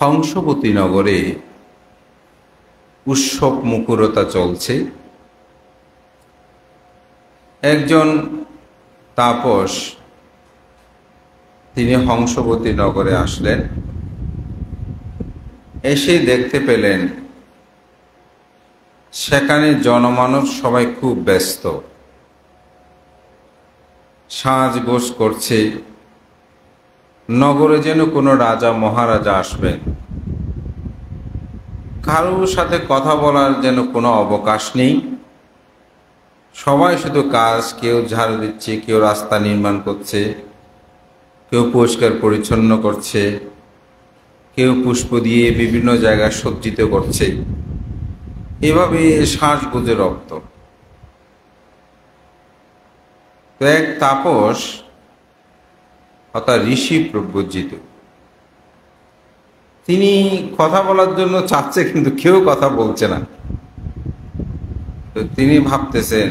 হংসবতী নগরে উৎসব মুখরতা চলছে। একজন তাপস তিনি হংসবতী নগরে আসলেন। এসে দেখতে পেলেন সেখানে জনমানব সবাই খুব ব্যস্ত, সাজগোজ করছে, নগরে যেন কোনো রাজা মহারাজা আসবেন। কারোর সাথে কথা বলার যেন কোনো অবকাশ নেই। সবাই শুধু কাজ, কেউ ঝাড়ু দিচ্ছে, কেউ রাস্তা নির্মাণ করছে, কেউ পরিষ্কার পরিচ্ছন্ন করছে, কেউ পুষ্প দিয়ে বিভিন্ন জায়গায় সজ্জিত করছে। এভাবে সাজগোজে রক্ত। তো এক তাপস অর্থাৎ ঋষি প্রব্রজিত, তিনি কথা বলার জন্য চাচ্ছে, কিন্তু কেউ কথা বলছে না। তো তিনি ভাবতেছেন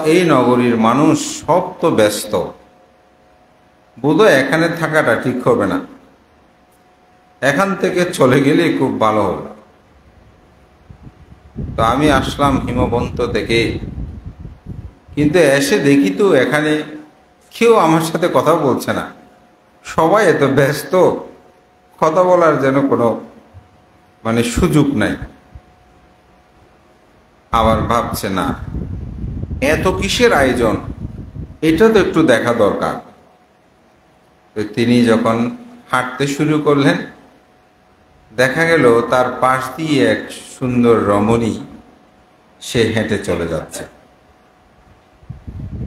এই নগরীর মানুষ সব তো ব্যস্ত, বোধহয় এখানে থাকাটা ঠিক হবে না, এখান থেকে চলে গেলে খুব ভালো হবে। তো আমি আসলাম হিমবন্ত থেকে, কিন্তু এসে দেখি তো এখানে কেউ আমার সাথে কথা বলছে না, সবাই এত ব্যস্ত, কথা বলার যেন কোনো সুযোগ নাই। আবার ভাবছে না, এত কিসের আয়োজন, এটা তো একটু দেখা দরকার। তো তিনি যখন হাঁটতে শুরু করলেন, দেখা গেল তার পাশ দিয়ে এক সুন্দর রমণী সে হেঁটে চলে যাচ্ছে।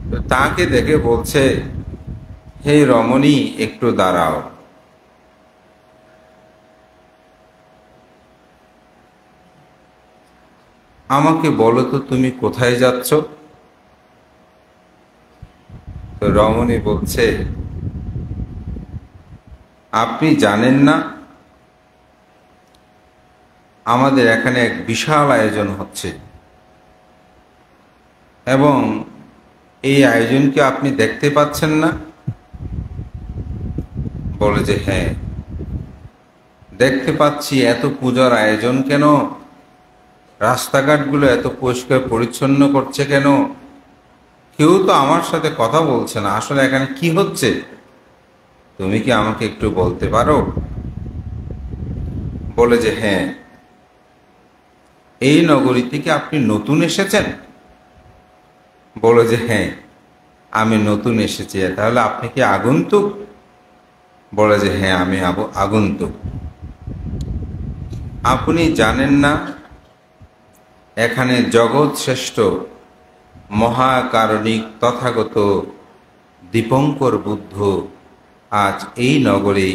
তো তাকে দেখে বলছে, হে রমণী, একটু দাঁড়াও। আমাকে বলো তো তুমি কোথায় যাচ্ছ? তো রমণী বলছে, আপনি জানেন না আমাদের এখানে এক বিশাল আয়োজন হচ্ছে, এবং এই আয়োজনকে আপনি দেখতে পাচ্ছেন না? বলে যে হ্যাঁ, দেখতে পাচ্ছি। এত পূজার আয়োজন কেন? রাস্তাঘাটগুলো এত পরিষ্কার পরিচ্ছন্ন করছে কেন? কেউ তো আমার সাথে কথা বলছে না। আসলে এখানে কি হচ্ছে, তুমি কি আমাকে একটু বলতে পারো? বলে যে হ্যাঁ, এই নগরী থেকে আপনি নতুন এসেছেন? বলে যে হ্যাঁ, আমি নতুন এসেছি। তাহলে আপনি কি আগন্তুক? বলে যে হ্যাঁ, আমি আগন্তুক। আপনি জানেন না এখানে জগৎ শ্রেষ্ঠ মহাকারণিক তথাগত দীপঙ্কর বুদ্ধ আজ এই নগরে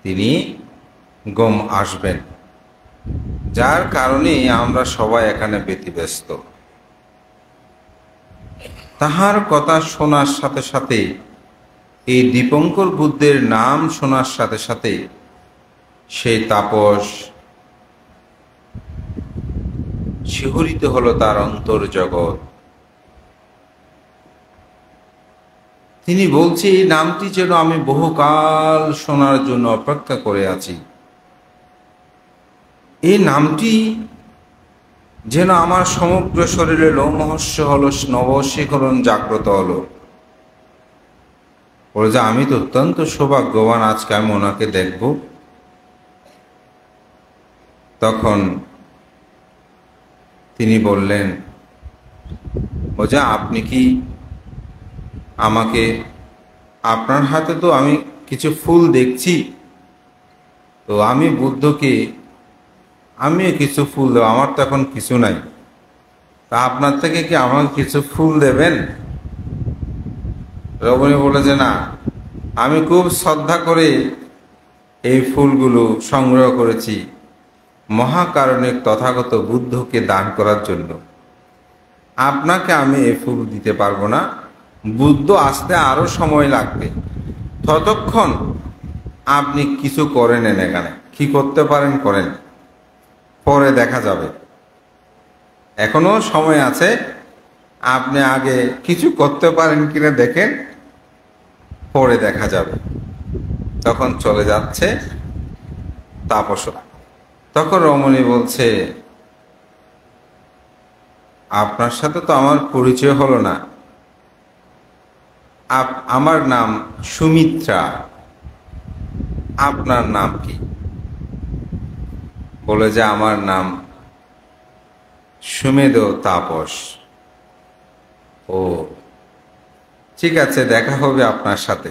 তিনি আসবেন, যার কারণে আমরা সবাই এখানে ব্যতিব্যস্ত। তাহার কথা শোনার সাথে সাথে, এই দীপঙ্কর বুদ্ধের নাম শোনার সাথে সাথে সেই তাপস শিহরিত হলো তার অন্তর্জগৎ। তিনি বলছে, এই নামটি যেন আমি বহুকাল শোনার জন্য অপেক্ষা করে আছি। এই নামটি যেন আমার সমগ্র শরীরে লোমহর্ষ হলো, নবশিখরণ জাগ্রত হলো। বলে যে আমি তো অত্যন্ত সৌভাগ্যবান, আজকে আমি ওনাকে দেখব। তখন তিনি বললেন, ও যা, আপনি কি আমাকে, আপনার হাতে তো আমি কিছু ফুল দেখছি, তো আমি বুদ্ধকে আমিও কিছু ফুল দেব, আমার তো এখন কিছু নাই, তা আপনার থেকে কি আমাকে কিছু ফুল দেবেন? রমণী বলে যে না, আমি খুব শ্রদ্ধা করে এই ফুলগুলো সংগ্রহ করেছি মহাকারণিক তথাগত বুদ্ধকে দান করার জন্য। আপনাকে আমি এই ফুল দিতে পারবো না, বুদ্ধ আসতে আরো সময় লাগবে। ততক্ষণ আপনি কিছু করে নেন, এখানে কি করতে পারেন করেন, পরে দেখা যাবে, এখনো সময় আছে। আপনি আগে কিছু করতে পারেন কিনা দেখেন, পরে দেখা যাবে। তখন চলে যাচ্ছে তাপস। তখন রমণী বলছে, আপনার সাথে তো আমার পরিচয় হলো না। আমার নাম সুমিত্রা, আপনার নাম কি? বলে যে আমার নাম সুমেধ তাপস। ও ঠিক আছে, দেখা হবে আপনার সাথে।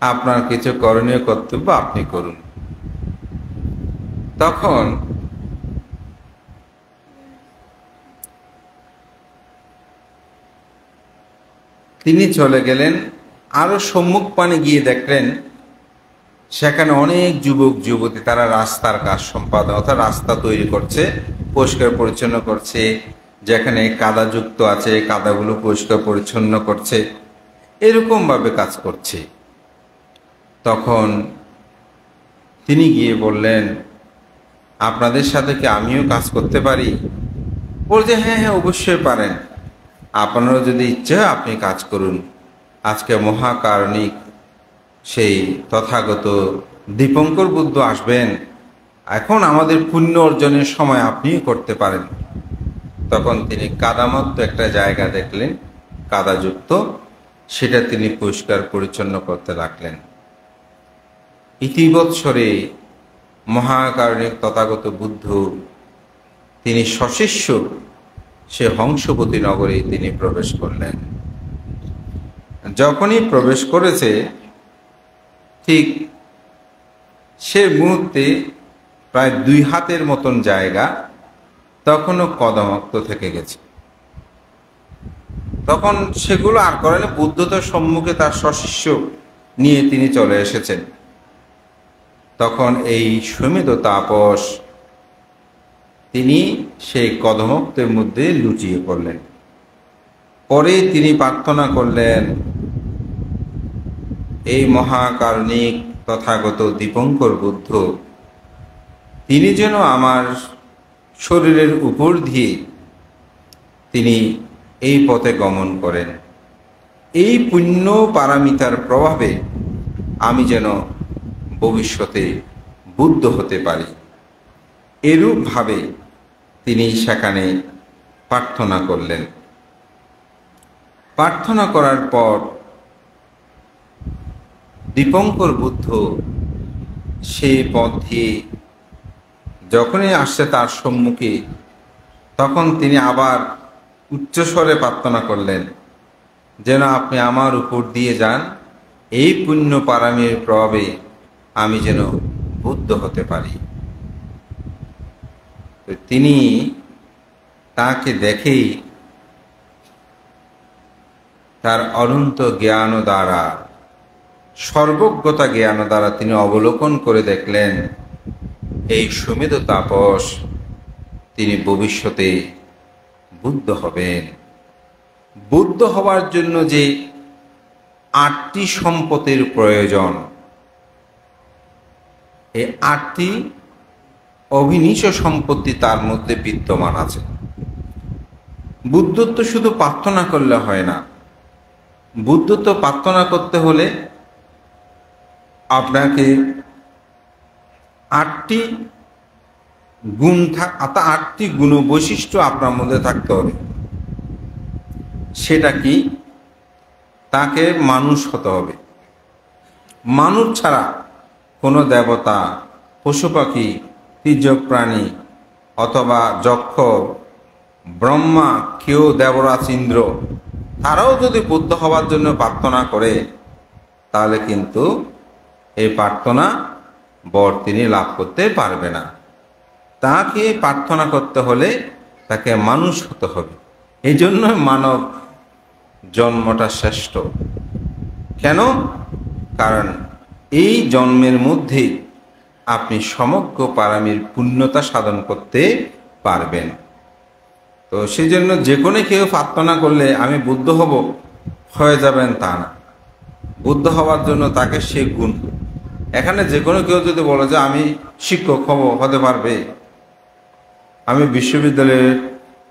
আপনার কিছু করণীয় কর্তব্য আপনি করুন। তখন তিনি চলে গেলেন। আরো সম্মুখ পানে গিয়ে দেখলেন সেখানে অনেক যুবক যুবতী, তারা রাস্তার কাজ সম্পাদন অর্থাৎ রাস্তা তৈরি করছে, পরিষ্কার পরিচ্ছন্ন করছে। যেখানে কাদাযুক্ত আছে কাদাগুলো পরিষ্কার পরিচ্ছন্ন করছে, এরকম ভাবে কাজ করছে। তখন তিনি গিয়ে বললেন, আপনাদের সাথে কি আমিও কাজ করতে পারি? বলছে, হ্যাঁ হ্যাঁ, অবশ্যই পারেন। আপনারও যদি ইচ্ছে হয় আপনি কাজ করুন। আজকে মহাকারণিক সেই তথাগত দীপঙ্কর বুদ্ধ আসবেন, এখন আমাদের পুণ্য অর্জনের সময় আপনিও করতে পারেন। তখন তিনি কাদামত্ত একটা জায়গা দেখলেন, কাদাযুক্ত, সেটা তিনি পরিষ্কার পরিচ্ছন্ন করতে লাগলেন। ইতিবৎসরে মহাকারণিক তথাগত বুদ্ধ তিনি সশিষ্য সে হংসপতি নগরে তিনি প্রবেশ করলেন। যখনই প্রবেশ করেছে ঠিক সে মুহূর্তে প্রায় 2 হাতের মতন জায়গা তখনও কদমক্ত থেকে গেছে। তখন সেগুলো আর করেন, বুদ্ধ তার সম্মুখে তার সশিষ্য নিয়ে তিনি চলে এসেছেন। তখন এই সুমেধ তাপস তিনি সেই কদমক্তের মধ্যে লুটিয়ে পড়লেন। পরে তিনি প্রার্থনা করলেন, এই মহাকারণিক তথাগত দীপঙ্কর বুদ্ধ তিনি যেন আমার শরীরের উপর দিয়ে তিনি এই পথে গমন করেন। এই পুণ্য পারামিতার প্রভাবে আমি যেন ভবিষ্যতে বুদ্ধ হতে পারি। এরূপভাবে তিনি সেখানে প্রার্থনা করলেন। প্রার্থনা করার পর দীপঙ্কর বুদ্ধ সে পথ দিয়ে যখনই আসছে তার সম্মুখে, তখন তিনি আবার উচ্চস্বরে প্রার্থনা করলেন যেন আপনি আমার উপর দিয়ে যান, এই পুণ্য পারামির প্রভাবে আমি যেন বুদ্ধ হতে পারি। তিনি তাকে দেখেই তার অনন্ত জ্ঞান দ্বারা, সর্বজ্ঞতা জ্ঞান দ্বারা তিনি অবলোকন করে দেখলেন এই সুমেধ তাপস তিনি ভবিষ্যতে বুদ্ধ হবেন। বুদ্ধ হওয়ার জন্য যে 8টি সম্পদের প্রয়োজন, এই 8টি অভিনিশ সম্পত্তি তার মধ্যে বিদ্যমান আছে। বুদ্ধত্ব শুধু প্রার্থনা করলে হয় না। বুদ্ধত্ব প্রার্থনা করতে হলে আপনাকে 8টি গুণ 8টি গুণ বৈশিষ্ট্য আপনার মধ্যে থাকতে হবে। সেটা কি? তাকে মানুষ হতে হবে। মানুষ ছাড়া কোনো দেবতা, পশু পাখি, তির্যক প্রাণী অথবা যক্ষ, ব্রহ্মা, কেউ দেবরাজ ইন্দ্র, তারাও যদি বুদ্ধ হওয়ার জন্য প্রার্থনা করে তাহলে কিন্তু এই প্রার্থনা বর তিনি লাভ করতে পারবে না। তাকে প্রার্থনা করতে হলে তাকে মানুষ হতে হবে। এই জন্য মানব জন্মটা শ্রেষ্ঠ। কেন? কারণ এই জন্মের মধ্যে আপনি সমগ্র পারামির পুণ্যতা সাধন করতে পারবেন। তো সেই জন্য যে কোনো কেউ প্রার্থনা করলে আমি বুদ্ধ হব হয়ে যাবেন তা না। বুদ্ধ হওয়ার জন্য তাকে সে গুণ, এখানে যে কোনো কেউ যদি বলে যে আমি শিক্ষক হব, হতে পারবে, আমি বিশ্ববিদ্যালয়ের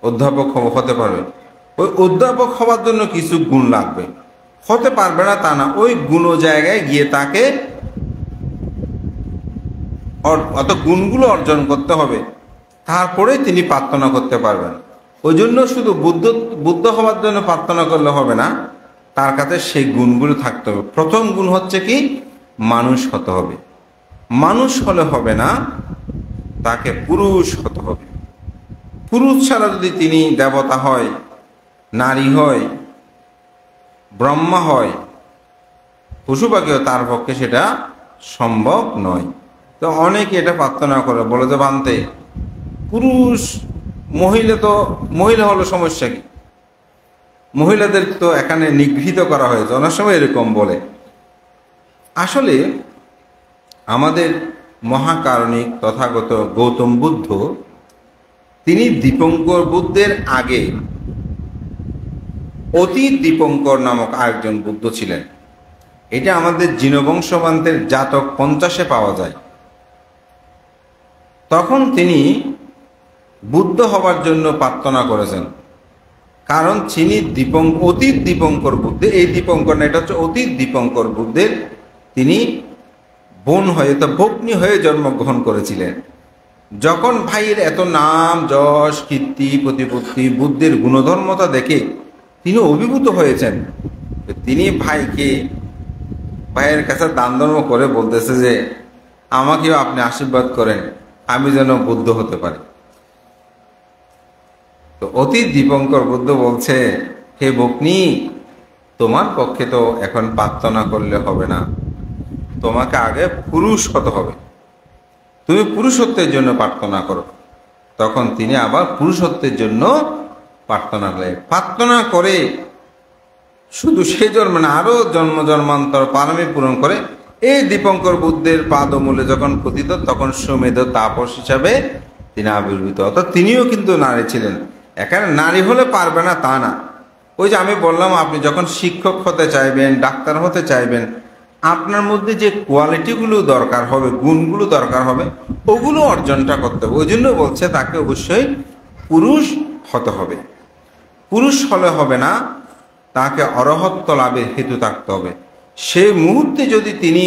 অধ্যাপক হব, হতে পারবে। ওই অধ্যাপক হওয়ার জন্য কিছু গুণ লাগবে, হতে পারবে না তা না। ওই গুণ জায়গায় গিয়ে তাকে অত গুণগুলো অর্জন করতে হবে, তারপরে তিনি প্রার্থনা করতে পারবেন। ওই জন্য শুধু বুদ্ধ হওয়ার জন্য প্রার্থনা করলে হবে না, তার কাছে সেই গুণগুলো থাকতে হবে। প্রথম গুণ হচ্ছে কি, মানুষ হতে হবে। মানুষ হলে হবে না, তাকে পুরুষ হতে হবে। পুরুষ ছাড়া যদি তিনি দেবতা হয়, নারী হয়, ব্রহ্মা হয়, পশু পাখিও, তার পক্ষে সেটা সম্ভব নয়। তো অনেকে এটা প্রার্থনা করে, বলে যে বানতে পুরুষ মহিলা হলো সমস্যা কি, মহিলাদের তো এখানে নিগৃহীত করা হয়েছে, অনেক সময় এরকম বলে। আসলে আমাদের মহাকারণিক তথাগত গৌতম বুদ্ধ, তিনি দীপঙ্কর বুদ্ধের আগে অতি দীপঙ্কর নামক আরেকজন বুদ্ধ ছিলেন। এটা আমাদের জিনবংশবান্তের জাতক 50-এ পাওয়া যায়। তখন তিনি বুদ্ধ হবার জন্য প্রার্থনা করেছেন, কারণ তিনি অতীত দীপঙ্কর বুদ্ধে, এই দীপঙ্কর না, এটা হচ্ছে অতীত দীপঙ্কর বুদ্ধের তিনি বোন হয়ে, তো ভগ্নী হয়ে জন্মগ্রহণ করেছিলেন। যখন ভাইয়ের এত নাম যশ কীর্তি প্রতিপত্তি, বুদ্ধের গুণধর্মতা দেখে তিনি অভিভূত হয়েছেন। তিনি ভাইয়ের কাছে দান ধর্ম করে বলতেছে যে আমাকেও আপনি আশীর্বাদ করেন, আমি যেন বুদ্ধ হতে পারি। তো অতি দীপঙ্কর বুদ্ধ বলছে, হে ভগ্নী, তোমার পক্ষে তো এখন প্রার্থনা করলে হবে না, তোমাকে আগে পুরুষ হতে হবে, তুমি পুরুষত্বের জন্য প্রার্থনা করো। তখন তিনি আবার পুরুষত্বের জন্য প্রার্থনা করে শুধু সে জন্মে না, আরো জন্ম জন্মান্তর পারমি পূরণ করে এই দীপঙ্কর বুদ্ধের পাদমূলে যখন পতিত, তখন সুমেধ তাপস হিসাবে তিনি আবির্ভূত। অর্থাৎ তিনিও কিন্তু নারী ছিলেন। এখানে নারী হলে পারবে না তা না। ওই যে আমি বললাম, আপনি যখন শিক্ষক হতে চাইবেন, ডাক্তার হতে চাইবেন, আপনার মধ্যে যে কোয়ালিটিগুলো দরকার হবে, গুণগুলো দরকার হবে, ওগুলো অর্জনটা করতে হবে। ওই জন্য বলছে তাকে অবশ্যই পুরুষ হতে হবে। পুরুষ হলে হবে না, তাকে অরহত্ব লাভের হেতু থাকতে হবে। সেই মুহূর্তে যদি তিনি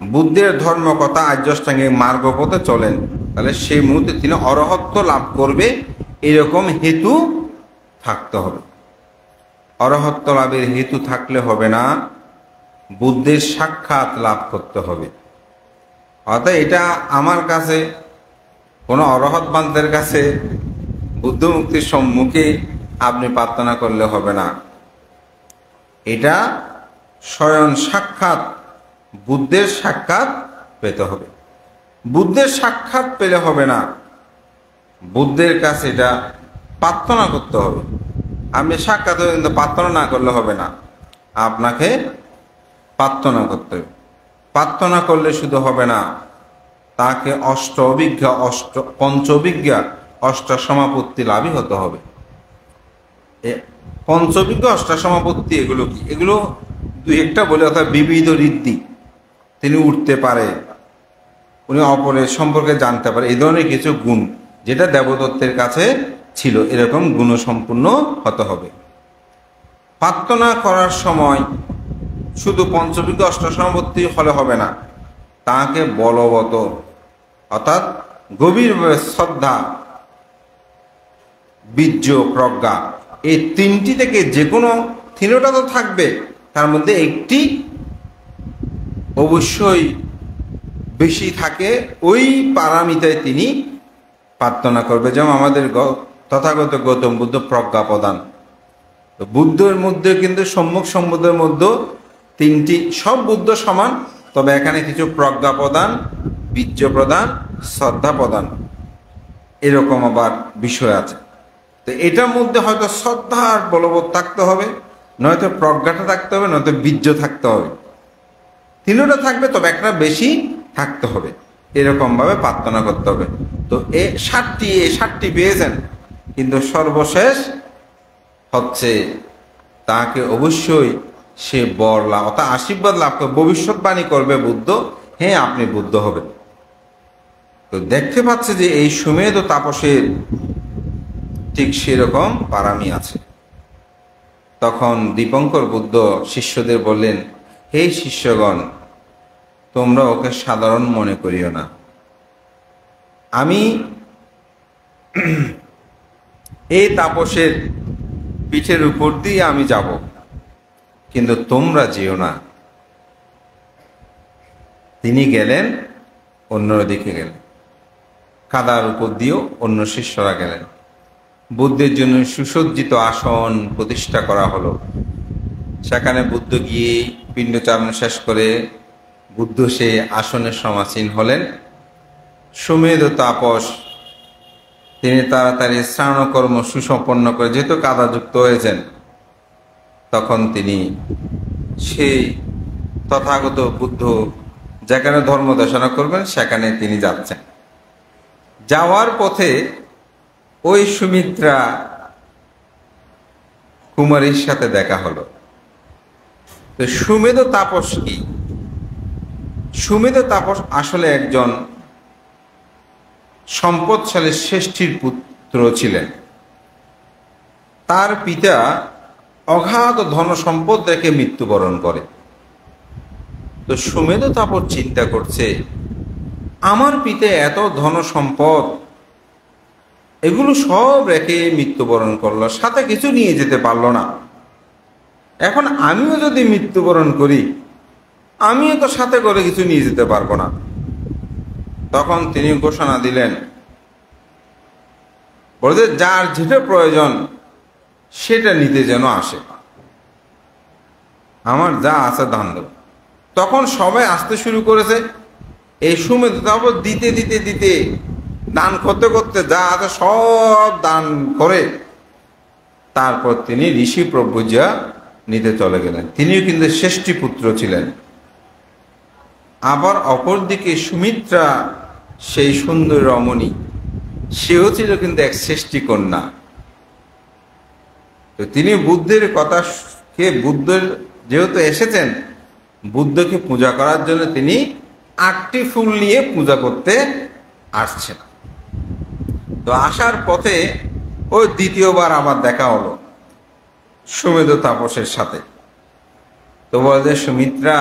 বুদ্ধের ধর্মকথা আর্যষ্টাঙ্গিক মার্গপথে চলেন, তাহলে সেই মুহূর্তে তিনি অরহত্ব লাভ করবে, এরকম হেতু থাকতে হবে। অরহত্ব লাভের হেতু থাকলে হবে না, বুদ্ধের সাক্ষাৎ লাভ করতে হবে। অর্থাৎ এটা আমার কাছে, কোনো অরহৎ বান্তের কাছে বুদ্ধ মুক্তির সম্মুখে আপনি প্রার্থনা করলে হবে না। এটা স্বয়ং সাক্ষাৎ বুদ্ধের সাক্ষাৎ পেতে হবে। বুদ্ধের সাক্ষাৎ পেলে হবে না, বুদ্ধের কাছে এটা প্রার্থনা করতে হবে। আপনি সাক্ষাৎ হয়ে কিন্তু প্রার্থনা না করলে হবে না, আপনাকে প্রার্থনা করতে হবে। প্রার্থনা করলে শুধু হবে না, তাকে পঞ্চবিজ্ঞা অষ্টাসমাপত্তি লাভই হতে হবে। পঞ্চবিজ্ঞা অষ্টাসমাপত্তি এগুলো কি? এগুলো দুই একটা বলে, অর্থাৎ বিবিধ ঋদ্ধি, তিনি উঠতে পারে, উনি অপরের সম্পর্কে জানতে পারে, এই ধরনের কিছু গুণ যেটা দেবদত্তের কাছে ছিল, এরকম গুণসম্পন্ন হতে হবে। প্রার্থনা করার সময় শুধু পঞ্চবিজ্ঞ অষ্টাসমাপত্তি হলে হবে না, তাকে বলবত অর্থাৎ গভীরভাবে শ্রদ্ধা, বীর্য, প্রজ্ঞা, এই তিনটি থেকে যে কোনো তিনটা তো থাকবে, তার মধ্যে একটি অবশ্যই বেশি থাকে, ওই পারামিতায় তিনি প্রার্থনা করবে। যেমন আমাদের তথাগত গৌতম বুদ্ধ প্রজ্ঞা প্রদান, বুদ্ধের মধ্যে কিন্তু সম্মুখ সম্বুদ্ধের মধ্যে তিনটি, সব বুদ্ধ সমান, তবে এখানে কিছু প্রজ্ঞা প্রদান, বীর্য প্রদান, শ্রদ্ধা প্রদান, এরকম আবার বিষয় আছে। তো এটার মধ্যে হয়তো শ্রদ্ধা আর বলবোধ থাকতে হবে, নয়তো প্রজ্ঞাটা থাকতে হবে, নয়তো বীর্য থাকতে হবে। তিনটা থাকবে, তবে একটা বেশি থাকতে হবে, এরকম ভাবে প্রার্থনা করতে হবে। তো এই ষাটটি পেয়েছেন, কিন্তু সর্বশেষ হচ্ছে তাকে অবশ্যই সে বর লাভ অর্থাৎ আশীর্বাদ লাভ করে, ভবিষ্যৎবাণী করবে বুদ্ধ, হ্যাঁ আপনি বুদ্ধ হবেন। তো দেখতে পাচ্ছে যে এই সুমেধ ও তাপসের ঠিক সেরকম পারামি আছে। তখন দীপঙ্কর বুদ্ধ শিষ্যদের বললেন, হে শিষ্যগণ, তোমরা ওকে সাধারণ মনে করিও না। আমি এই তাপসের পিঠের উপর দিয়ে আমি যাব, কিন্তু তোমরা যেও না। তিনি গেলেন, অন্যদিকে গেলেন। কাদার উপর দিয়েও অন্য শিষ্যরা গেলেন। বুদ্ধের জন্য সুসজ্জিত আসন প্রতিষ্ঠা করা হলো। সেখানে বুদ্ধ গিয়ে পিণ্ডচারণ শেষ করে বুদ্ধ সেই আসনের সমাসীন হলেন। সুমেধ তাপস তিনি তাড়াতাড়ি স্নানকর্ম সুসম্পন্ন করে, যেহেতু কাদাযুক্ত হয়েছেন, তখন তিনি সেই তথাগত বুদ্ধ যেখানে ধর্ম দেশনা করবেন সেখানে তিনি যাচ্ছেন। যাওয়ার পথে ওই সুমিত্রা কুমারীর সাথে দেখা হলো। তো সুমেধ তাপস কি? সুমেধ তাপস আসলে একজন সম্পদশালী শ্রেষ্ঠীর পুত্র ছিলেন। তার পিতা অগাধ ধন সম্পদ রেখে মৃত্যুবরণ করে। তো সুমেধ তাপস চিন্তা করছে, আমার পিতা এত ধন সম্পদ, এগুলো সব রেখে মৃত্যুবরণ করলো, সাথে কিছু নিয়ে যেতে পারলো না। এখন আমিও যদি মৃত্যুবরণ করি, আমিও তো সাথে করে কিছু নিয়ে যেতে পারবো না। তখন তিনি ঘোষণা দিলেন, বলতে যার যেটা প্রয়োজন সেটা নিতে যেন আসে, আমার যা আছে দান দেব। তখন সবাই আসতে শুরু করেছে। এই সুমেধ তাপস দিতে দিতে দিতে দান করতে করতে যা আছে সব দান করে তারপর তিনি ঋষি প্রব্রজা নিতে চলে গেলেন। তিনিও কিন্তু শ্রেষ্ঠী পুত্র ছিলেন। আবার অপরদিকে সুমিত্রা, সেই সুন্দর রমণী, সেও ছিল কিন্তু এক শ্রেষ্ঠী কন্যা। তো তিনি বুদ্ধের কথা বুদ্ধের যেহেতু এসেছেন, বুদ্ধকে পূজা করার জন্য তিনি 8টি ফুল নিয়ে পূজা করতে আসছেন। তো আসার পথে ওই দ্বিতীয়বার আবার দেখা হলো সুমেধ তাপসের সাথে। তো বলে, সুমিত্রা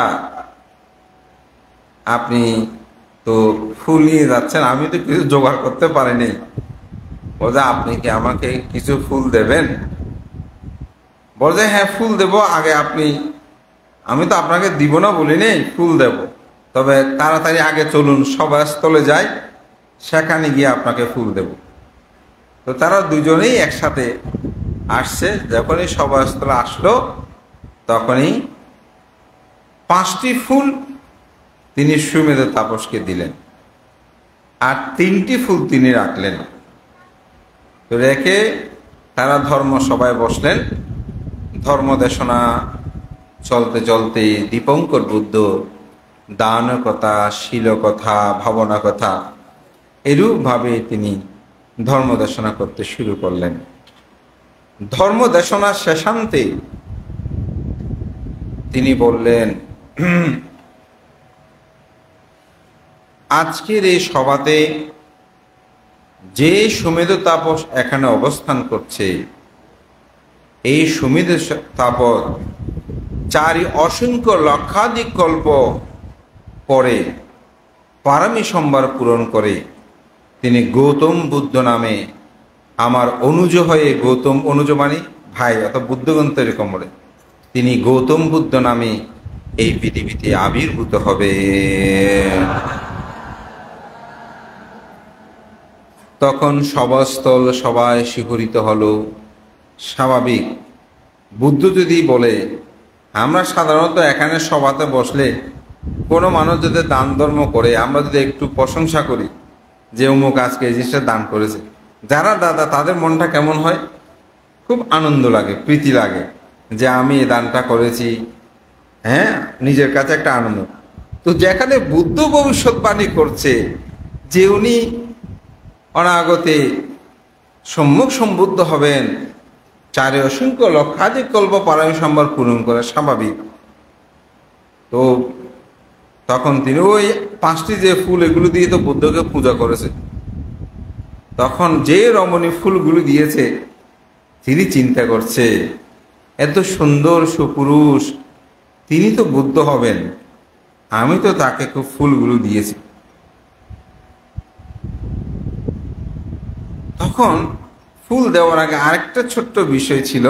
আপনি তো ফুল নিয়ে যাচ্ছেন, আমি তো কিছু জোগাড় করতে পারিনি। বলে, আপনি কি আমাকে কিছু ফুল দেবেন? বলে, হ্যাঁ ফুল দেব, আগে আপনি, আমি তো আপনাকে দিব না বলি নেই, ফুল দেব, তবে তাড়াতাড়ি আগে চলুন সভাস্থলে যাই, সেখানে গিয়ে আপনাকে ফুল দেব। তো তারা দুজনেই একসাথে আসছে। যখনই সভাস্থলে আসলো তখনই 5টি ফুল তিনি সুমেধ তাপসকে দিলেন, আর 3টি ফুল তিনি রাখলেন। তো রেখে তারা ধর্ম সভায় বসলেন। ধর্ম দেশনা চলতে চলতে দীপঙ্কর বুদ্ধ দান কথা, শীল কথা, ভাবনা কথা এরূপভাবে তিনি ধর্ম দেশনা করতে শুরু করলেন। ধর্ম দেশনা শেষান্তে তিনি বললেন, আজকের এই সভাতে যে সুমেধ তাপস এখানে অবস্থান করছে, এই সুমেধ তাপস 4 অসংখ্য লক্ষাধিক কল্প পরে পারমী সম্ভার পূরণ করে তিনি গৌতম বুদ্ধ নামে আমার অনুজ হয়ে, গৌতম অনুজ মানে ভাই, অর্থাৎ বুদ্ধগ্রন্থ এরকম বলে, তিনি গৌতম বুদ্ধ নামে এই পৃথিবীতে আবির্ভূত হবে। তখন সভাস্থল সবাই শিহরিত হলো। স্বাভাবিক, বুদ্ধ যদি বলে, আমরা সাধারণত এখানে সভাতে বসলে কোনো মানুষ যদি দান ধর্ম করে, আমরা যদি একটু প্রশংসা করি যে অমুক আজকে এই জিনিসটা দান করেছে, যারা দাদা তাদের মনটা কেমন হয়? খুব আনন্দ লাগে, প্রীতি লাগে যে আমি এই দানটা করেছি, হ্যাঁ, নিজের কাছে একটা আনন্দ। তো যেখানে বুদ্ধ ভবিষ্যৎবাণী করছে যে উনি অনাগতে সম্মুখ সম্বুদ্ধ হবেন, 4 অসংখ্য লক্ষাধিক কল্প পারমী সম্ভার পূরণ করে, স্বাভাবিক। তো তখন তিনি ওই 5টি যে ফুল এগুলো দিয়ে তো বুদ্ধকে পূজা করেছে, তখন যে রমণী ফুলগুলো দিয়েছে তিনি চিন্তা করছে, এত সুন্দর সুপুরুষ, তিনি তো বুদ্ধ হবেন, আমি তো তাকে খুব ফুলগুলো দিয়েছি। তখন ফুল দেওয়ার আগে আরেকটা ছোট্ট বিষয় ছিল,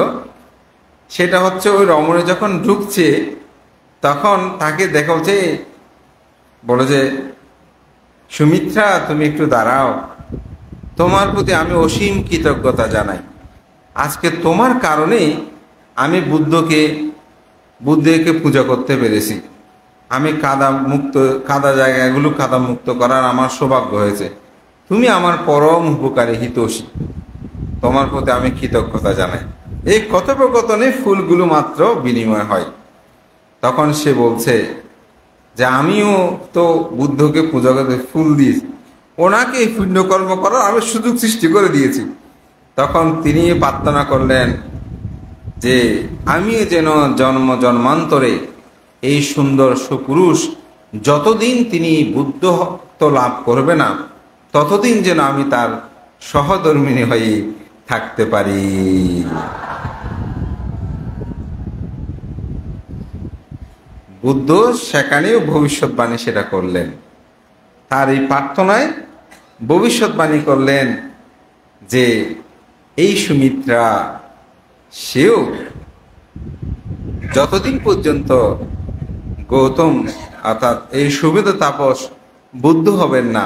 সেটা হচ্ছে ওই রমণী যখন ঢুকছে তখন তাকে দেখা হচ্ছে, বলো যে সুমিত্রা তুমি একটু দাঁড়াও, তোমার প্রতি আমি অসীম কৃতজ্ঞতা জানাই। আজকে তোমার কারণেই আমি বুদ্ধকে পূজা করতে পেরেছি। আমি কাদা জায়গাগুলো কাদা মুক্ত করার আমার সৌভাগ্য হয়েছে। তুমি আমার পরম উপকারী হিতৈষী, তোমার প্রতি আমি কৃতজ্ঞতা জানাই। এই কথোপকথনে ফুলগুলো মাত্র বিনিময় হয়। তখন সে বলছে যে আমিও তো বুদ্ধকে পূজা করতে ফুল দিয়েছি, ওনাকে এই পুণ্যকর্ম করার আমি সুযোগ সৃষ্টি করে দিয়েছি। তখন তিনি প্রার্থনা করলেন যে আমিও যেন জন্মান্তরে এই সুন্দর সুপুরুষ যতদিন তিনি বুদ্ধত্ব লাভ করবে না ততদিন যেন আমি তার সহধর্মিণী হয়ে থাকতে পারি। বুদ্ধ সেখানেও ভবিষ্যৎবাণী সেটা করলেন। তার এই প্রার্থনায় ভবিষ্যৎবাণী করলেন যে এই সুমিত্রা সেও যতদিন পর্যন্ত গৌতম অর্থাৎ এই সুমেধ তাপস বুদ্ধ হবেন না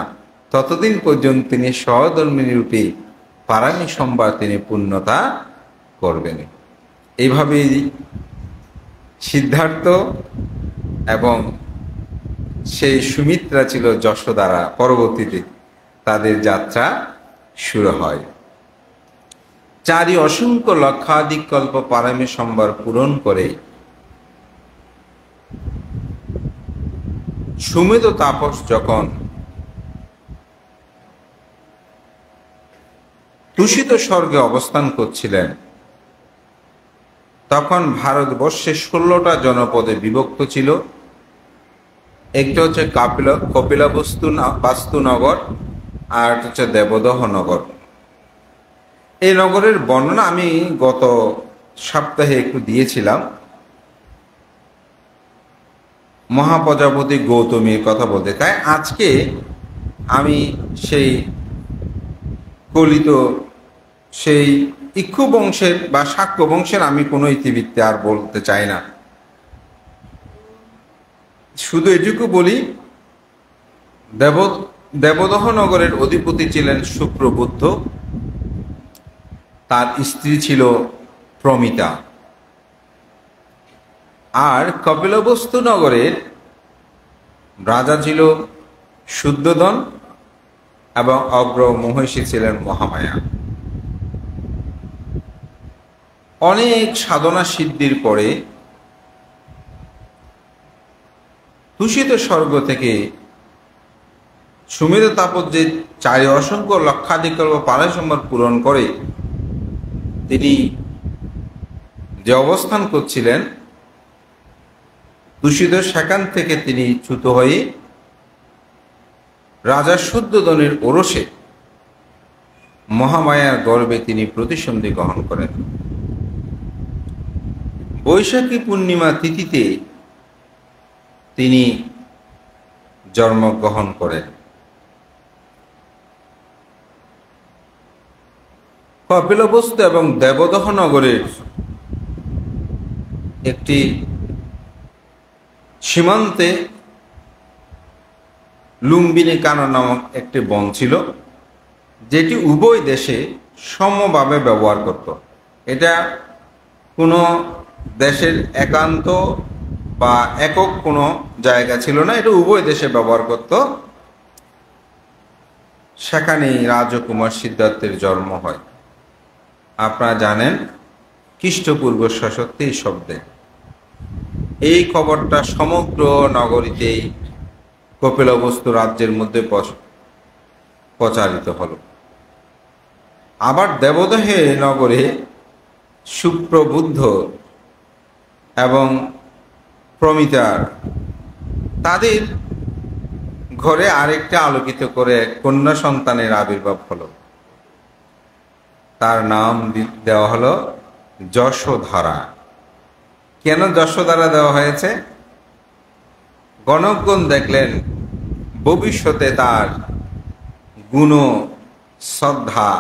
ততদিন পর্যন্ত তিনি সহধর্মিণী রূপে পারামি সম্বার তিনি পূর্ণতা করবেন। এইভাবেই সিদ্ধার্থ এবং সেই সুমিত্রা ছিল যশোদারা, পরবর্তীতে তাদের যাত্রা শুরু হয়। চারি অসংখ্য লক্ষাধিক কল্প পারামি সম্বার পূরণ করে সুমেধ তাপস যখন দূষিত স্বর্গে অবস্থান করছিলেন তখন ভারতবর্ষে 16টা জনপদে বিভক্ত ছিল। একটা হচ্ছে কপিলাবস্তু নগর, আর একটা হচ্ছে দেবদহ নগর। এই নগরের বর্ণনা আমি গত সপ্তাহে একটু দিয়েছিলাম। মহাপ্রজাপতি গৌতমীর কথা বলতে, তাই আজকে আমি সেই কলিত সেই ইক্ষু বংশের বা শাক্য বংশের আমি কোনো ইতিবৃত্তে আর বলতে চাই না। শুধু এটুকু বলি, দেবদহ নগরের অধিপতি ছিলেন সুপ্রবুদ্ধ, তার স্ত্রী ছিল প্রমিতা। আর কপিলবস্তু নগরের রাজা ছিল শুদ্ধোদন এবং অগ্র মহিষী ছিলেন মহামায়া। অনেক সাধনা সিদ্ধির পরে দূষিত স্বর্গ থেকে সুমেধ তাপস যে চারি অসংখ্য লক্ষাধিক পারায় সম্বার পূরণ করে তিনি যে অবস্থান করছিলেন দূষিত, সেখান থেকে তিনি চ্যুত হয়ে রাজা শুদ্ধোদনের ওরসে মহামায়ার গর্ভে তিনি প্রতিসন্ধি গ্রহণ করেন। বৈশাখী পূর্ণিমা তিথিতে তিনি জন্মগ্রহণ করেন। কপিলবস্তু এবং দেবদহ নগরের একটি সীমান্তে লুম্বিনী কানন নামক একটি বন ছিল, যেটি উভয় দেশে সমভাবে ব্যবহার করত। এটা কোনো দেশের একান্ত বা একক কোনো জায়গা ছিল না, এটা উভয় দেশে ব্যবহার করত। সেখানেই রাজকুমার সিদ্ধার্থের জন্ম হয়। আপনারা জানেন খ্রিস্টপূর্ব ৬৬ শব্দে। এই খবরটা সমগ্র নগরীতেই কপিলবস্তু রাজ্যের মধ্যে প্রচারিত হল। আবার দেবদহে নগরে সুপ্রবুদ্ধ এবং প্রমিতার তাদের ঘরে আরেকটা আলোকিত করে কন্যা সন্তানের আবির্ভাব হলো। তার নাম দেওয়া হলো যশোধারা। কেন যশোধারা দেওয়া হয়েছে? গণকগণ দেখলেন ভবিষ্যতে তার গুণ শ্রদ্ধা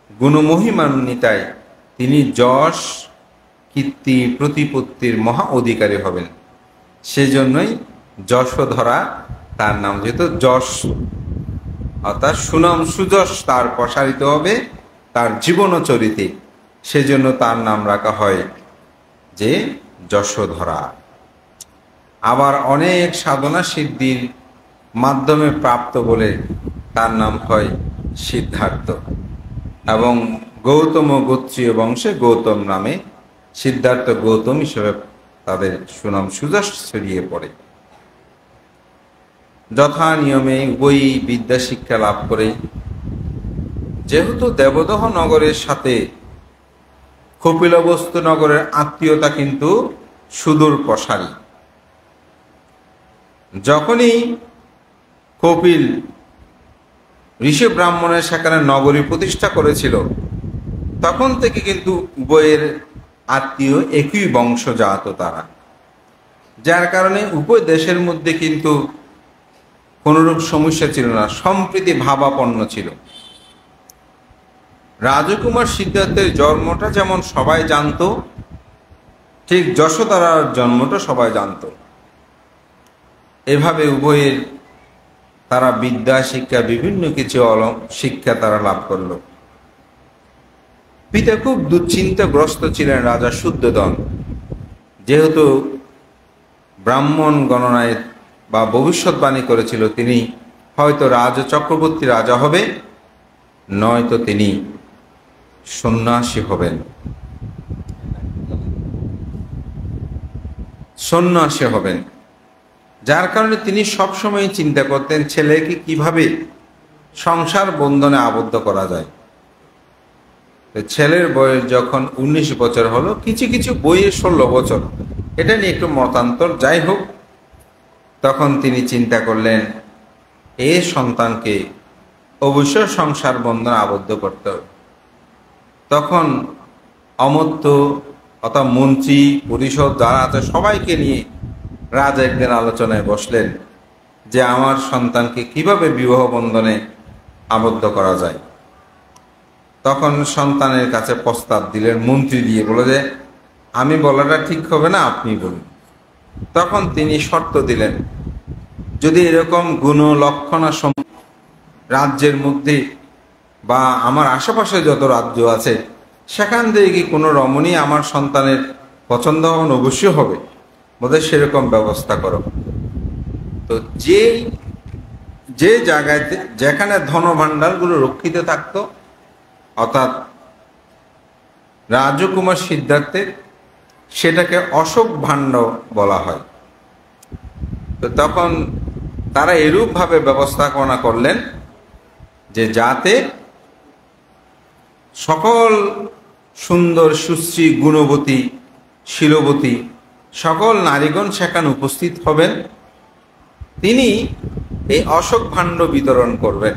গুণমহিমান্বিতায় তিনি যশ কীর্তি প্রতিপত্তির মহা অধিকারী হবেন। সেজন্যই যশোধরা তার নাম, যেহেতু যশ অর্থাৎ সুনাম সুযশ তার প্রসারিত হবে তার জীবনচরিতে, সেজন্য তার নাম রাখা হয় যে যশোধরা। আবার অনেক সাধনা সিদ্ধির মাধ্যমে প্রাপ্ত বলে তার নাম হয় সিদ্ধার্থ। এবং গৌতম গোত্রীয় বংশে গৌতম নামে সিদ্ধার্থ গৌতম হিসেবে তাদের সুনাম সুযশ ছড়িয়ে পড়ে। যথা নিয়মে উভয়ই বিদ্যা শিক্ষা লাভ করে। যেহেতু দেবদহ নগরের সাথে কপিলবস্তু নগরের আত্মীয়তা কিন্তু সুদূর প্রসারী, যখনই কপিল ঋষি ব্রাহ্মণের সেখানে নগরী প্রতিষ্ঠা করেছিল তখন থেকে কিন্তু উভয়ের আত্মীয় একই বংশজাত তারা, যার কারণে উভয় দেশের মধ্যে কিন্তু কোনরূপ সমস্যা ছিল না, সম্প্রীতি ভাবাপন্ন ছিল। রাজকুমার সিদ্ধার্থের জন্মটা যেমন সবাই জানত, ঠিক যশোধরার জন্মটা সবাই জানত। এভাবে উভয়ের তারা বিদ্যা শিক্ষা বিভিন্ন কিছু শিক্ষা তারা লাভ করল। পিতা খুব দুশ্চিন্তাগ্রস্ত ছিলেন রাজা শুদ্ধোধন, যেহেতু ব্রাহ্মণ গণনায় বা ভবিষ্যৎবাণী করেছিল তিনি হয়তো রাজ চক্রবর্তী রাজা হবে, নয়তো তিনি সন্ন্যাসী হবেন। যার কারণে তিনি সবসময় চিন্তা করতেন ছেলেকে কিভাবে সংসার বন্ধনে আবদ্ধ করা যায়। ছেলের বয়স যখন 19 বছর হলো, কিছু কিছু বইয়ে 16 বছর, এটা নিয়ে একটু মতান্তর, যাই হোক, তখন তিনি চিন্তা করলেন এই সন্তানকে অবশ্যই সংসার বন্ধনে আবদ্ধ করতে হবে। তখন অমর্ত্য অর্থাৎ মন্ত্রী পরিষদ যারা আছে সবাইকে নিয়ে রাজা একদিন আলোচনায় বসলেন যে আমার সন্তানকে কিভাবে বিবাহ বন্ধনে আবদ্ধ করা যায়। তখন সন্তানের কাছে প্রস্তাব দিলেন মন্ত্রী দিয়ে, বলে যে আমি বলাটা ঠিক হবে না, আপনি বলুন। তখন তিনি শর্ত দিলেন, যদি এরকম গুণ লক্ষণা রাজ্যের মধ্যে বা আমার আশেপাশে যত রাজ্য আছে সেখান থেকে কি কোনো রমণী আমার সন্তানের পছন্দ হবেন, অবশ্যই হবে, বোধহয় সেরকম ব্যবস্থা করো। তো যে জায়গায় যেখানে ধনভাণ্ডারগুলো রক্ষিত থাকতো, অর্থাৎ রাজকুমার সিদ্ধার্থের, সেটাকে অশোক ভাণ্ড বলা হয়। তো তখন তারা এরূপভাবে ব্যবস্থাপনা করলেন যে যাতে সকল সুন্দর সুশ্রী গুণবতী শীলবতী সকল নারীগণ সেখানে উপস্থিত হবেন। তিনি এই অশোক ভাণ্ড বিতরণ করবেন,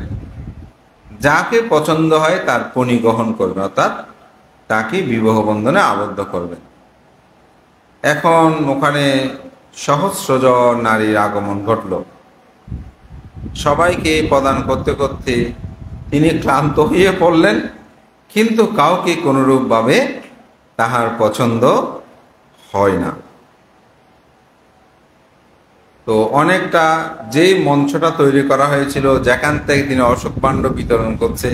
যাকে পছন্দ হয় তার পণি গ্রহণ করবেন, অর্থাৎ তাকে বিবাহ বন্ধনে আবদ্ধ করবেন। এখন ওখানে সহস্রজন নারীর আগমন ঘটল। সবাইকে প্রদান করতে করতে তিনি ক্লান্ত হয়ে পড়লেন, কিন্তু কাউকে কোনরূপভাবে তাহার পছন্দ হয় না। তো অনেকটা যে মঞ্চটা তৈরি করা হয়েছিল যেখান থেকে তিনি অশোক ভাণ্ড বিতরণ করছে,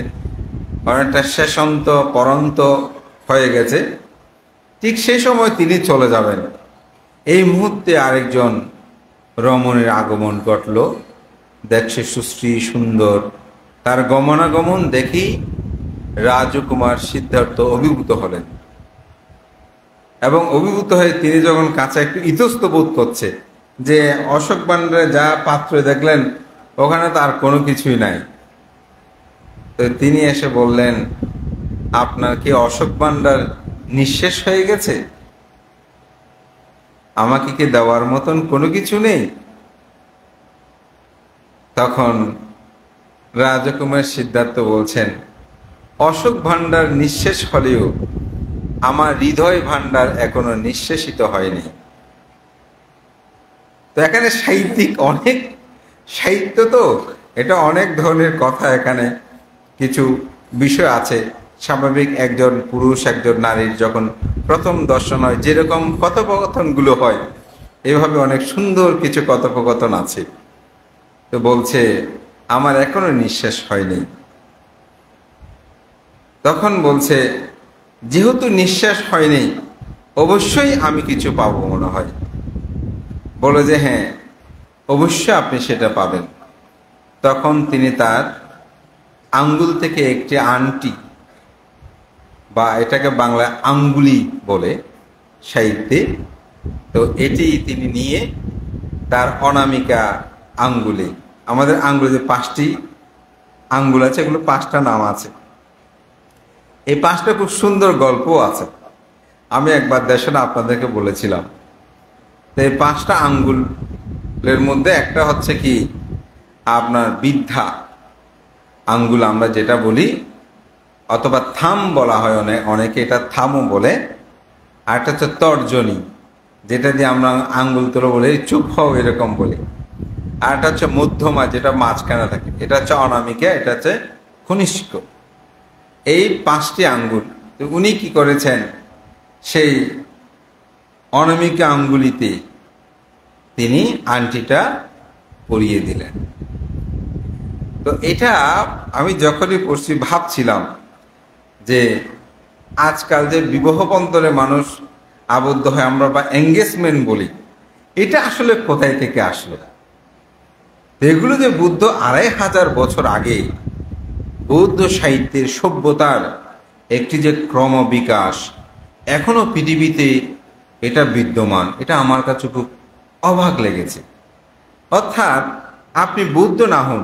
অনেকটা শেষন্ত পরন্ত হয়ে গেছে। ঠিক সেই সময় তিনি চলে যাবেন, এই মুহূর্তে আরেকজন রমণীর আগমন ঘটল। দেখছে সুশ্রী সুন্দর, তার গমনাগমন দেখি রাজকুমার সিদ্ধার্থ অভিভূত হলেন, এবং অভিভূত হয়ে তিনি যখন কাছে একটু ইতস্ত বোধ করছে যে অশোক ভাণ্ডারে যা পাত্রে দেখলেন ওখানে তার কোনো কিছুই নাই, তো তিনি এসে বললেন, আপনার কি অশোক ভাণ্ডার নিঃশেষ হয়ে গেছে? আমাকে কি দেওয়ার মতন কোনো কিছু নেই? তখন রাজকুমার সিদ্ধার্থ বলছেন, অশোক ভাণ্ডার নিঃশেষ হলেও আমার হৃদয় ভাণ্ডার এখনো নিঃশেষিত হয়নি। তো এখানে সাহিত্যিক অনেক সাহিত্য, তো এটা অনেক ধরনের কথা, এখানে কিছু বিষয় আছে। স্বাভাবিক একজন পুরুষ একজন নারীর যখন প্রথম দর্শন হয় যেরকম কথোপকথনগুলো হয়, এভাবে অনেক সুন্দর কিছু কথোপকথন আছে। তো বলছে আমার এখনো নিঃশ্বাস হয়নি। তখন বলছে যেহেতু নিঃশ্বাস হয়নি অবশ্যই আমি কিছু পাবো মনে হয়। বলে যে হ্যাঁ অবশ্যই আপনি সেটা পাবেন। তখন তিনি তার আঙ্গুল থেকে একটি আংটি, বা এটাকে বাংলা আঙ্গুলি বলে সাহিত্যে, তো এটি তিনি নিয়ে তার অনামিকা আঙ্গুলে, আমাদের আঙ্গুলে যে 5টি আঙ্গুল আছে এগুলো 5টা নাম আছে। এই 5টা খুব সুন্দর গল্পও আছে, আমি একবার দেশনা আপনাদেরকে বলেছিলাম। তো এই 5টা আঙ্গুলের মধ্যে একটা হচ্ছে কি আপনার বৃদ্ধা আঙ্গুল আমরা যেটা বলি, অথবা থাম বলা হয়, অনেকে এটা থামও বলে। আর একটা হচ্ছে তর্জনী, যেটা দিয়ে আমরা আঙ্গুল তোলো বলে চুপ হও এরকম বলি। আর একটা হচ্ছে মধ্যমা, যেটা মাঝখানে থাকে, এটা হচ্ছে অনামিকা, এটা হচ্ছে কনিষ্ক। এই 5টি আঙ্গুল উনি কি করেছেন, সেই অনামিকা আঙ্গুলিতে তিনি আংটিটা পরিয়ে দিলেন। তো এটা আমি যখনই পড়ছি ভাবছিলাম যে আজকাল যে বিবাহ বন্ধনে মানুষ আবদ্ধ হয় আমরা, বা এঙ্গেজমেন্ট বলি, এটা আসলে কোথায় থেকে আসলো? এগুলো যে বুদ্ধ 2500 বছর আগে বৌদ্ধ সাহিত্যের সভ্যতার একটি যে ক্রম বিকাশ, এখনো পৃথিবীতে এটা বিদ্যমান, এটা আমার কাছে খুব অবাক লেগেছে। অর্থাৎ আপনি বৌদ্ধ না হন,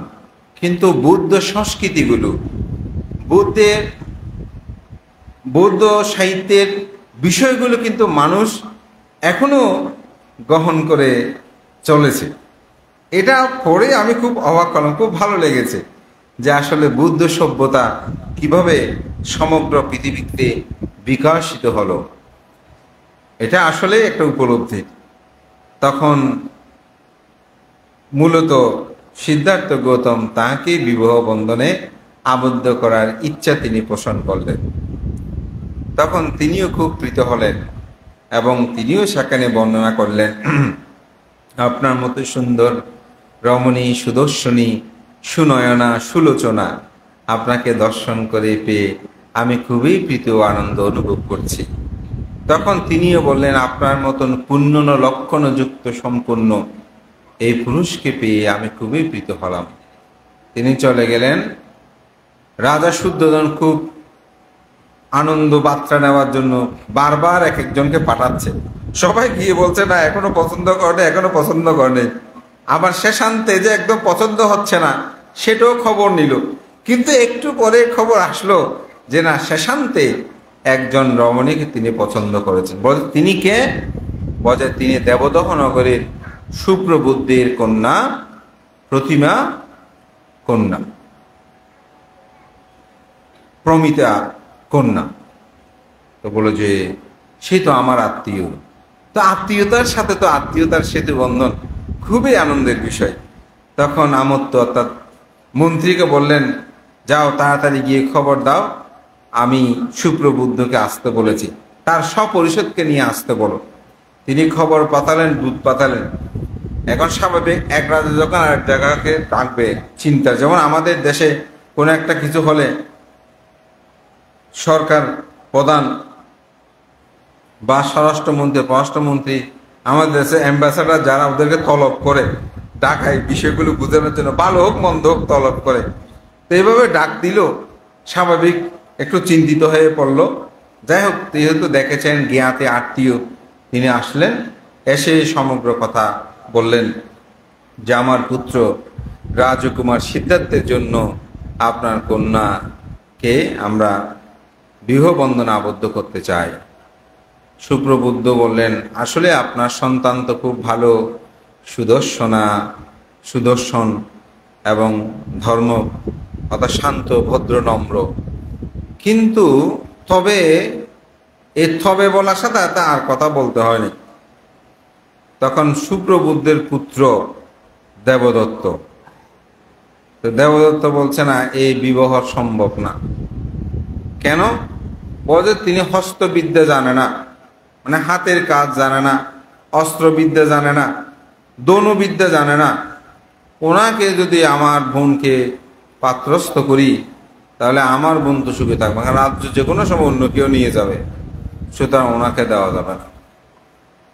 কিন্তু বৌদ্ধ সংস্কৃতিগুলো, বৌদ্ধ সাহিত্যের বিষয়গুলো কিন্তু মানুষ এখনো গ্রহণ করে চলেছে। এটা পড়ে আমি খুব অবাক হলাম, খুব ভালো লেগেছে যে আসলে বৌদ্ধ সভ্যতা কিভাবে সমগ্র পৃথিবীতে বিকশিত হলো। এটা আসলে একটা উপলব্ধি। তখন মূলত সিদ্ধার্থ গৌতম তাকে বিবাহ বন্ধনে আবদ্ধ করার ইচ্ছা তিনি পোষণ করলেন। তখন তিনিও খুব প্রীত হলেন এবং তিনিও সেখানে বর্ণনা করলেন, আপনার মতো সুন্দর রমণী, সুদর্শনী, সুনয়না, সুলোচনা, আপনাকে দর্শন করে পেয়ে আমি খুবই প্রীত ও আনন্দ অনুভব করছি। তখন তিনিও বললেন, আপনার মতন পুণ্য লক্ষণযুক্ত সম্পন্ন এই পুরুষকে পেয়ে আমি খুবই প্রীত হলাম। তিনি চলে গেলেন। রাজা শুদ্ধোধন খুব আনন্দ বার্তা নেওয়ার জন্য বারবার এক একজনকে পাঠাচ্ছে। সবাই গিয়ে বলছে না এখনো পছন্দ করে, এখনো পছন্দ করে। আবার শেষান্তে যে একদম পছন্দ হচ্ছে না সেটাও খবর নিল। কিন্তু একটু পরে খবর আসলো যে না, শেষান্তে একজন রমণীকে তিনি পছন্দ করেছেন। বলে তিনি কে? বলে তিনি দেবদহ নগরের সুপ্রবুদ্ধের কন্যা প্রতিমা কন্যা, প্রমিতা কন্যা। তো বলো যে সে তো আমার আত্মীয়। তো আত্মীয়তার সাথে তো আত্মীয়তার সেতু বন্ধন খুবই আনন্দের বিষয়। তখন আমত্ত অর্থাৎ মন্ত্রীকে বললেন, যাও তাড়াতাড়ি গিয়ে খবর দাও, আমি সুপ্রবুদ্ধকে আসতে বলেছি, তার সপরিষদকে নিয়ে আসতে বলো। তিনি খবর পাঠালেন, দুধ পাঠালেন। এখন স্বাভাবিক এক রাজা যখন আরেক জায়গাকে ডাকবে, চিন্তা, যেমন আমাদের দেশে কোনো একটা কিছু হলে সরকার প্রধান বা স্বরাষ্ট্রমন্ত্রী, পররাষ্ট্রমন্ত্রী, আমাদের দেশে অ্যাম্বাসাডার যারা ওদেরকে তলব করে ডাকায় বিষয়গুলো বোঝানোর জন্য, ভালো হোক মন্দ হোক তলব করে। তো এইভাবে ডাক দিল, স্বাভাবিক একটু চিন্তিত হয়ে পড়ল। যাই হোক, যেহেতু দেখেছেন জ্ঞাতে আত্মীয়, তিনি আসলেন, এসে সমগ্র কথা বললেন যে আমার পুত্র রাজকুমার সিদ্ধার্থের জন্য আপনার কন্যাকে আমরা বিবাহ বন্ধনে আবদ্ধ করতে চাই। সুপ্রবুদ্ধ বললেন, আসলে আপনার সন্তান তো খুব ভালো, সুদর্শন এবং ধর্ম অর্থাৎ শান্ত, ভদ্র, নম্র, কিন্তু তবে বলার সাথে আর কথা বলতে হয়নি। তখন সুপ্রবুদ্ধের পুত্র দেবদত্ত। তো দেবদত্ত বলছে না, এই বিবাহ সম্ভব না। কেন? বলে তিনি হস্তবিদ্যা জানে না, মানে হাতের কাজ জানে না, অস্ত্রবিদ্যা জানে না, দনুবিদ্যা জানে না। ওনাকে যদি আমার বোনকে পাত্রস্থ করি তাহলে আমার বোন তো সুখে থাকবে, কারণ রাজ্য যে কোনো সময় অন্য কেউ নিয়ে যাবে, সুতরাং ওনাকে দেওয়া যাবে না।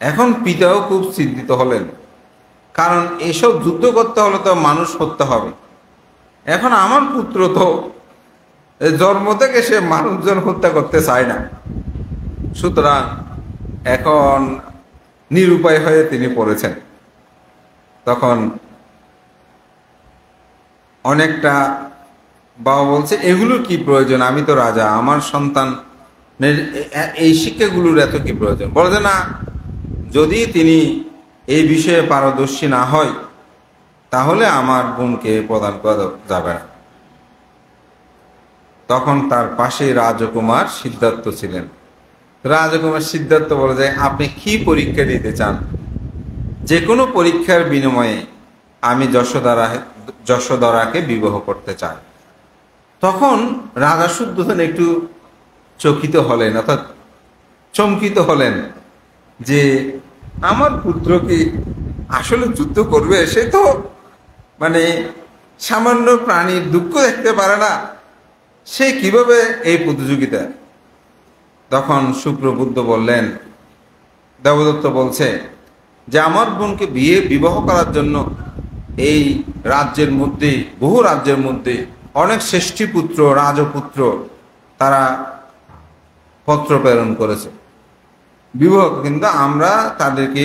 এখন পিতাও খুব চিন্তিত হলেন, কারণ এসব যুদ্ধ করতে হলে তো মানুষ হত্যা হবে। এখন আমার পুত্র তো জন্ম থেকে সে মানুষজন হত্যা করতে চায় না, সুতরাং এখন নিরুপায় হয়ে তিনি পড়েছেন। তখন অনেকটা বাবা বলছে, এগুলোর কি প্রয়োজন, আমি তো রাজা, আমার সন্তানের এই শিক্ষাগুলোর এত কি প্রয়োজন? বলে যে না, যদি তিনি এই বিষয়ে পারদর্শী না হয় তাহলে আমার বোনকে প্রদান করা যাবে না। তখন তার পাশে রাজকুমার সিদ্ধার্থ ছিলেন। রাজকুমার সিদ্ধার্থ বলে যে, আপনি কি পরীক্ষা দিতে চান? যে কোনো পরীক্ষার বিনিময়ে আমি যশোধরাকে বিবাহ করতে চাই। তখন রাজা শুদ্ধোধন একটু চকিত হলেন, অর্থাৎ চমকিত হলেন যে আমার পুত্র কি আসলে যুদ্ধ করবে? সে তো মানে সামান্য প্রাণীর দুঃখ দেখতে পারে না, সে কিভাবে এই প্রতিযোগিতা? তখন সুপ্রবুদ্ধ বললেন, দেবদত্ত বলছে যে আমার বোনকে বিবাহ করার জন্য এই রাজ্যের মধ্যে, বহু রাজ্যের মধ্যে অনেক শ্রেষ্ঠী পুত্র, রাজপুত্র তারা পত্র প্রেরণ করেছে বিবাহ, কিন্তু আমরা তাদেরকে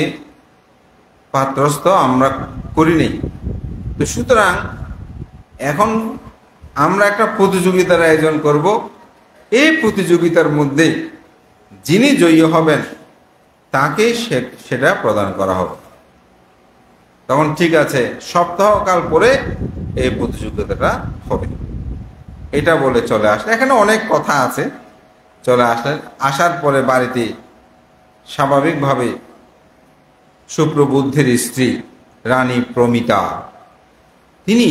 পাত্রস্থ আমরা করিনি। তো সুতরাং এখন আমরা একটা প্রতিযোগিতার আয়োজন করব, এই প্রতিযোগিতার মধ্যে যিনি জয়ী হবেন তাকে সেটা প্রদান করা হবে। তখন ঠিক আছে, সপ্তাহকাল পরে এই প্রতিযোগিতাটা হবে। এটা বলে চলে আসলে, এখানে অনেক কথা আছে। চলে আসলেন, আসার পরে বাড়িতে স্বাভাবিকভাবে সুপ্রবুদ্ধের স্ত্রী রানী প্রমিতা তিনি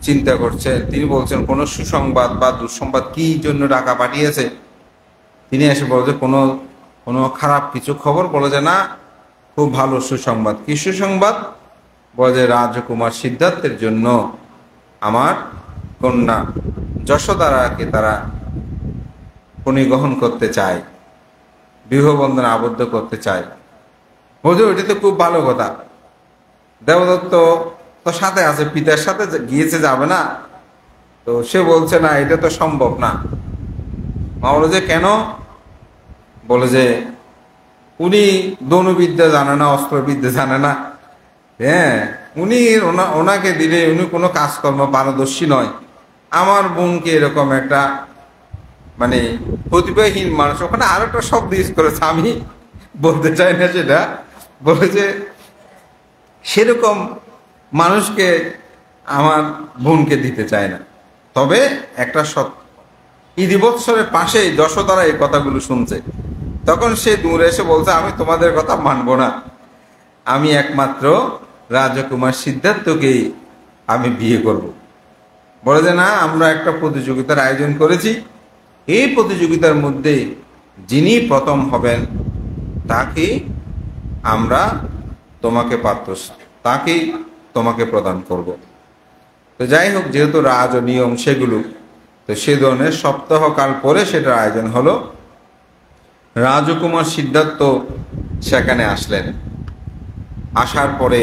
চিন্তা করছেন, তিনি বলছেন কোনো সুসংবাদ বা দুঃসংবাদ কি জন্য ডাকা পাঠিয়েছে। তিনি এসে বলছে কোনো কোনো খারাপ কিছু খবর? বলে যে না, খুব ভালো সুসংবাদ। কি সুসংবাদ? বলে যে রাজকুমার সিদ্ধার্থের জন্য আমার কন্যা যশোধরাকে তারা পণিগ্রহণ করতে চায়, বিবাহ বন্ধনে আবদ্ধ করতে চায়। বলছে ওইটা তো খুব ভালো কথা। দেবদত্ত তো সাথে আছে, পিতার সাথে গিয়েছে, যাবে না? তো সে বলছে না, এটা তো সম্ভব না। মা বলে যে কেন? বলে যে উনি দনুবিদ্যা জানে না, অস্ত্রবিদ্যা জানে না। হ্যাঁ, উনি ওনাকে দিলে উনি কোনো কাজকর্ম পারদর্শী নয়। আমার বোনকে এরকম একটা মানে প্রতিভাহীন মানুষ, ওখানে আরো একটা শব্দ ইউজ করেছে, আমি বলতে চাই না সেটা। বলেছে সেরকম মানুষকে আমার বোনকে দিতে চায় না। তবে একটা ইদিবৎসরের পাশেই যশোধরা এই কথাগুলো শুনছে। তখন সে দূরে এসে বলছে, আমি তোমাদের কথা মানবো না, আমি একমাত্র রাজকুমার সিদ্ধার্থকেই আমি বিয়ে করব। বলে যে না, আমরা একটা প্রতিযোগিতার আয়োজন করেছি, এই প্রতিযোগিতার মধ্যে যিনি প্রথম হবেন তাকে আমরা তাকেই তোমাকে প্রদান করব। তো যাই হোক, যেহেতু রাজ ও নিয়ম সেগুলো, তো সে ধরনের সপ্তাহকাল পরে সেটার আয়োজন হলো। রাজকুমার সিদ্ধার্থ সেখানে আসলেন। আসার পরে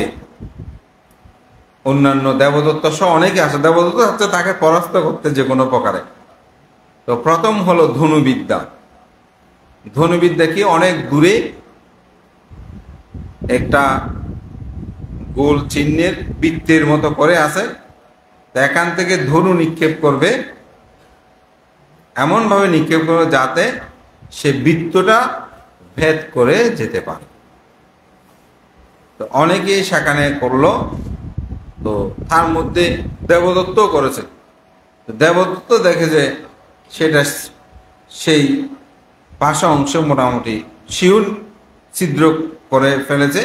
অন্যান্য দেবদত্ত সহ অনেকে আসে। দেবদত্ত হচ্ছে তাকে পরাস্ত করতে যে কোনো প্রকারে। তো প্রথম হলো ধনুবিদ্যা। ধনুবিদ্যা কি, অনেক দূরে একটা গোল চিহ্নের বৃত্তের মতো করে আছে, এখান থেকে ধনু নিক্ষেপ করবে, এমন ভাবে নিক্ষেপ করবে যাতে সে বৃত্তটা ভেদ করে যেতে পারে। তো অনেকেই সেখানে করলো, তো তার মধ্যে দেবদত্ত করেছে। দেবদত্ত দেখে যে সেটা সেই পাশা অংশ মোটামুটি শিউন ছিদ্র করে ফেলেছে।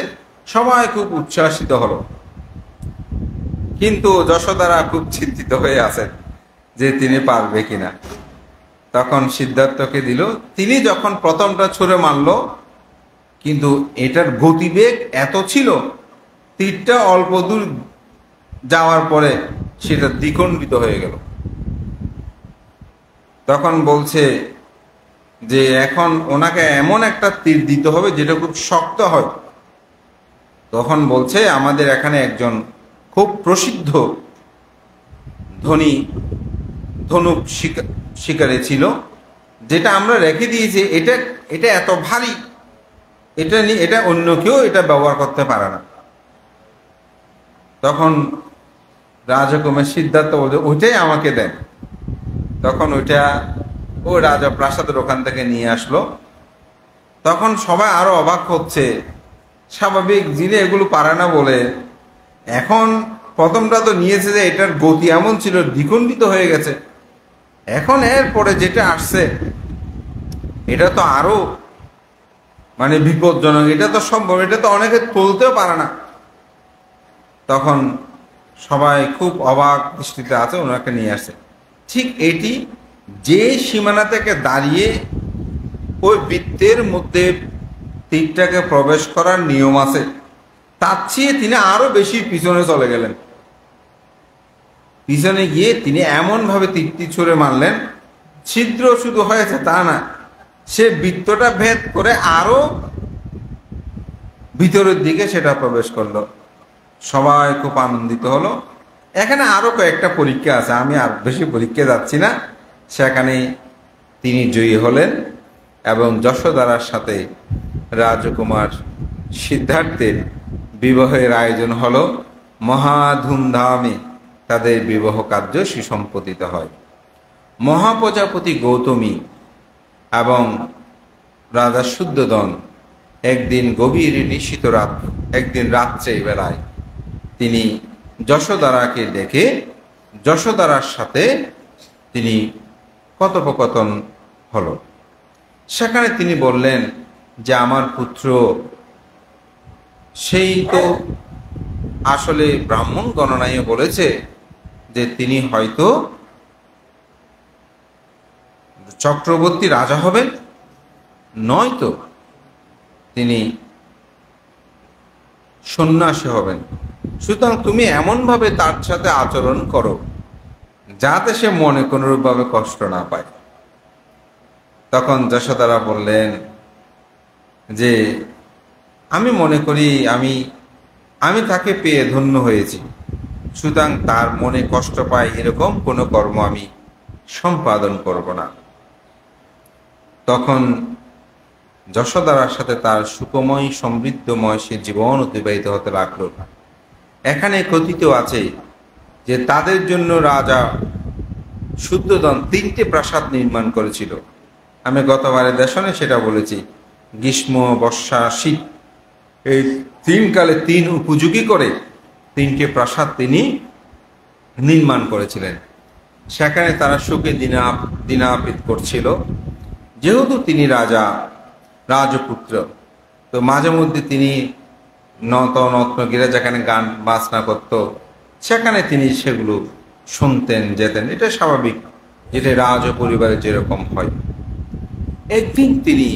সবাই খুব উচ্ছ্বাসিত হলো, কিন্তু যশোদারা খুব চিন্তিত হয়ে আছেন যে তিনি পারবে কিনা। তখন সিদ্ধার্থকে দিল। তিনি যখন প্রথমটা ছুঁড়ে মারল, কিন্তু এটার গতিবেগ এত ছিল, তীরটা অল্প দূর যাওয়ার পরে সেটা দ্বিখণ্ডিত হয়ে গেল। তখন বলছে যে এখন ওনাকে এমন একটা তীর দিতে হবে যেটা খুব শক্ত হয়। তখন বলছে আমাদের এখানে একজন খুব প্রসিদ্ধ ধনুক শিকারী ছিল, যেটা আমরা রেখে দিয়েছি। এটা এত ভারী, এটা অন্য কেউ এটা ব্যবহার করতে পারে না। তখন রাজকুমার সিদ্ধার্থ বলছে ওইটাই আমাকে দেন। তখন ওইটা ও রাজা প্রাসাদের ওখান থেকে নিয়ে আসলো। তখন সবাই আরো অবাক হচ্ছে, স্বাভাবিক যিনি এগুলো পারে না বলে। এখন প্রথমটা তো নিয়েছে যে এটার গতি এমন ছিল, দ্বিখণ্ডিত হয়ে গেছে। এখন এরপরে যেটা আসছে এটা তো আরো বিপজ্জনক, এটা তো সম্ভব, এটা তো অনেকে তুলতেও পারে না। তখন সবাই খুব অবাক দৃষ্টিতে আছে, ওনাকে নিয়ে আসছে। ঠিক এটি যে সীমানা থেকে দাঁড়িয়ে ওই বৃত্তের মধ্যে তীরটাকে প্রবেশ করার নিয়ম আছে, তার চেয়ে তিনি আরো বেশি পিছনে চলে গেলেন। পিছনে গিয়ে তিনি এমন ভাবে তীরটি ছুঁড়ে মারলেন, ছিদ্র শুধু হয়েছে তা না, সে বৃত্তটা ভেদ করে আরো ভিতরের দিকে সেটা প্রবেশ করলো। সবাই খুব আনন্দিত হলো। এখানে আরো কয়েকটা পরীক্ষা আছে, আমি আর বেশি পরীক্ষা যাচ্ছি না। সেখানে তিনি জয়ী হলেন এবং যশোদারার সাথে রাজকুমার সিদ্ধার্থের বিবাহের আয়োজন হলো। মহা ধুমধামে তাদের বিবাহ কার্য সুসম্পন্ন হয়। মহাপ্রজাপতি গৌতমী এবং রাজা শুদ্ধোদন একদিন গভীর নিশীত একদিন রাত্রে বেলায় তিনি যশোদারাকে ডেকে যশোদারার সাথে তিনি কথোপকথন হলো। সেখানে তিনি বললেন যে আমার পুত্র সেই তো আসলে ব্রাহ্মণ গণনায় বলেছে যে তিনি হয়তো চক্রবর্তী রাজা হবেন, নয়তো তিনি সন্ন্যাসী হবেন। সুতরাং তুমি এমন ভাবে তার সাথে আচরণ করো যাতে সে মনে কোনরূপভাবে কষ্ট না পায়। তখন যশোদারা বললেন যে আমি মনে করি আমি তাকে পেয়ে ধন্য হয়েছি, সুতরাং তার মনে কষ্ট পায় এরকম কোনো কর্ম আমি সম্পাদন করব না। তখন যশোদারার সাথে তার সুখময় সমৃদ্ধময় সে জীবন অতিবাহিত হতে লাগলো। এখানে কথিত আছে যে তাদের জন্য রাজা শুদ্ধোদন 3টে প্রাসাদ নির্মাণ করেছিল। আমি গতবারের দেশনে সেটা বলেছি। গ্রীষ্ম, বর্ষা, শীত এই 3 কালে 3 উপযোগী করে 3টে প্রাসাদ তিনি নির্মাণ করেছিলেন। সেখানে তারা সুখে দিনাপিত করছিল। যেহেতু তিনি রাজপুত্র, তো মাঝে মধ্যে তিনি নতনগিরা যেখানে গান বাজনা করত সেখানে তিনি সেগুলো শুনতেন, যেতেন। এটা স্বাভাবিক, যেটা রাজ পরিবারে যেরকম হয়। একদিন তিনি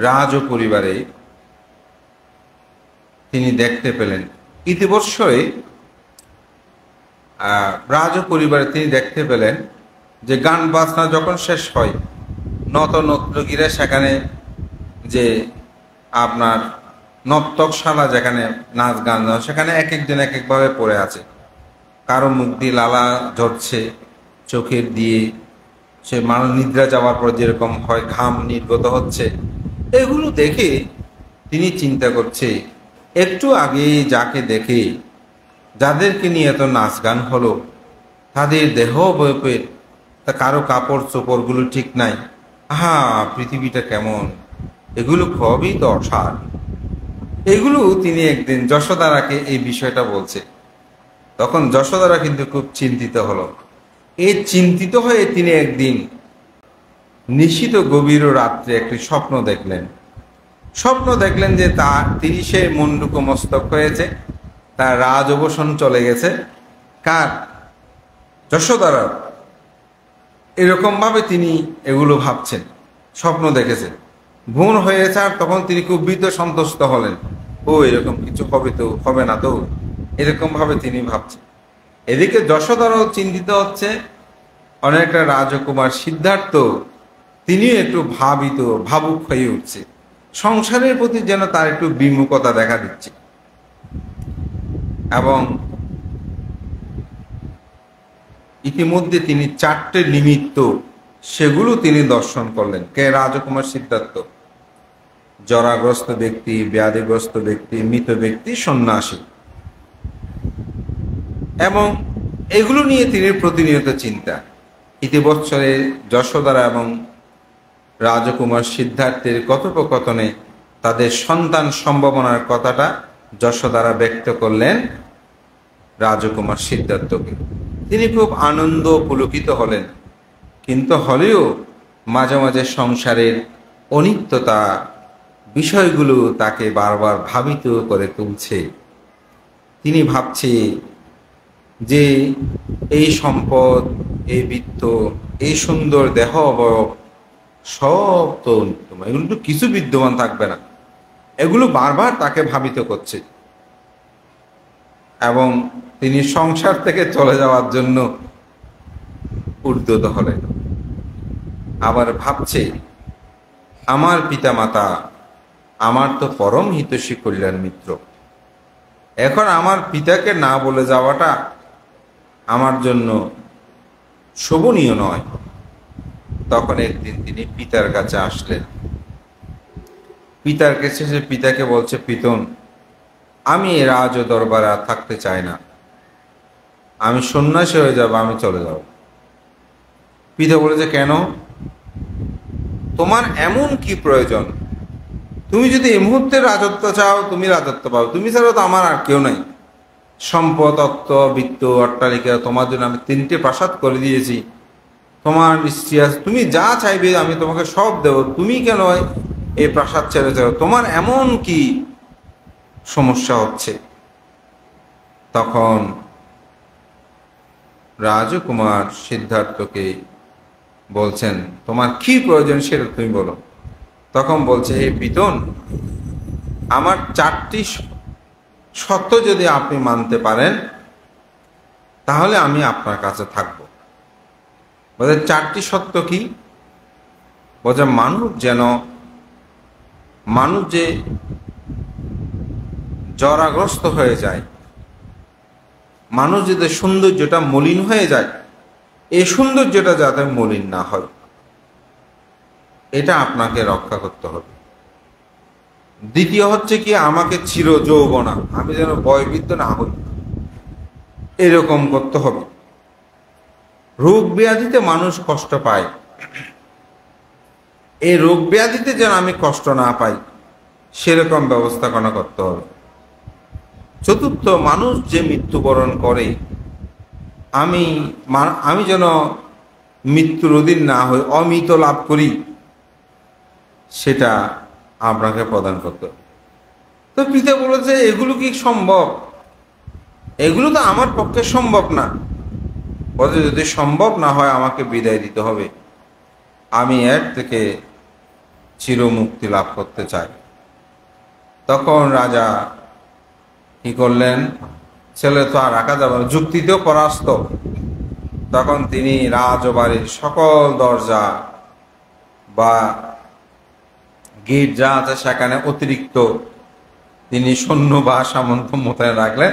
রাজ পরিবারে তিনি দেখতে পেলেন, ইতিবৎসরে রাজ পরিবারে তিনি দেখতে পেলেন যে গান বাজনা যখন শেষ হয়, নতনগিরা সেখানে যে আপনার নর্তকশালা যেখানে নাচ গান, সেখানে এক একজন এক একভাবে পড়ে আছে। কারো মুখ দিয়ে লালা ঝরছে, চোখের দিয়ে সে মানুষ নিদ্রা যাওয়ার পর যেরকম হয় ঘাম নির্গত হচ্ছে। এগুলো দেখে তিনি চিন্তা করছে, একটু আগে যাকে দেখে যাদেরকে নিয়ে এত নাচ গান হলো, তাদের দেহ বয়পের তা কারো কাপড় চোপড়গুলো ঠিক নাই। পৃথিবীটা কেমন, এগুলো খুবই তো অসার। এগুলো তিনি একদিন যশোদারাকে এই বিষয়টা বলছে। তখন যশোদারা কিন্তু খুব চিন্তিত হলো। এই চিন্তিত হয়ে তিনি একদিন নিশীত গভীর রাত্রে একটি স্বপ্ন দেখলেন। স্বপ্ন দেখলেন যে তিনি সে মুন্ডুক মস্তক হয়েছে, তার রাজবসন চলে গেছে। কার? যশোদারার। এরকম ভাবে তিনি এগুলো ভাবছেন, স্বপ্ন দেখেছেন, ভ্রূণ হয়েছে। আর তখন তিনি খুব ভীত সন্তুষ্ট হলেন, ও এরকম কিছু হবে তো, হবে না তো, এরকম ভাবে তিনি ভাবছেন। এদিকে যশোদারাও চিন্তিত হচ্ছে, অনেকটা রাজকুমার সিদ্ধার্থ তিনিও একটু ভাবুক হয়ে উঠছে, সংসারের প্রতি যেন তার একটু বিমুখতা দেখা দিচ্ছে। এবং ইতিমধ্যে তিনি 4টে নিমিত্ত, সেগুলো তিনি দর্শন করলেন। কে? রাজকুমার সিদ্ধার্থ। জরাগ্রস্ত ব্যক্তি, ব্যাধিগ্রস্ত ব্যক্তি, মৃত ব্যক্তি, সন্ন্যাসী। এবং এগুলো নিয়ে তিনি প্রতিনিয়ত চিন্তা। ইতিবৎসরে যশোদারা এবং রাজকুমার সিদ্ধার্থের কথোপকথনে তাদের সন্তান সম্ভাবনার কথাটা যশোদারা ব্যক্ত করলেন রাজকুমার সিদ্ধার্থকে। তিনি খুব আনন্দ পুলকিত হলেন, কিন্তু হলেও মাঝে মাঝে সংসারের অনিত্যতা বিষয়গুলো তাকে বারবার ভাবিত করে তুলছে। তিনি ভাবছে যে এই সম্পদ, এই বিত্ত, এই সুন্দর দেহ অবয়ব সব তো নিত্যময়, এগুলো তো কিছু বিদ্যমান থাকবে না। এগুলো বারবার তাকে ভাবিত করছে এবং তিনি সংসার থেকে চলে যাওয়ার জন্য উদ্যত হলেন। আবার ভাবছে, আমার পিতামাতা আমার তো পরম হিতৈষী কল্যাণ মিত্র, এখন আমার পিতাকে না বলে যাওয়াটা আমার জন্য শোভনীয় নয়। তখন একদিন তিনি পিতার কাছে আসলেন। পিতার কাছে সে পিতাকে বলছে, পিতন, আমি এ রাজ দরবারে আর থাকতে চাই না, আমি সন্ন্যাসী হয়ে যাব, আমি চলে যাব। পিতা বলেছে, কেন? তোমার এমন কি প্রয়োজন? তুমি যদি এই মুহূর্তে রাজত্ব চাও, তুমি রাজত্ব পাও, তুমি ছাড়া তো আমার আর কেউ নাই। সম্পদ, অর্থ, বিত্ত, অট্টালিকা, তোমার জন্য আমি 3টে প্রাসাদ করে দিয়েছি, তোমার স্ত্রী আছে, তুমি যা চাইবে আমি তোমাকে সব দেব, তুমি কেন এই প্রাসাদ ছেড়ে যাও? তোমার এমন কি সমস্যা হচ্ছে? তখন রাজকুমার সিদ্ধার্থকে বলছেন, তোমার কি প্রয়োজন সেটা তুমি বলো। তখন বলছে, হে পিতন, আমার 4টি শর্ত যদি আপনি মানতে পারেন তাহলে আমি আপনার কাছে থাকব। বলে, 4টি শর্ত কি? বলছে, মানুষ যে জরাগ্রস্ত হয়ে যায়, মানুষ যদি সৌন্দর্যটা মলিন হয়ে যায়, এই সৌন্দর্যটা যাতে মলিন না হয়, এটা আপনাকে রক্ষা করতে হবে। দ্বিতীয় হচ্ছে কি, আমাকে চির যৌবনা, আমি যেন বয়বৃদ্ধ না হই, এরকম করতে হবে। রোগ ব্যাধিতে মানুষ কষ্ট পায়, এই রোগ ব্যাধিতে যেন আমি কষ্ট না পাই, সেরকম ব্যবস্থাপনা করতে হবে। চতুর্থ, মানুষ যে মৃত্যুবরণ করে, আমি যেন মৃত্যুর অধীন না হই, অমৃত লাভ করি, সেটা আপনাকে প্রদান করতে হবে। তো পিতা বলেছে, এগুলো কি সম্ভব? এগুলো তো আমার পক্ষে সম্ভব না। বলে, যদি সম্ভব না হয় আমাকে বিদায় দিতে হবে, আমি এর থেকে চিরমুক্তি লাভ করতে চাই। তখন রাজা কি করলেন? ছেলে তো আর রাখা যাবে না, যুক্তিতেও পরাস্ত। তখন তিনি রাজবাড়ির সকল দরজা বা গেট যা আছে সেখানে অতিরিক্ত তিনি সৈন্য বা সামন্ত মোতায়েন রাখলেন,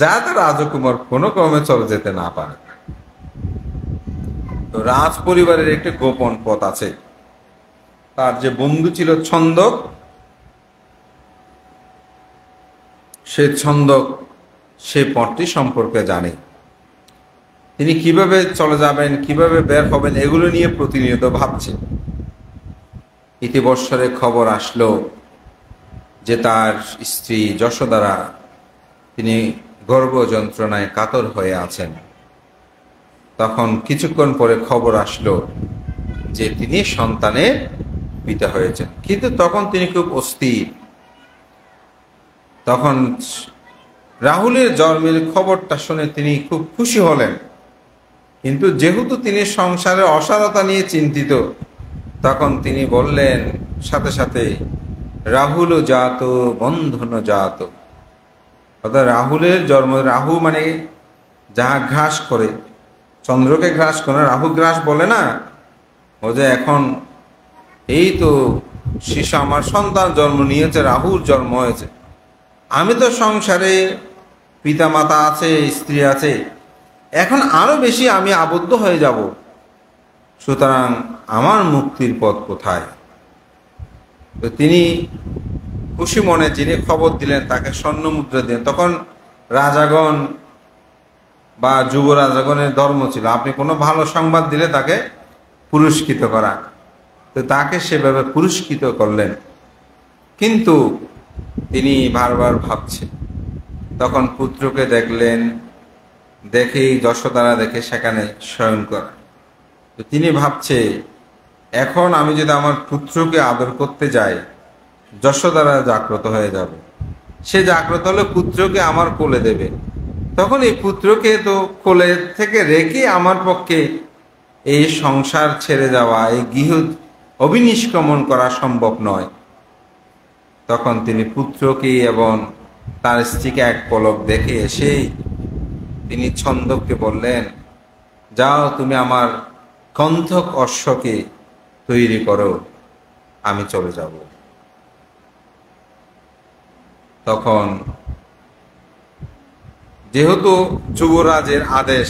যাতে রাজকুমার কোনো ক্রমে চলে যেতে না পারে। তো রাজ পরিবারের একটি গোপন পথ আছে। তার যে বন্ধু ছিল ছন্দক, সে ছন্দক সে পথটি সম্পর্কে জানে। তিনি কিভাবে চলে যাবেন, কিভাবে বের হবেন, এগুলো নিয়ে প্রতিনিয়ত ভাবছে। ইতিবৎসরে খবর আসলো যে তার স্ত্রী যশোদারা তিনি গর্ভ যন্ত্রণায় কাতর হয়ে আছেন। তখন কিছুক্ষণ পরে খবর আসলো যে তিনি সন্তানের পিতা হয়েছেন। কিন্তু তখন তিনি খুব অস্থির। তখন রাহুলের জন্মের খবরটা শুনে তিনি খুব খুশি হলেন, কিন্তু যেহেতু তিনি সংসারের অসারতা নিয়ে চিন্তিত, তখন তিনি বললেন সাথে সাথে, রাহুল জাত বন্ধন জাত। অর্থাৎ রাহুলের জন্ম, রাহু মানে যাহা গ্রাস করে, চন্দ্রকে গ্রাস করে, রাহু গ্রাস বলে না, ও যে এখন এই তো শিশু আমার সন্তান জন্ম নিয়েছে, রাহুর জন্ম হয়েছে, আমি তো সংসারে পিতা মাতা আছে, স্ত্রী আছে, এখন আরো বেশি আমি আবদ্ধ হয়ে যাব, সুতরাং আমার মুক্তির পথ কোথায়? তো তিনি খুশি মনে যিনি খবর দিলেন তাকে স্বর্ণ মুদ্রা দিলেন। তখন রাজাগণ বা যুবরাজাগণের ধর্ম ছিল আপনি কোনো ভালো সংবাদ দিলে তাকে পুরস্কৃত করা, তো তাকে সেভাবে পুরস্কৃত করলেন। কিন্তু তিনি বারবার ভাবছেন। তখন পুত্রকে দেখলেন, দেখেই যশোদারা দেখে সেখানে শয়ন করা। তো তিনি ভাবছে, এখন আমি যদি আমার পুত্রকে আদর করতে যাই, যশোদারা জাগ্রত হয়ে যাবে, সে জাগ্রত হলে পুত্রকে আমার কোলে দেবে, তখন এই পুত্রকে তো কোলে থেকে রেখে আমার পক্ষে এই সংসার ছেড়ে যাওয়া, এই গৃহ অবিনিষ্ক্রমণ করা সম্ভব নয়। তখন তিনি পুত্রকে এবং তার স্ত্রীকে এক পলক দেখে এসেই তিনি ছন্দককে বললেন, যাও তুমি আমার কণ্ঠক অশ্বকে তৈরি করো, আমি চলে যাব। তখন যেহেতু যুবরাজের আদেশ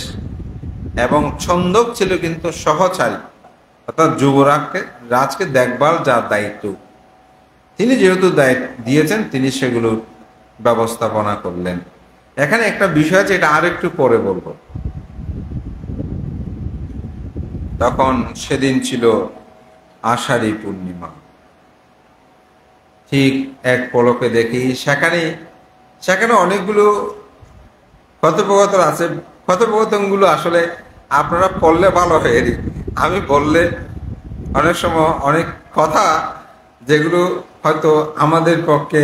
এবং ছন্দক ছিল কিন্তু সহচারী, অর্থাৎ রাজকে দেখভাল যার দায়িত্ব, তিনি যেহেতু দায়িত্ব দিয়েছেন তিনি সেগুলো ব্যবস্থাপনা করলেন। এখানে একটা বিষয় আছে, এটা আর একটু পরে বলবো। তখন সেদিন ছিল আষাঢ়ী পূর্ণিমা। ঠিক এক পলকে দেখি সেখানে অনেকগুলো কথোপকথন আছে। কথোপকথনগুলো আসলে আপনারা পড়লে ভালো হয়, আমি বললে অনেক সময় অনেক কথা যেগুলো হয়তো আমাদের পক্ষে,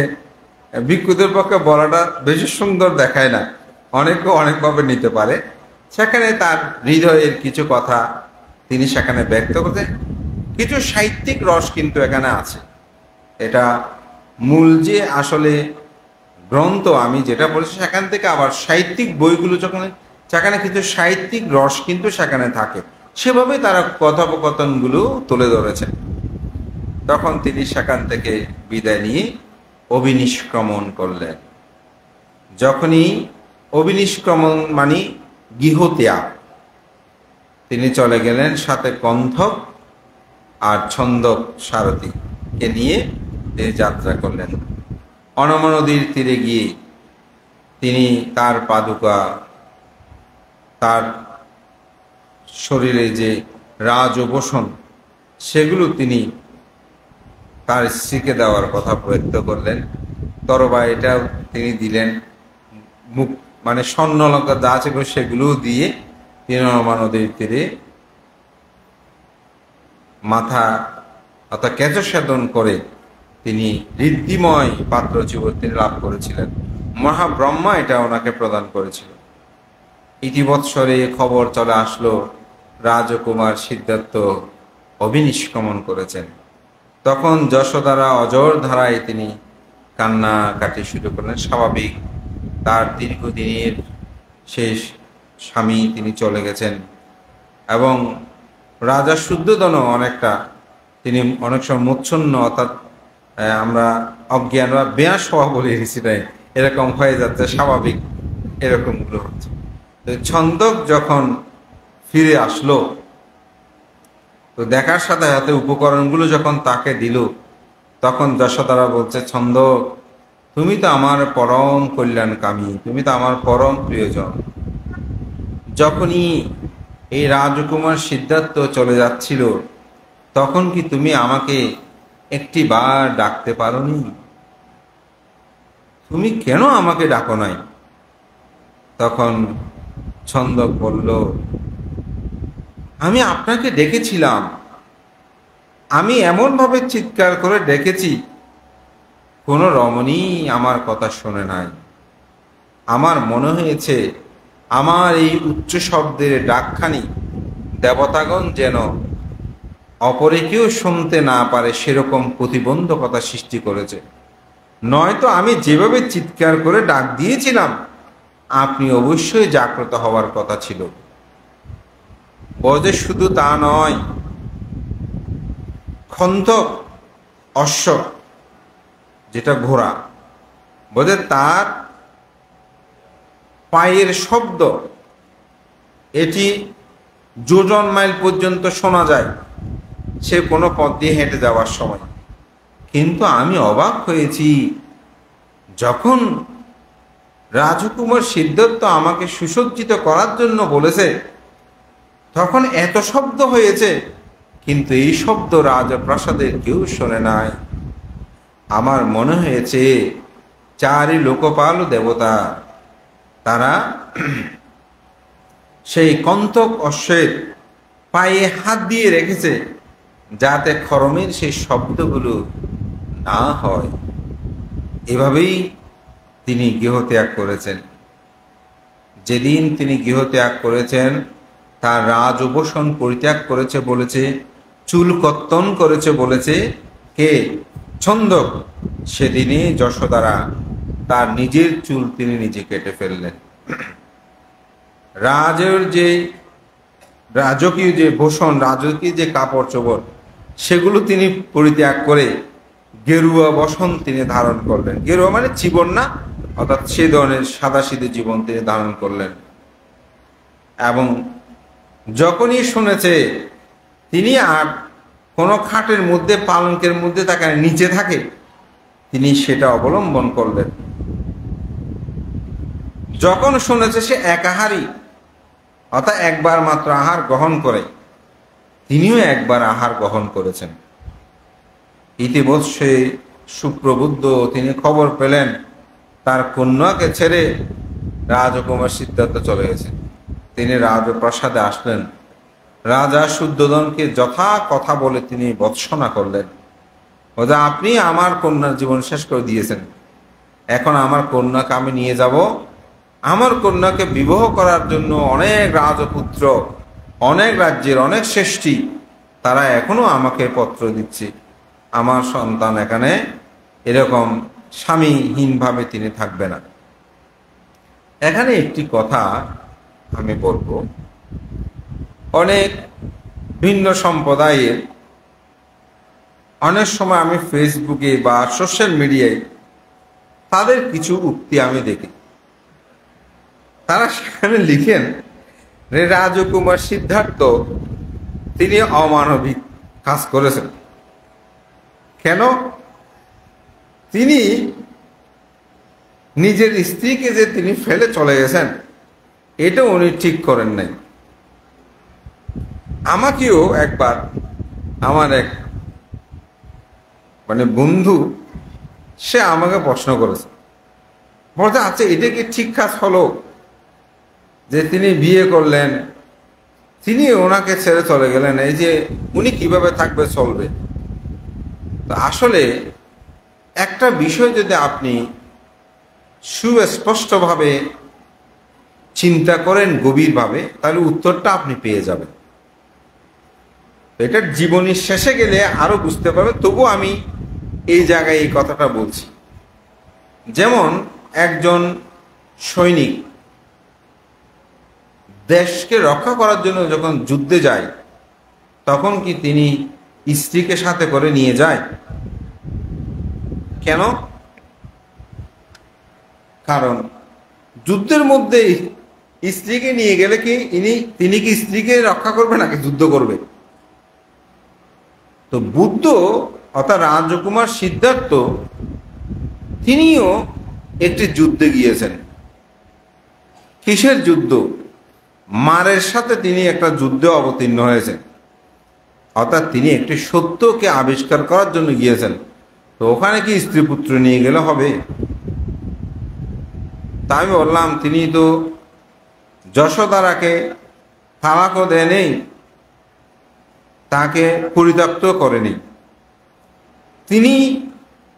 ভিক্ষুদের পক্ষে বলাটা বেশি সুন্দর দেখায় না, অনেকে অনেকভাবে নিতে পারে। সেখানে তার হৃদয়ের কিছু কথা তিনি সেখানে ব্যক্ত করতেন। কিছু সাহিত্যিক রস কিন্তু এখানে আছে। এটা মূল যে আসলে গ্রন্থ আমি যেটা বলেছি সেখান থেকে আবার সাহিত্যিক বইগুলো যখন, সেখানে কিছু সাহিত্যিক রস কিন্তু সেখানে থাকে, সেভাবে তারা কথোপকথনগুলো তুলে ধরেছেন। তখন তিনি সেখান থেকে বিদায় নিয়ে অবিনিষ্ক্রমণ করলেন। যখনই অবিনিষ্ক্রমণ মানে গৃহত্যাগ, তিনি চলে গেলেন সাথে কণ্ঠক আর ছন্দক সারথীকে নিয়ে তিনি যাত্রা করলেন। অনমা নদীর তীরে গিয়ে তিনি তার পাদুকা, তার শরীরে যে রাজবসন, সেগুলো তিনি তার স্ত্রীকে দেওয়ার কথা ব্যক্ত করলেন। তরবা এটাও তিনি দিলেন, মুখ মানে স্বর্ণলঙ্কা যা আছে সেগুলোও দিয়ে তিনি অনমা নদীর তীরে মাথা অর্থাৎ কেশসাধন করে তিনি ঋদ্ধিময় পাত্র জীবন তিনি লাভ করেছিলেন। মহাব্রহ্মা এটা ওনাকে প্রদান করেছিল। ইতিবৎসরে খবর চলে আসলো রাজকুমার সিদ্ধার্থ অবিনিষ্ক্রমণ করেছেন। তখন যশোদারা অজর ধারায় তিনি কান্নাকাটি শুরু করলেন। স্বাভাবিক, তার দীর্ঘদিনের শেষ স্বামী তিনি চলে গেছেন, এবং রাজা শুদ্ধোধনও অনেকটা, তিনি অনেক সময় মোচ্ছন্ন, অর্থাৎ আমরা অজ্ঞান বা বেয়াস হওয়া বলে সেটাই এরকম হয়ে যাচ্ছে, স্বাভাবিক এরকমগুলো হচ্ছে। তো ছন্দক যখন ফিরে আসলো, তো দেখার সাথে সাথে উপকরণগুলো যখন তাকে দিল, তখন যশোদারা বলছে, ছন্দক তুমি তো আমার পরম কল্যাণকামী, তুমি তো আমার পরম প্রিয়জন। যখনই এই রাজকুমার সিদ্ধার্থ চলে যাচ্ছিল, তখন কি তুমি আমাকে একটি বার ডাকতে পারোনি? তুমি কেন আমাকে ডাকো নাই? তখন ছন্দক বলল, আমি আপনাকে ডেকেছিলাম, আমি এমনভাবে চিৎকার করে ডেকেছি, কোনো রমণী আমার কথা শোনে নাই। আমার মনে হয়েছে আমার এই উচ্চ শব্দের ডাকখানি দেবতাগণ যেন অপরে কেউ শুনতে না পারে সেরকম প্রতিবন্ধকতা সৃষ্টি করেছে। নয়তো আমি যেভাবে চিৎকার করে ডাক দিয়েছিলাম আপনি অবশ্যই জাগ্রত হওয়ার কথা ছিল। বজে শুধু তা নয়, খন্দক অশ্ব যেটা ঘোড়া, বোধে তার পায়ের শব্দ এটি যোজন মাইল পর্যন্ত শোনা যায় সে কোনো পথ দিয়ে হেঁটে যাওয়ার সময়। কিন্তু আমি অবাক হয়েছি, যখন রাজকুমার সিদ্ধার্থ আমাকে সুসজ্জিত করার জন্য বলেছে তখন এত শব্দ হয়েছে, কিন্তু এই শব্দ রাজপ্রাসাদের কেউ শোনে নাই। আমার মনে হয়েছে চারি লোকপাল দেবতা তারা সেই কন্তক অশ্বের পায়ে হাত দিয়ে রেখেছে যাতে খরমের সেই শব্দগুলো না হয়। এভাবেই তিনি গৃহত্যাগ করেছেন। যেদিন তিনি গৃহত্যাগ করেছেন তার রাজ উপসন পরিত্যাগ করেছে বলেছে, চুল কত্তন করেছে বলেছে কে? ছন্দক। সেদিনই যশোদারা তার নিজের চুল তিনি নিজে কেটে ফেললেন। রাজের যে রাজকীয় যে ভূষণ, রাজকীয় যে কাপড় চোপড় সেগুলো তিনি পরিত্যাগ করে গেরুয়া বসন তিনি ধারণ করলেন। গেরুয়া মানে জীবন না, অর্থাৎ সে ধরনের সাদাসিধে জীবন তিনি ধারণ করলেন। এবং যখনই শুনেছে তিনি আর কোনো খাটের মধ্যে পালঙ্কের মধ্যে তাকে নিচে থাকে তিনি সেটা অবলম্বন করলেন। যখন শুনেছে সে একাহারী অর্থাৎ একবার মাত্র আহার গ্রহণ করে, তিনিও একবার আহার গ্রহণ করেছেন। ইতিবশ্যে সুপ্রবুদ্ধ তিনি খবর পেলেন তার কন্যাকে ছেড়ে রাজকুমার সিদ্ধার্থ চলে গেছেন। তিনি রাজপ্রাসাদে আসলেন। রাজা শুদ্ধোধনকে যথা কথা বলে তিনি ভর্ৎসনা করলেন। ওটা আপনি আমার কন্যার জীবন শেষ করে দিয়েছেন, এখন আমার কন্যাকে আমি নিয়ে যাব। আমার কন্যাকে বিবাহ করার জন্য অনেক রাজপুত্র, অনেক রাজ্যের অনেক শ্রেষ্ঠী তারা এখনো আমাকে পত্র দিচ্ছে। আমার সন্তান এখানে এরকম স্বামীহীনভাবে তিনি থাকবে না। এখানে একটি কথা আমি বলবো, অনেক ভিন্ন সম্প্রদায়ের অনেক সময় আমি ফেসবুকে বা সোশ্যাল মিডিয়ায় তাদের কিছু উক্তি আমি দেখি। তারা সেখানে লিখেন যে রাজকুমার সিদ্ধার্থ তিনি অমানবিক কাজ করেছেন। কেন? তিনি নিজের স্ত্রীকে যে তিনি ফেলে চলে গেছেন এটা উনি ঠিক করেন নাই। আমাকেও একবার আমার এক বন্ধু সে আমাকে প্রশ্ন করেছে, বলতে আচ্ছা এটা কি ঠিক কাজ হলো যে তিনি বিয়ে করলেন, তিনি ওনাকে ছেড়ে চলে গেলেন, এই যে উনি কিভাবে থাকবে চলবে? তো আসলে একটা বিষয় যদি আপনি সুস্পষ্টভাবে চিন্তা করেন গভীরভাবে তাহলে উত্তরটা আপনি পেয়ে যাবেন। এটার জীবনের শেষে গেলে আরো বুঝতে পারবেন। তবু আমি এই জায়গায় এই কথাটা বলছি। যেমন একজন সৈনিক দেশকে রক্ষা করার জন্য যখন যুদ্ধে যায় তখন কি তিনি স্ত্রীকে সাথে করে নিয়ে যায়? কেন? কারণ যুদ্ধের মধ্যে স্ত্রীকে নিয়ে গেলে কি তিনি কি স্ত্রীকে রক্ষা করবে নাকি যুদ্ধ করবে? তো বুদ্ধ অর্থাৎ রাজকুমার সিদ্ধার্থ তিনিও একটি যুদ্ধে গিয়েছেন। কিসের যুদ্ধ? মারের সাথে তিনি একটা যুদ্ধে অবতীর্ণ হয়েছেন, অর্থাৎ তিনি একটি সত্যকে আবিষ্কার করার জন্য গিয়েছেন। তো ওখানে কি স্ত্রী পুত্র নিয়ে গেলে হবে? তা আমি বললাম তিনি তো যশোদারাকে তালাকও দেয়নি, তাকে পরিত্যক্ত করেনি। তিনি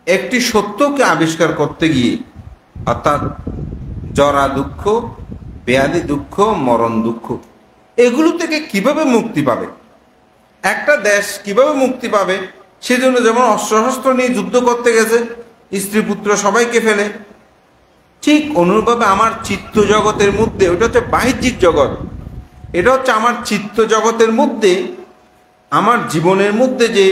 একটি সত্যকে আবিষ্কার করতে গিয়ে, অর্থাৎ জরা দুঃখ, ব্যাধি দুঃখ, মরণ দুঃখ, এগুলো থেকে কিভাবে মুক্তি পাবে, একটা দেশ কিভাবে মুক্তি পাবে, সেজন্য যেমন অস্ত্রশস্ত্র নিয়ে যুদ্ধ করতে গেছে, স্ত্রী পুত্র সবাইকে ফেলে, ঠিক অনুরূপভাবে আমার চিত্ত জগতের মধ্যে, ওটা হচ্ছে বাহ্যিক জগৎ, এটা হচ্ছে আমার চিত্ত জগতের মধ্যে, আমার জীবনের মধ্যে যে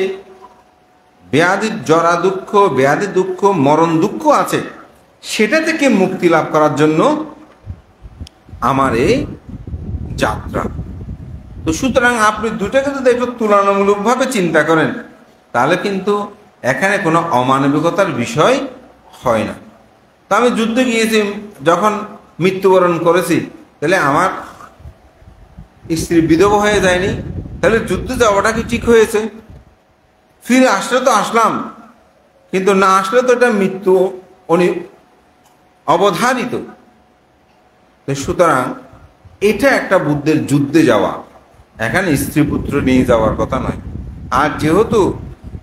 ব্যাধি জরা দুঃখ, ব্যাধি দুঃখ, মরণ দুঃখ আছে, সেটা থেকে মুক্তি লাভ করার জন্য আমার এই যাত্রা। তো সুতরাং আপনি দুটাকে যদি একটু তুলনামূলকভাবে চিন্তা করেন, তাহলে কিন্তু এখানে কোনো অমানবিকতার বিষয় হয় না। তো আমি যুদ্ধে গিয়েছি, যখন মৃত্যুবরণ করেছি, তাহলে আমার স্ত্রী বিধবা হয়ে যায়নি, তাহলে যুদ্ধে যাওয়াটা কি ঠিক হয়েছে? ফিরে আসলে তো আসলাম, কিন্তু না আসলে তো এটা মৃত্যু অবধারিত। সুতরাং এটা একটা বুদ্ধের যুদ্ধে যাওয়া, এখানে স্ত্রী পুত্র নিয়ে যাওয়ার কথা নয়। আর যেহেতু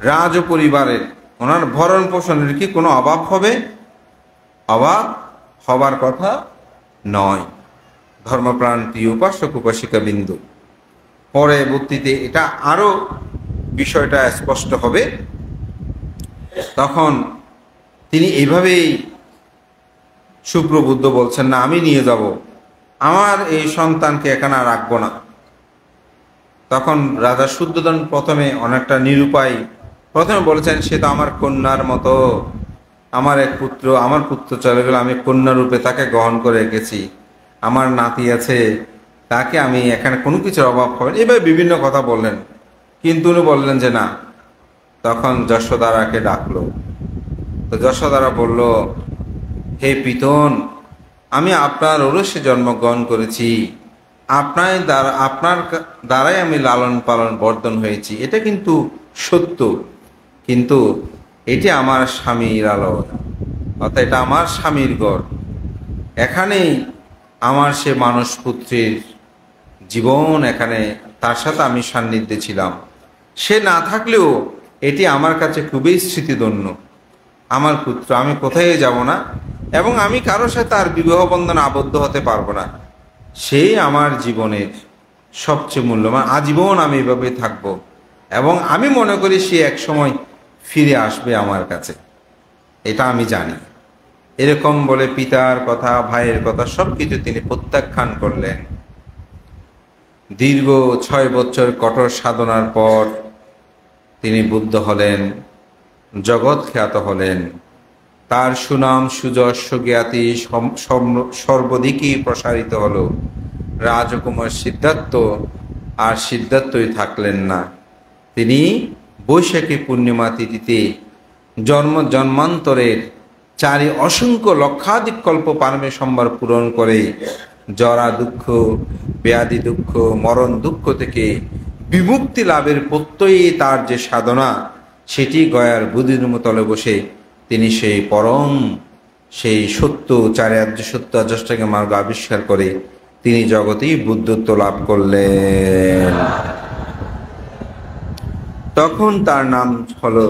রাজ পরিবারের ওনার ভরণ পোষণের কি কোনো অভাব হবে? অভাব হবার কথা নয়। ধর্মপ্রাণ প্রিয় উপাসক উপাসিকা বিন্দু, পরবর্তীতে এটা আরো বিষয়টা স্পষ্ট হবে। তখন তিনি এইভাবেই সুপ্রবুদ্ধ বলছেন, না আমি নিয়ে যাব, আমার এই সন্তানকে এখানে আর রাখবো না। তখন রাজা শুদ্ধোধন প্রথমে অনেকটা নিরুপায়, প্রথমে বলেছেন সে তো আমার কন্যার মতো, আমার পুত্র চলে গেল, আমি কন্যা রূপে তাকে গ্রহণ করে রেখেছি, আমার নাতি আছে, তাকে আমি এখানে কোনো কিছুর অভাব হবে না, এভাবে বিভিন্ন কথা বললেন। কিন্তু উনি বললেন যে না। তখন যশোদারাকে ডাকলো। তো যশোদারা বলল, হে পিতন, আমি আপনার ঔরসে জন্মগ্রহণ করেছি, আপনার দ্বারাই আমি লালন পালন বর্ধন হয়েছি, এটা কিন্তু সত্য, কিন্তু এটি আমার স্বামীর আলো, অর্থাৎ এটা আমার স্বামীর গড়, এখানেই আমার সে মানস পুত্রের জীবন, এখানে তার সাথে আমি সান্নিধ্যে ছিলাম, সে না থাকলেও এটি আমার কাছে খুবই স্মৃতিধন্য, আমার পুত্র, আমি কোথায় যাব না, এবং আমি কারোর সাথে আর বিবাহ বন্ধনে আবদ্ধ হতে পারবো না, সেই আমার জীবনের সবচেয়ে মূল্যবান, আজীবন আমি এভাবে থাকবো, এবং আমি মনে করি সে এক সময় ফিরে আসবে আমার কাছে, এটা আমি জানি। এরকম বলে পিতার কথা, ভাইয়ের কথা সবকিছু তিনি প্রত্যাখ্যান করলেন। দীর্ঘ 6 বছর কঠোর সাধনার পর তিনি বুদ্ধ হলেন, জগৎ খ্যাত হলেন, তার সুনাম সুযশ জ্ঞাতি সর্বদিকই প্রসারিত হলো। রাজকুমার সিদ্ধার্থ আর সিদ্ধার্থই থাকলেন না, তিনি বৈশাখী পূর্ণিমা তিথিতে জন্মান্তরের চারি অসংখ্য লক্ষাধিক কল্প পারমে সম্ভার পূরণ করে জরা দুঃখ, ব্যাধি দুঃখ, মরণ দুঃখ থেকে বিমুক্তি লাভের প্রত্যয়ী তার যে সাধনা, সেটি গয়ার বুদ্ধিমতলে বসে তিনি সেই পরম, সেই সত্য, চারিয়ার্য সত্য আজষ্টাঙ্গিক মার্গ আবিষ্কার করে তিনি জগতেই বুদ্ধত্ব লাভ করলেন। তখন তার নাম হলো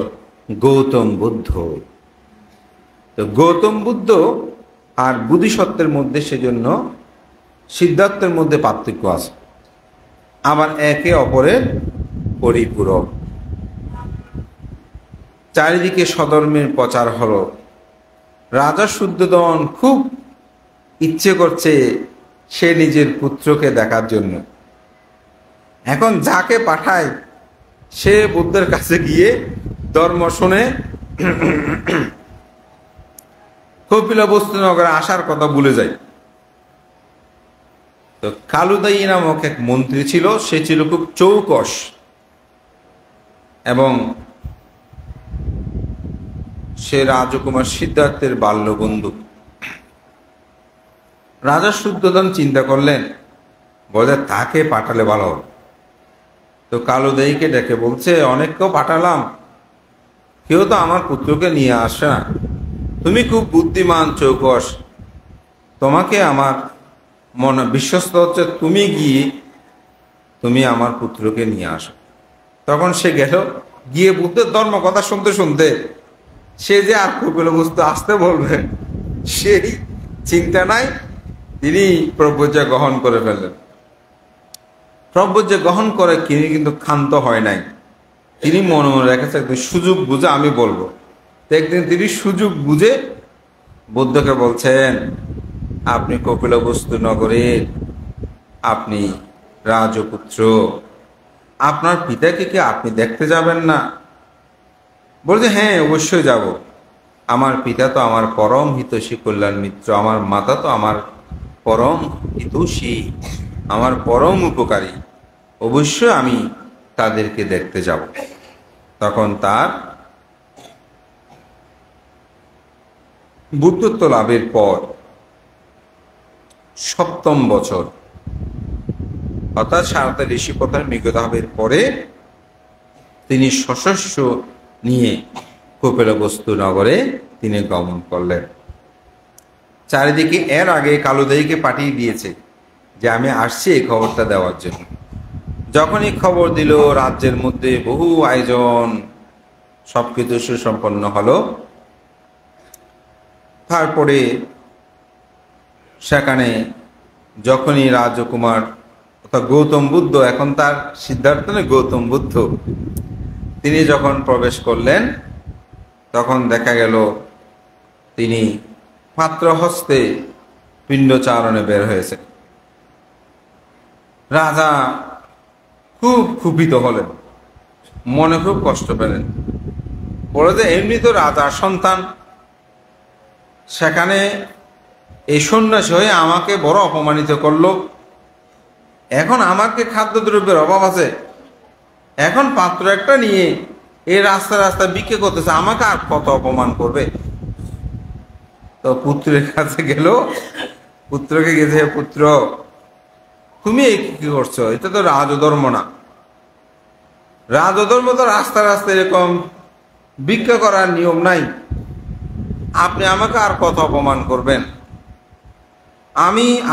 গৌতম বুদ্ধ। তো গৌতম বুদ্ধ আর বুদ্ধিসত্ত্বের মধ্যে সেজন্য সিদ্ধার্থের মধ্যে পার্থক্য আছে, আবার একে অপরের পরিপূরক। চারিদিকে সধর্মের প্রচার হলো। রাজা শুদ্ধোধন খুব ইচ্ছে করছে সে নিজের পুত্রকে দেখার জন্য। এখন যাকে পাঠায় সে বুদ্ধের কাছে গিয়ে ধর্ম শুনে কপিলবস্তু নগরে আসার কথা ভুলে যায়। তো কালুদায়ী নামক এক মন্ত্রী ছিল, সে ছিল খুব চৌকস এবং সে রাজকুমার সিদ্ধার্থের বাল্যবন্ধু। রাজা শুদ্ধোধন চিন্তা করলেন, বলে তাকে পাঠালে ভালো। তো কালুদায়ীকে ডেকে বলছে, অনেককেও পাঠালাম, কেউ তো আমার পুত্রকে নিয়ে আসে না, তুমি খুব বুদ্ধিমান চৌকস, তোমাকে আমার মনে বিশ্বস্ত হচ্ছে, তুমি গিয়ে তুমি আমার পুত্রকে নিয়ে আসো। তখন সে গেল, গিয়ে বুদ্ধের ধর্ম কথা শুনতে শুনতে সে যে আর কপিল বস্তু আসতে বলবে সেই চিন্তা নাই, তিনি প্রব্রজ্য গ্রহণ করে ফেললেন। প্রব্রজ্য গ্রহণ করে তিনি কিন্তু ক্ষান্ত হয় নাই, তিনি মনে মনে রেখেছে একদিন সুযোগ বুঝে আমি বলবো। তো একদিন তিনি সুযোগ বুঝে বুদ্ধকে বলছেন, আপনি কপিলবস্তু নগরের, আপনি রাজপুত্র, আপনার পিতাকে কি আপনি দেখতে যাবেন না? বলছে, হ্যাঁ অবশ্যই যাব। আমার পিতা তো আমার পরম হিতৈষী কল্যাণ মিত্র, আমার মাতা তো আমার পরম হিতৈষী, আমার পরম উপকারী, অবশ্যই আমি তাদেরকে দেখতে যাব। তখন তার বুদ্ধত্ব লাভের পর 7ম বছর, অর্থাৎ সারদা ঋষিপথের নিগত হবার পরে তিনি সশস্ত্র নিয়ে কপিলবস্তু নগরে তিনি গমন করলেন। চারিদিকে এর আগে কালুদাইকে পাঠিয়ে দিয়েছে যে আমি আসছি এই খবরটা দেওয়ার জন্য। যখনই খবর দিল, রাজ্যের মধ্যে বহু আয়োজন, সবকিছু সুসম্পন্ন হলো। তারপরে সেখানে যখনই রাজকুমার অর্থাৎ গৌতম বুদ্ধ, এখন তার সিদ্ধার্থ নেই, গৌতম বুদ্ধ, তিনি যখন প্রবেশ করলেন তখন দেখা গেল তিনি পাত্র হস্তে পিণ্ডচারণে বের হয়েছে। রাজা খুব ক্ষুব্ধ হলেন, মনে খুব কষ্ট পেলেন। বলে যে এমনি তো রাজার সন্তান, সেখানে এই সন্ন্যাসী হয়ে আমাকে বড় অপমানিত করলো। এখন আমাকে খাদ্যদ্রব্যের অভাব আছে, এখন পাত্র একটা নিয়ে এই রাস্তা রাস্তা বিক্রি করতেছে, আমাকে আর কত অপমান করবে। তো পুত্রের কাছে গেল, পুত্রকে গেছে, পুত্র তুমি এই কি করছো? এটা তো রাজধর্ম না, রাজধর্ম তো রাস্তা রাস্তা এরকম ভিক্ষা করার নিয়ম নাই, আপনি আমাকে আর কত অপমান করবেন?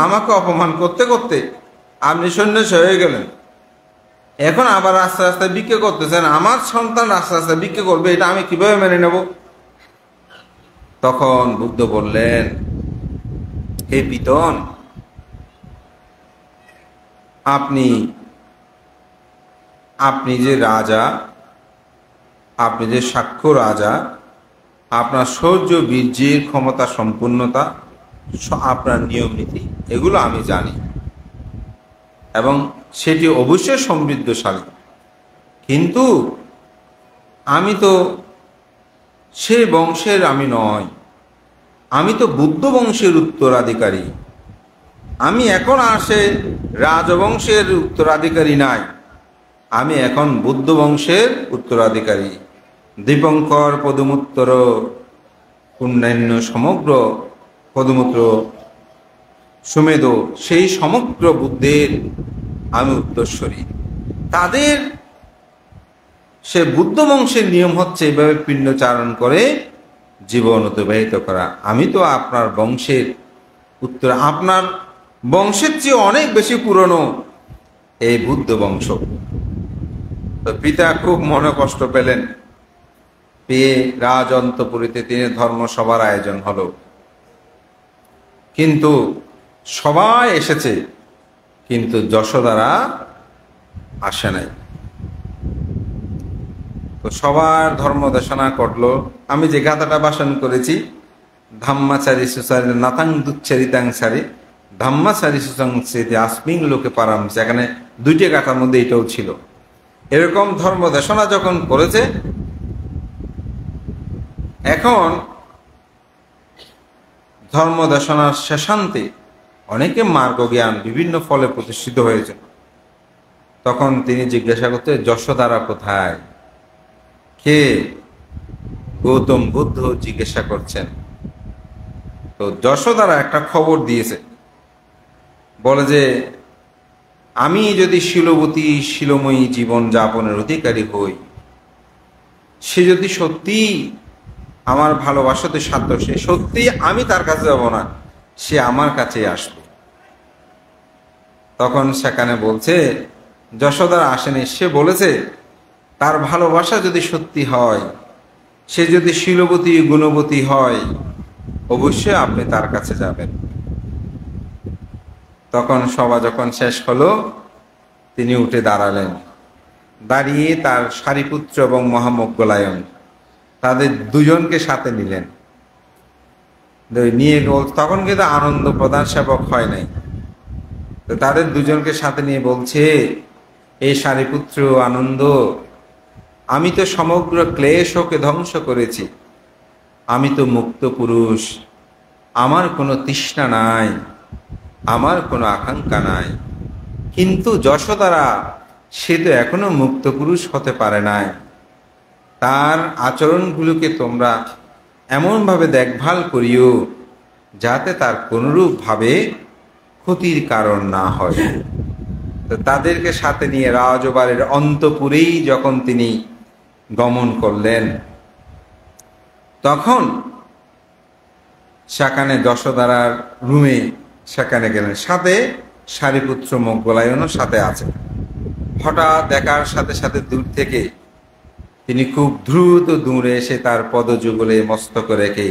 আমাকে অপমান করতে করতে আপনি সন্ন্যাসী হয়ে গেলেন, এখন আবার রাস্তা রাস্তায় ভিক্ষা করতেছেন, আমার সন্তান রাস্তা রাস্তায় ভিক্ষা করবে, এটা আমি কিভাবে মেনে নেব? তখন বুদ্ধ বললেন, হে পিতন, আপনি যে রাজা, আপনি যে সাক্ষ্য রাজা, আপনার শৌর্য বীর্যের ক্ষমতা সম্পূর্ণতা, আপনার নিয়ম নীতি এগুলো আমি জানি এবং সেটি অবশ্যই সমৃদ্ধশালী, কিন্তু আমি তো সে বংশের আমি নয়, আমি তো বুদ্ধ বংশের উত্তরাধিকারী, আমি এখন আর সে রাজবংশের উত্তরাধিকারী নাই, আমি এখন বুদ্ধ বংশের উত্তরাধিকারী। দীপঙ্কর পদমূত্তর পুণ্যান্য সমগ্র পদমূত্র সুমেধ, সেই সমগ্র বুদ্ধের আমি উত্তরস্বরী। তাদের সে বুদ্ধ বংশের নিয়ম হচ্ছে এভাবে পিণ্ডচারণ করে জীবন অতিবাহিত করা। আমি তো আপনার বংশের উত্তর, আপনার বংশের চেয়ে অনেক বেশি পুরনো এই বুদ্ধ বংশ। তো পিতা খুব মনে কষ্ট পেলেন, পেয়ে রাজ অন্তঃপুরীতে তিনি ধর্মসভার আয়োজন হলো, কিন্তু সবাই এসেছে, কিন্তু যশোদারা আসে নাই। তো সবার ধর্ম দেশনা করলো। আমি যে গাথাটা ভাষণ করেছি, ধাম্মাচারী সুচারী নাতাং দুচ্চারিতাং সারি ধাম্মাচারী সুসংস্কৃতি আসমিং লোকে পারাম, সেখানে 2টি গাথার মধ্যে এটাও ছিল। এরকম ধর্ম দেশনা যখন করেছে, এখন ধর্ম দেশনার শেষান্তে অনেকে মার্গ জ্ঞান বিভিন্ন ফলে প্রতিষ্ঠিত হয়েছে। তখন তিনি জিজ্ঞাসা করতে, যশোদারা কোথায়? কে? গৌতম বুদ্ধ জিজ্ঞাসা করছেন। তো যশোদারা একটা খবর দিয়েছে, বলে যে আমি যদি শিলবতী শিলময়ী জীবন যাপনের অধিকারী হই, সে যদি সত্যি আমার ভালোবাসাতে সাধ্য, সে সত্যি আমি তার কাছে যাব না, সে আমার কাছে আসবে। তখন সেখানে বলছে যশোদারা আসেনি, সে বলেছে তার ভালোবাসা যদি সত্যি হয়, সে যদি শীলবতী গুণবতী হয়, অবশ্যই আপনি তার কাছে যাবেন। তখন সভা যখন শেষ হলো, তিনি উঠে দাঁড়ালেন। দাঁড়িয়ে তার সারিপুত্র এবং মহামোগ্গলায়ন তাদের দুজনকে সাথে নিলেন। নিয়ে তখন কিন্তু আনন্দ প্রধান সেবক হয় নাই, তো তাদের দুজনকে সাথে নিয়ে বলছে, এই সারিপুত্র আনন্দ, আমি তো সমগ্র ক্লেশকে ধ্বংস করেছি, আমি তো মুক্ত পুরুষ, আমার কোনো তৃষ্ণা নাই, আমার কোনো আকাঙ্ক্ষা নাই। কিন্তু যশোদারা, সে তো এখনো মুক্ত পুরুষ হতে পারে নাই। তার আচরণগুলোকে তোমরা এমনভাবে দেখভাল করিও যাতে তার কোনরূপভাবে ক্ষতির কারণ না হয়। তো তাদেরকে সাথে নিয়ে রাজবাড়ির অন্তপুরেই যখন তিনি গমন করলেন, তখন সেখানে যশোদারার রুমে সেখানে গেলেন, সাথে সারিপুত্র মোগ্গলায়নও সাথে আছে। হঠাৎ দেখার সাথে সাথে দূর থেকে তিনি খুব দ্রুত দূরে এসে তার পদযুগলে মস্তক রেখে,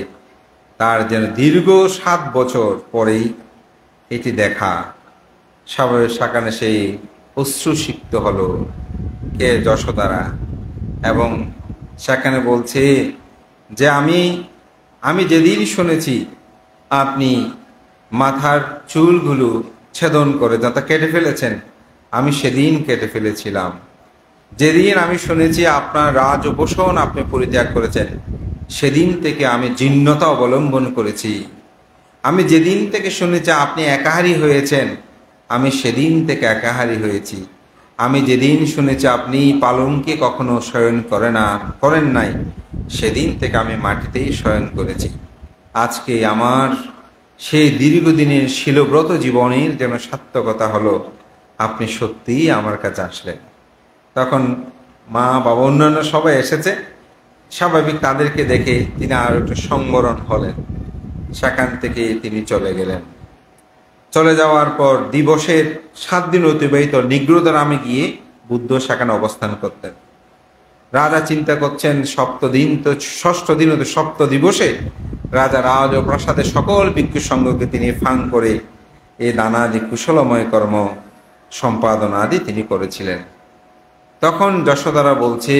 তার যেন দীর্ঘ 7 বছর পরেই এটি দেখা, সবাই সেখানে সেই অশ্রুসিক্ত হলো কে যশোদারা, এবং সেখানে বলছে যে আমি যেদিন শুনেছি আপনি মাথার চুলগুলো ছেদন করে যাতে কেটে ফেলেছেন, আমি সেদিন কেটে ফেলেছিলাম। যেদিন আমি শুনেছি আপনার রাজউপোষণ আপনি পরিত্যাগ করেছেন, সেদিন থেকে আমি জীর্ণতা অবলম্বন করেছি। আমি যেদিন থেকে শুনেছি আপনি একাহারী হয়েছেন, আমি সেদিন থেকে একাহারী হয়েছি। আমি যেদিন শুনেছি আপনি পালঙ্কে কখনো শয়ন করেন নাই, সেদিন থেকে আমি মাটিতেই শয়ন করেছি। আজকে আমার সেই দীর্ঘদিনের শিলব্রত জীবনের যেন সার্থকতা হলো, আপনি সত্যিই আমার কাছে আসলেন। তখন মা বাবা অন্যান্য সবাই এসেছে, স্বাভাবিক তাদেরকে দেখে তিনি আর একটু সংবরণ হলেন। সেখান থেকে তিনি চলে গেলেন। চলে যাওয়ার পর দিবসের 7 দিন অতিবাহিত নিগ্রোধারামে গিয়ে বুদ্ধ সেখানে অবস্থান করতেন। রাজা চিন্তা করছেন, ষষ্ঠ দিন হতে 7 দিবসে রাজা রাজপ্রাসাদে সকল ভিক্ষু সঙ্গকে তিনি ফাং করে এই নানাদি কুশলময় কর্ম সম্পাদন আদি তিনি করেছিলেন। তখন যশোদারা বলছে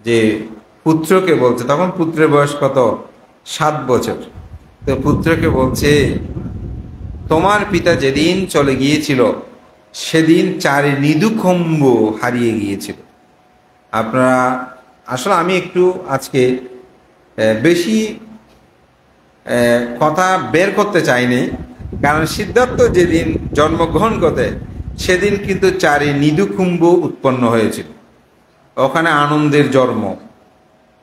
যে পুত্রকে বলছে, তখন পুত্রের বয়স কত? 7 বছর। তো পুত্রকে বলছে, তোমার পিতা যেদিন চলে গিয়েছিল সেদিন 4 নিদুখম্ব হারিয়ে গিয়েছিল। আপনারা আসলে আমি একটু আজকে বেশি কথা বের করতে চাইনি, কারণ সিদ্ধার্থ যেদিন জন্মগ্রহণ করতে সেদিন কিন্তু 4 নিদুকুম্ভ উৎপন্ন হয়েছিল। ওখানে আনন্দের জন্ম,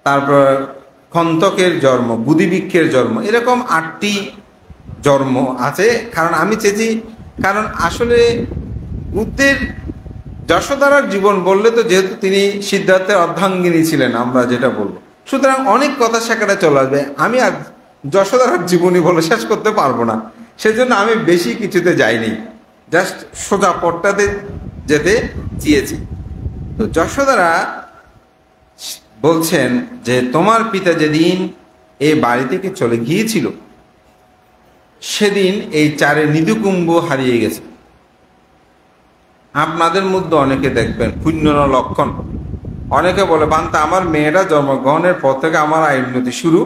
তারপর খন্তকের জন্ম, বুধিবৃক্ষের জন্ম, এরকম 8টি জন্ম আছে। কারণ আমি চেয়েছি, কারণ আসলে বুদ্ধের যশোদারার জীবন বললে তো যেহেতু তিনি সিদ্ধার্থের অর্ধাঙ্গিনী ছিলেন, আমরা যেটা বলবো, সুতরাং অনেক কথা সেখানে চলে আসবে। আমি আর যশোদারার জীবনী বলে শেষ করতে পারবো না, সেজন্য আমি বেশি কিছুতে যাইনি, জাস্ট সোজা পট্টাতে যেতে চেয়েছি। তো যশোদারা বলছেন যে তোমার পিতা যেদিন এই বাড়ি থেকে চলে গিয়েছিল সেদিন এই 4 নিদুকুম্ভ হারিয়ে গেছে। আপনাদের মধ্যে অনেকে দেখবেন পুণ্য লক্ষণ, অনেকে বলে বান্তা আমার মেয়েটা জন্মগ্রহণের পর থেকে আমার আয় উন্নতি শুরু,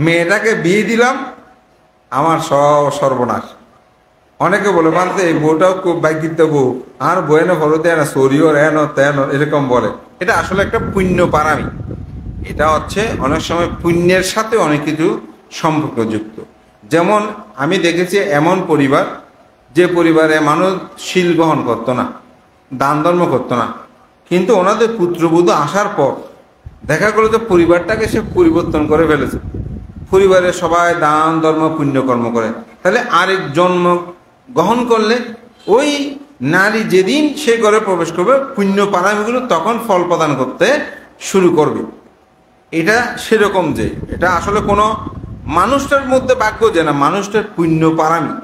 মেয়েটাকে বিয়ে দিলাম আমার সর্বনাশ। অনেকে বলে বান্তা এই বউটাও খুব বাইকিত বউ, আর বইনে ভরো দেয় না, সরিও রেন তেন, এরকম বলে। এটা আসলে একটা পুণ্য পারামি। এটা হচ্ছে অনেক সময় পুণ্যের সাথে অনেক কিছু সম্পর্কযুক্ত। যেমন আমি দেখেছি এমন পরিবার, যে পরিবারে মানুষ শীল গ্রহণ করতো না, দান ধর্ম করতো না, কিন্তু ওনাদের পুত্রবধূ আসার পর দেখা গেল যে পরিবারটাকে সে পরিবর্তন করে ফেলেছে। পরিবারের সবাই দান ধর্ম পুণ্যকর্ম করে, তাহলে আরেক জন্ম গ্রহণ করলে ওই নারী যেদিন সে ঘরে প্রবেশ করবে পুণ্য পারামিগুলো তখন ফল প্রদান করতে শুরু করবে। এটা সেরকম যে এটা আসলে কোনো মানুষটার মধ্যে ভাগ্য যে না, মানুষটার পুণ্য পারামি।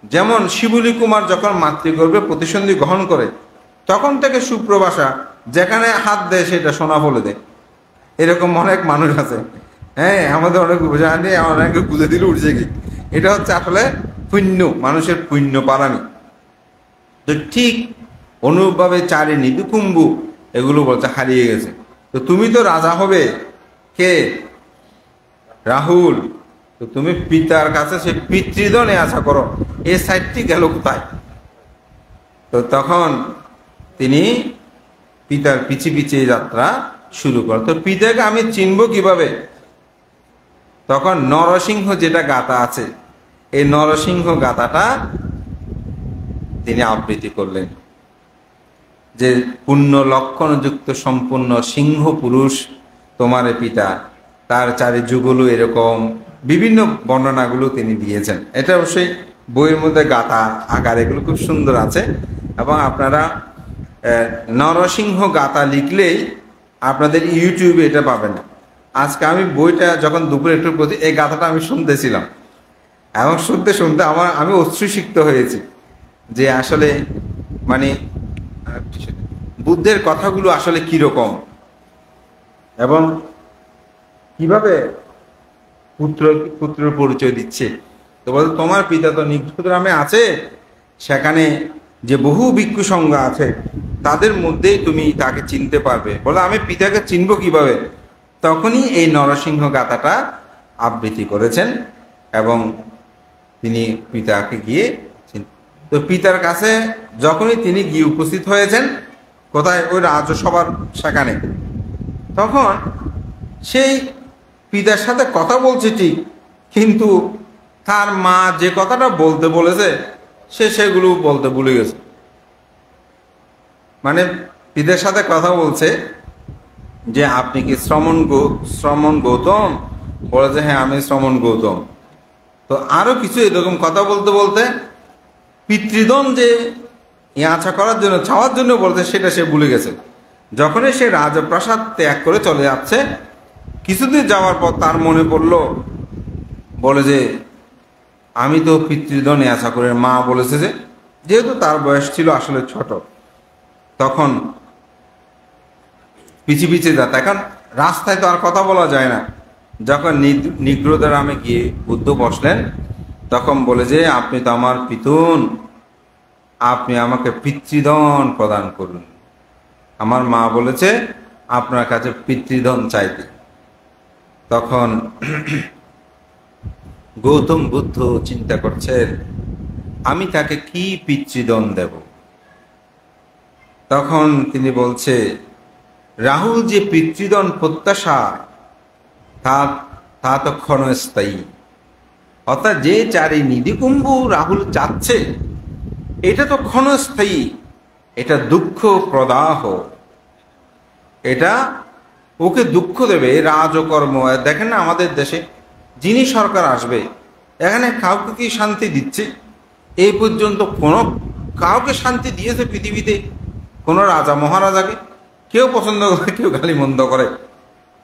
যেমন শিবুলি কুমার যখন মাতৃগর্ভে প্রতিসন্ধি গ্রহণ করে তখন থেকে সুপ্রভাষা যেখানে হাত দেয় সেটা সোনা বলে দেয়। এরকম অনেক মানুষ আছে। হ্যাঁ, আমাদের অনেক জানি, অনেকে বুঝে দিলে উঠছে কি। এটা হচ্ছে আসলে পুণ্য, মানুষের পুণ্য পারানি। তো ঠিক অনুরূপভাবে চারি নিদুকুম্বু এগুলো বলতে হারিয়ে গেছে। তো তুমি তো রাজা হবে, কে? রাহুল। তো তুমি পিতার কাছে সে পিতৃধনে আশা করো, এই সাইডটি গেল কোথায়? তো তখন তিনি পিতার পিছে পিছে যাত্রা শুরু করে। তো পিতাকে আমি চিনব কিভাবে? তখন নরসিংহ যেটা গাথা আছে, এই নরসিংহ গাথাটা তিনি আবৃত্তি করলেন, যে পুণ্য লক্ষণযুক্ত সম্পূর্ণ সিংহ পুরুষ তোমার পিতা, তার চারি যুগলু, এরকম বিভিন্ন বর্ণনাগুলো তিনি দিয়েছেন। এটা অবশ্যই বইয়ের মধ্যে গাথা আকার, এগুলো খুব সুন্দর আছে। এবং আপনারা নরসিংহ গাথা লিখলেই আপনাদের ইউটিউবে এটা পাবেন। আজকে আমি বইটা যখন দুপুরে একটু প্রতি এই গাথাটা আমি শুনতেছিলাম, এবং শুনতে শুনতে আমি অশ্রুসিক্ত হয়েছি যে আসলে মানে বুদ্ধের কথাগুলো আসলে কিরকম, এবং কিভাবে পুত্রের পরিচয় দিচ্ছে। তো বলতে তোমার পিতা তো নিগ্রোগ্রামে আছে, সেখানে যে বহু ভিক্ষু সংঘ আছে তাদের মধ্যেই তুমি তাকে চিনতে পারবে। বলে আমি পিতাকে চিনব কিভাবে? তখনই এই নরসিংহ গাথাটা আবৃত্তি করেছেন, এবং তিনি পিতাকে গিয়ে তো পিতার কাছে যখনই তিনি গিয়ে উপস্থিত হয়েছেন, কোথায়? ওই রাজসভার সেখানে। তখন সেই পিতার সাথে কথা বলছে ঠিক, কিন্তু তার মা যে কথাটা বলতে বলেছে সে সেগুলো বলতে ভুলে গেছে। মানে পিতার সাথে কথা বলছে যে আপনি কি শ্রমণ গৌতম? বলেছে হ্যাঁ আমি শ্রমণ গৌতম। তো আরো কিছু এরকম কথা বলতে বলতে পিতৃধন যে ইয়াচা করার জন্য, চাওয়ার জন্য বলতে, সেটা সে ভুলে গেছে। যখনই সে রাজপ্রাসাদ ত্যাগ করে চলে যাচ্ছে, কিছুদিন যাওয়ার পর তার মনে পড়লো, বলে যে আমি তো পিতৃধন ইয়াচা করে, মা বলেছে যে, যেহেতু তার বয়স ছিল আসলে ছোট, তখন পিছিয়ে পিছিয়ে যাতে, এখন রাস্তায় তো আর কথা বলা যায় না। যখন নিগ্রোধারামে গিয়ে বুদ্ধ বসলেন, তখন বলে যে আপনি তো আমার পিতুন, আপনি আমাকে পিতৃধন প্রদান করুন। আমার মা বলেছে আপনার কাছে পিতৃধন চাইতে। তখন গৌতম বুদ্ধ চিন্তা করছেন আমি তাকে কি পিতৃধন দেব। তখন তিনি বলছে রাহুল যে পিতৃধন প্রত্যাশা তা তো ক্ষণস্থায়ী। অর্থাৎ যে চারি নিধিকুম্ভ রাহুল চাচ্ছে এটা তো ক্ষণস্থায়ী, এটা দুঃখ প্রদাহ, এটা ওকে দুঃখ দেবে। রাজকর্ম দেখেন না আমাদের দেশে, যিনি সরকার আসবে এখানে কাউকে কি শান্তি দিচ্ছে? এই পর্যন্ত কোনো কাউকে শান্তি দিয়েছে পৃথিবীতে? কোনো রাজা মহারাজাকে কেউ পছন্দ করে, কেউ গালি মন্দ করে,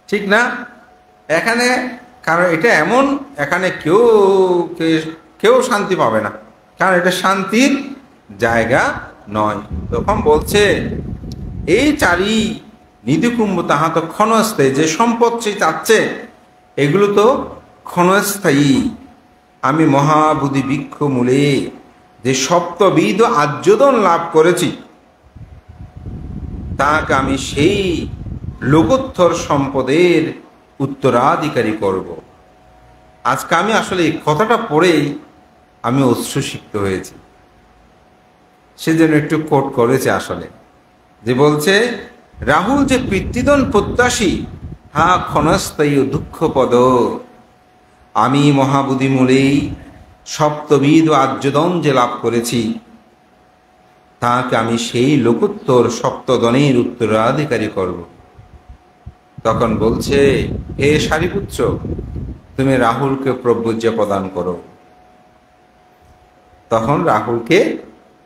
ঠিক না? এখানে কারণ এটা এমন, এখানে কেউ শান্তি পাবে না, কারণ এটা শান্তির জায়গা নয়। তখন বলছে এই চারি নিধিকুম্ভ তাহা তো ক্ষণস্থায়ী, যে সম্পদ সে চাচ্ছে এগুলো তো ক্ষণস্থায়ী। আমি মহাবুদ্ধি বৃক্ষ মূলে যে সপ্তবিধ আর্যদন লাভ করেছি, তাকে আমি সেই লোকোত্তর সম্পদের উত্তরাধিকারী করব। আজকে আমি আসলে এই কথাটা পড়েই আমি অশ্রুসিক্ত হয়েছি। সেজন্য একটু কোট করেছে আসলে, যে বলছে রাহুল যে পিতৃধন প্রত্যাশী, হা ক্ষণস্থায়ী দুঃখপদ। আমি মহাবুদ্ধি মূলেই সপ্তবিধ আর্যদন যে লাভ করেছি, তাকে আমি সেই লোকোত্তর সপ্তদনের উত্তরাধিকারী করব। তখন বলছে হে সারিপুত্র, তুমি রাহুলকে প্রব্রজ্য প্রদান করো। তখন রাহুলকে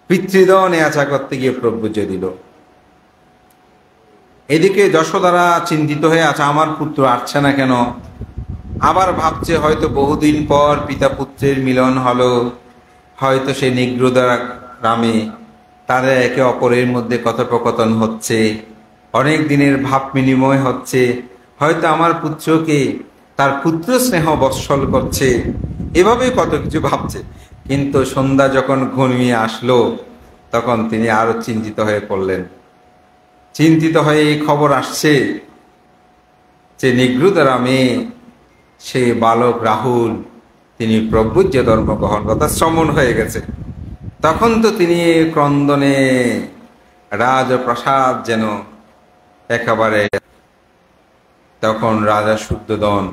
পিতৃধন নেয়াচা করতে গিয়ে প্রব্রজ্য দিল। এদিকে যশোদারা চিন্তিত হয়ে আছে, আমার পুত্র আসছে না কেন? আবার ভাবছে হয়তো বহুদিন পর পিতা পুত্রের মিলন হলো, হয়তো সে নিগ্রোধারা গ্রামে তাদের একে অপরের মধ্যে কথোপকথন হচ্ছে, অনেক দিনের ভাব বিনিময় হচ্ছে, হয়তো আমার পুত্রকে তার পুত্র স্নেহ বৎসল করছে, এভাবে কত কিছু ভাবছে। কিন্তু সন্ধ্যা যখন ঘনিয়ে আসলো তখন তিনি আরো চিন্তিত হয়ে পড়লেন। চিন্তিত হয়ে এই খবর আসছে যে নিগ্রুতারা মেয়ে সে বালক রাহুল তিনি প্রভুজ্য ধর্ম গ্রহণ কথা শ্রমণ হয়ে গেছে। তখন তো তিনি ক্রন্দনে রাজপ্রাসাদ যেন একেবারে। তখন রাজা শুদ্ধোদন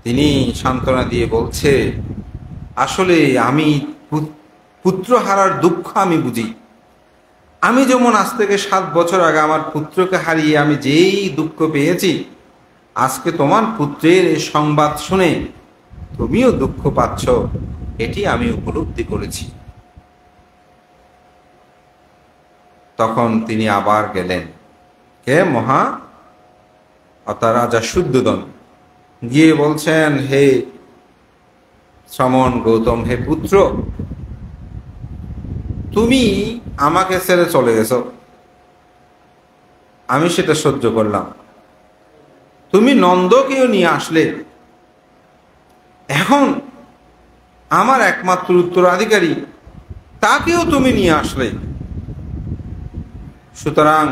তিনি সান্ত্বনা দিয়ে বলছে, আসলে আমি পুত্র হারার দুঃখ আমি বুঝি। আমি যেমন আজ থেকে 7 বছর আগে আমার পুত্রকে হারিয়ে আমি যেই দুঃখ পেয়েছি, আজকে তোমার পুত্রের এই সংবাদ শুনে তুমিও দুঃখ পাচ্ছ, এটি আমি উপলব্ধি করেছি। তখন তিনি আবার গেলেন, কে মহা অর্থাৎ রাজা শুদ্ধোদন গিয়ে বলছেন, হে শ্রমণ গৌতম, হে পুত্র, তুমি আমাকে ছেড়ে চলে গেছো, আমি সেটা সহ্য করলাম। তুমি নন্দকেও নিয়ে আসলে, এখন আমার একমাত্র উত্তরাধিকারী তাকেও তুমি নিয়ে আসলে। সুতরাং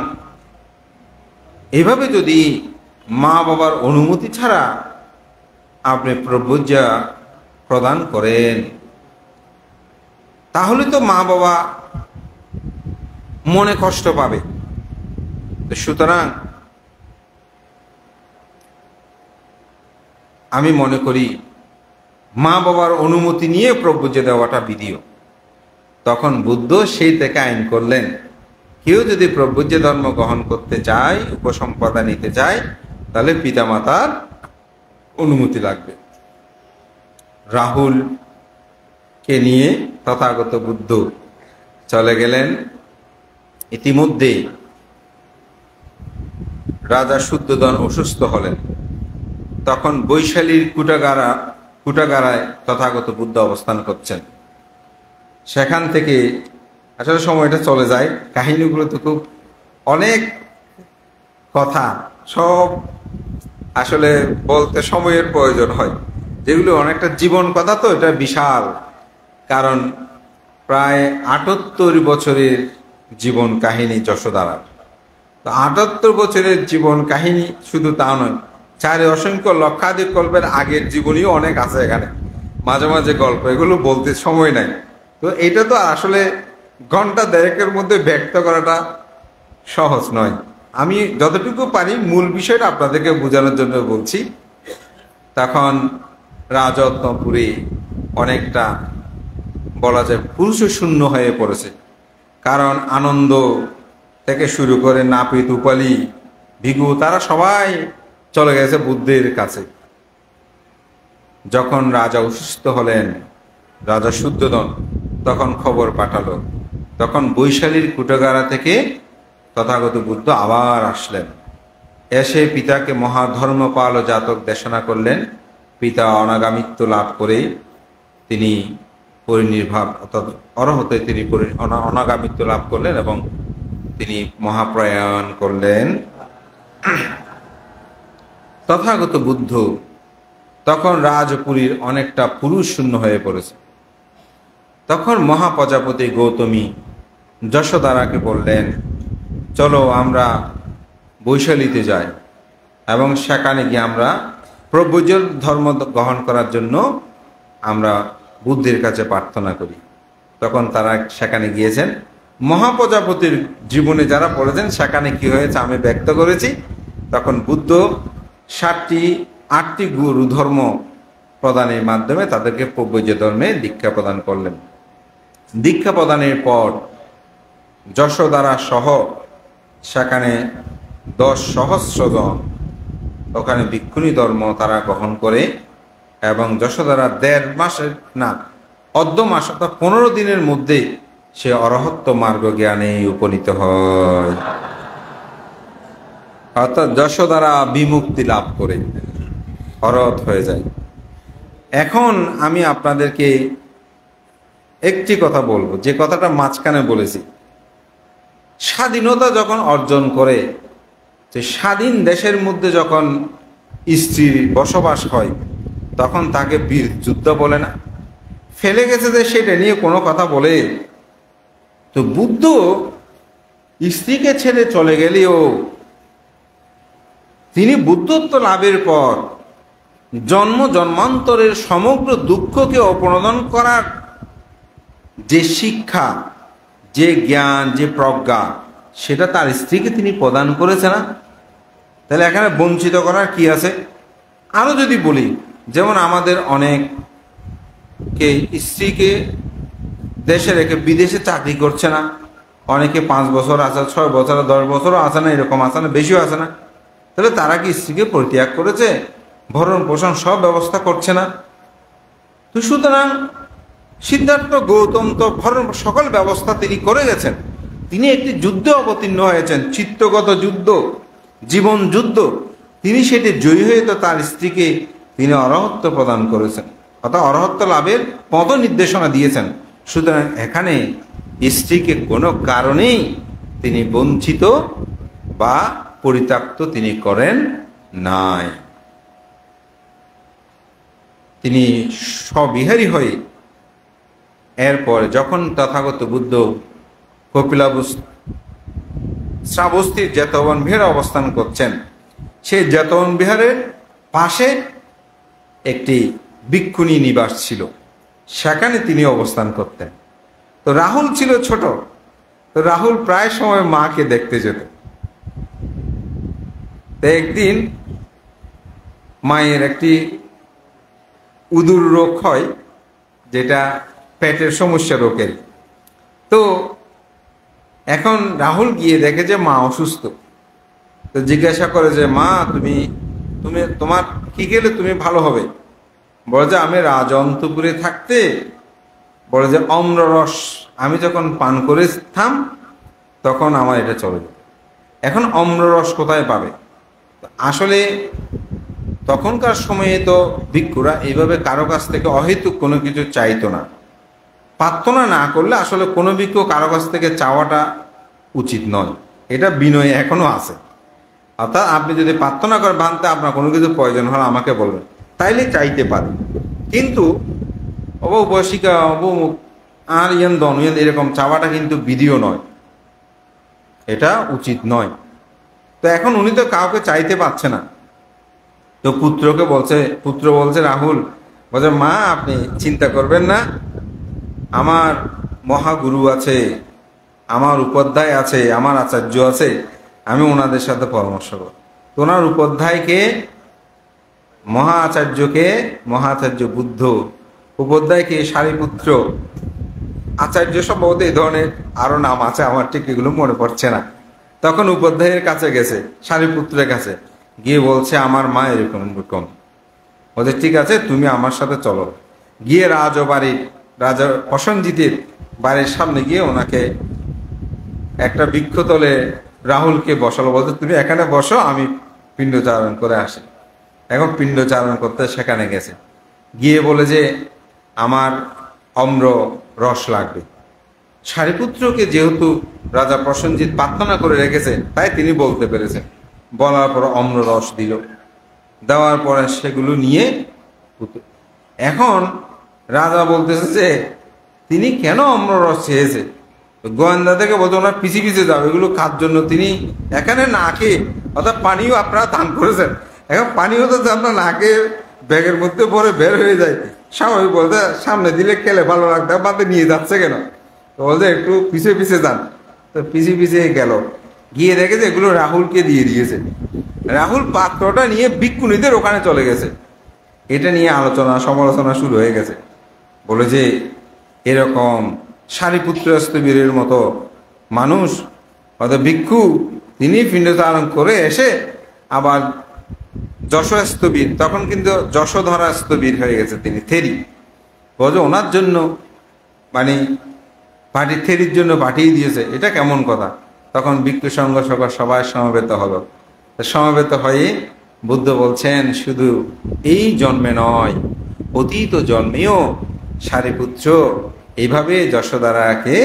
এভাবে যদি মা বাবার অনুমতি ছাড়া আপনি প্রব্রজ্ঞা প্রদান করেন, তাহলে তো মা বাবা মনে কষ্ট পাবে। সুতরাং আমি মনে করি মা বাবার অনুমতি নিয়ে প্রব্রজ্ঞা দেওয়াটা বিধিও। তখন বুদ্ধ সেই থেকে আইন করলেন, কেউ যদি প্রব্রজ্ঞা ধর্ম গ্রহণ করতে চায়, উপসম্পদা নিতে চায়, তাহলে পিতামাতার অনুমতি লাগবে। রাহুলকে নিয়ে তথাগত বুদ্ধ চলে গেলেন। ইতিমধ্যে রাজা শুদ্ধোদন অসুস্থ হলেন। তখন বৈশালীর কুটাগারায় তথাগত বুদ্ধ অবস্থান করছেন। সেখান থেকে আসলে সময়টা চলে যায়, কাহিনীগুলো তো খুব অনেক কথা, সব আসলে বলতে সময়ের প্রয়োজন হয়, যেগুলো অনেকটা জীবন কথা, তো এটা বিশাল। কারণ প্রায় 78 বছরের জীবন কাহিনী যশোদারার। তো 78 বছরের জীবন কাহিনী শুধু তা নয়, চারে অসংখ্য লক্ষাধিক গল্পের আগের জীবনীও অনেক আছে এখানে, মাঝে মাঝে গল্প, এগুলো বলতে সময় নাই। তো এটা তো আসলে ঘন্টা দেড়েকের মধ্যে ব্যক্ত করাটা সহজ নয়। আমি যতটুকু পারি মূল বিষয়টা আপনাদেরকে বোঝানোর জন্য বলছি। তখন রাজরত্নপুরী অনেকটা বলা যায় পুরুষ শূন্য হয়ে পড়েছে। কারণ আনন্দ থেকে শুরু করে নাপিত, উপালি, ভিগু, তারা সবাই চলে গেছে বুদ্ধের কাছে। যখন রাজা অসুস্থ হলেন, রাজা শুদ্ধোদন তখন খবর পাঠালো। তখন বৈশালীর কুটাগারা থেকে তথাগত বুদ্ধ আবার আসলেন। এসে পিতাকে মহাধর্মপাল ও জাতক দেশনা করলেন। পিতা অনাগামিত্ব লাভ করে তিনি পরিনির্বাণ অর্থাৎ অরহতে তিনি অনাগামিত্ব লাভ করলেন এবং তিনি মহাপ্রয়াণ করলেন। তথাগত বুদ্ধ তখন রাজপুরীর অনেকটা পুরুষ শূন্য হয়ে পড়েছে। তখন মহাপ্রজাপতি গৌতমী যশোদারাকে বললেন, চলো আমরা বৈশালীতে যাই এবং সেখানে গিয়ে আমরা প্রব্রজ ধর্ম গ্রহণ করার জন্য আমরা বুদ্ধের কাছে প্রার্থনা করি। তখন তারা সেখানে গিয়েছেন। মহাপ্রজাপতির জীবনে যারা পড়েছেন সেখানে কি হয়েছে আমি ব্যক্ত করেছি। তখন বুদ্ধ 8টি গুরু ধর্ম প্রদানের মাধ্যমে তাদেরকে প্রব্রজ ধর্মে দীক্ষা প্রদান করলেন। দীক্ষা প্রদানের পর যশোদারা সহ সেখানে 10 সহস্র জন ওখানে ভিক্ষুণী ধর্ম তারা গ্রহণ করে এবং যশোদারা 1.5 মাসের না অর্ধ মাস অর্থাৎ 15 দিনের মধ্যে সে অরহত্ত মার্গ জ্ঞানে উপনীত হয়। অর্থাৎ যশোদারা বিমুক্তি লাভ করে অরহত হয়ে যায়। এখন আমি আপনাদেরকে একটি কথা বলবো, যে কথাটা মাঝখানে বলেছি। স্বাধীনতা যখন অর্জন করে, যে স্বাধীন দেশের মধ্যে যখন স্ত্রীর বসবাস হয়, তখন তাকে বীর যুদ্ধ বলে না, ফেলে গেছে যে সেটা নিয়ে কোনো কথা বলে। তো বুদ্ধ স্ত্রীকে ছেড়ে চলে গেলেও তিনি বুদ্ধত্ব লাভের পর জন্ম জন্মান্তরের সমগ্র দুঃখকে অপনোদন করার যে শিক্ষা, যে জ্ঞান, যে প্রজ্ঞা, সেটা তার স্ত্রীকে তিনি প্রদান করেছে না? তাহলে এখানে বঞ্চিত করার কি আছে? আরো যদি বলি, যেমন আমাদের অনেকে স্ত্রীকে দেশে রেখে বিদেশে চাকরি করছে না, অনেকে 5 বছর আছে, 6 বছর, 10 বছরও আছে না, এরকম আছে না, বেশিও আছে না। তাহলে তারা কি স্ত্রীকে পরিত্যাগ করেছে? ভরণ পোষণ সব ব্যবস্থা করছে না? তো সুতরাং সিদ্ধার্থ গৌতম তো ভরণ সকল ব্যবস্থা তিনি করে গেছেন। তিনি একটি যুদ্ধে অবতীর্ণ হয়েছেন, চিত্তগত যুদ্ধ, জীবন যুদ্ধ। তিনি সেটি জয়ী হয়ে তো তার স্ত্রীকে তিনি অরহত্ব প্রদান করেছেন, অর্থাৎ অরহত্ব লাভের পথ নির্দেশনা দিয়েছেন। সুতরাং এখানে স্ত্রীকে কোনো কারণেই তিনি বঞ্চিত বা পরিত্যক্ত তিনি করেন নাই। তিনি স্ববিহারী হয়ে এরপর যখন তথাগত বুদ্ধ শ্রাবস্তির জেতবন বিহারে অবস্থান করছেন, সেই জেতবন বিহারের পাশে একটি ভিক্ষুণী নিবাস ছিল, সেখানে তিনি অবস্থান করতেন। তো রাহুল ছিল ছোট, তো রাহুল প্রায় সময় মাকে দেখতে যেত। তো একদিন মায়ের একটি উদর রোগ হয়, যেটা পেটের সমস্যা রোগের। তো এখন রাহুল গিয়ে দেখে যে মা অসুস্থ। তো জিজ্ঞাসা করে যে মা, তুমি তোমার কি গেলে তুমি ভালো হবে? বলে যে আমি রাজন্তপুরে থাকতে, বলে যে অম্ররস আমি যখন পান করে থাম তখন আমার এটা চলে যায়। এখন অম্ররস কোথায় পাবে? আসলে তখনকার সময়ে তো ভিক্ষুরা এইভাবে কারো কাছ থেকে অহেতুক কোনো কিছু চাইতো না। প্রার্থনা না করলে আসলে কোনো ভিক্ষু কারো কাছ থেকে চাওয়াটা উচিত নয়, এটা বিনয় এখনো আছে। অর্থাৎ আপনি যদি প্রার্থনা করেন ভাঙতে আপনার কোনো কিছু প্রয়োজন হলে আমাকে বলবেন, তাইলে চাইতে পারে। কিন্তু অবশিকা আর দন এরকম চাওয়াটা কিন্তু বিধিও নয়, এটা উচিত নয়। তো এখন উনি তো কাউকে চাইতে পারছে না। তো পুত্র বলছে রাহুল, বলছে মা আপনি চিন্তা করবেন না, আমার মহাগুরু আছে, আমার উপাধ্যায় আছে, আমার আচার্য আছে, আমি ওনাদের সাথে পরামর্শ করব। তো ওনার উপাধ্যায়কে, মহাচার্য বুদ্ধ, উপাধ্যায়কে সারিপুত্র, আচার্য সম্ভবত এই ধরনের আরো নাম আছে, আমার ঠিক এগুলো মনে পড়ছে না। তখন উপাধ্যায়ের কাছে গেছে, সারিপুত্রের কাছে গিয়ে বলছে আমার মা এরকম এরকম। বলছে ঠিক আছে তুমি আমার সাথে চলো। গিয়ে রাজা প্রসেনজিতের বাড়ির সামনে গিয়ে ওনাকে একটা বৃক্ষতলে রাহুলকে বসালো। বলতে তুমি এখানে বসো, আমি পিণ্ডচারণ করে আসি। এখন পিণ্ডচারণ করতে সেখানে গেছে, গিয়ে বলে যে আমার অম্র রস লাগবে। সারিপুত্রকে যেহেতু রাজা প্রসেনজিৎ প্রার্থনা করে রেখেছে, তাই তিনি বলতে পেরেছেন। বলার পর অম্র রস দিল, দেওয়ার পরে সেগুলো নিয়ে এখন রাজা বলতেছে যে তিনি কেন অম্র রস চেয়েছে। গোয়েন্দা থেকে বলতে ওনার পিছিয়ে যাও, এগুলো খাওয়ার জন্য তিনি এখানে না খেয়ে, অর্থাৎ পানিও আপনারা দান করেছেন, এখন পানিও তো আপনার না খেয়ে ব্যাগের মধ্যে পরে বের হয়ে যায়, স্বাভাবিক বলতে সামনে দিলে খেলে ভালো লাগতো, বাদে নিয়ে যাচ্ছে কেন? তো বলতে একটু পিছিয়ে যান। তো পিছিয়ে গেল, গিয়ে দেখে যে এগুলো রাহুলকে দিয়ে দিয়েছে। রাহুল পাত্রটা নিয়ে ভিক্ষুণীদের ওখানে চলে গেছে। এটা নিয়ে সমালোচনা শুরু হয়ে গেছে। বলে যে এরকম সারিপুত্র স্থবিরের মতো মানুষ, অর্থাৎ ভিক্ষু, তিনি পিণ্ডচারণ করে এসে আবার যশোস্থবির, তখন কিন্তু যশোধরা স্থবির হয়ে গেছে, তিনি থেরি। বলছে ওনার জন্য মানে থেরির জন্য পাঠিয়ে দিয়েছে, এটা কেমন কথা? তখন ভিক্ষু সংঘ সবাই সমবেত হলো। সমবেত হয়ে বুদ্ধ বলছেন শুধু এই জন্মে নয়, অতীত জন্মেও সারিপুত্র এইভাবে যশোদারাকে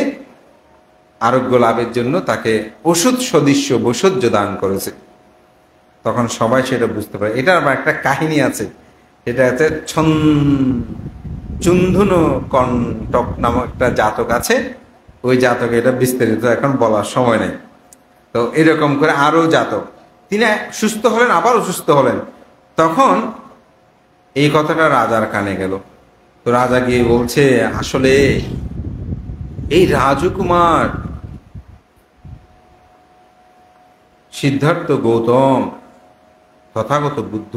আরোগ্য লাভের জন্য তাকে ওষুধ সদৃশ্য বৈষজ্য দান করেছে। তখন সবাই সেটা বুঝতে পারে। এটার আবার একটা কাহিনী আছে, এটা হচ্ছে চুন্ধুন কণ্টক নামক একটা জাতক আছে, ওই জাতকে এটা বিস্তারিত এখন বলার সময় নেই। তো এরকম করে আরো জাতক, তিনি সুস্থ হলেন আবার অসুস্থ হলেন। তখন এই কথাটা রাজার কানে গেল। তো রাজা গিয়ে বলছে, আসলে এই রাজকুমার সিদ্ধার্থ গৌতম তথাগত বুদ্ধ,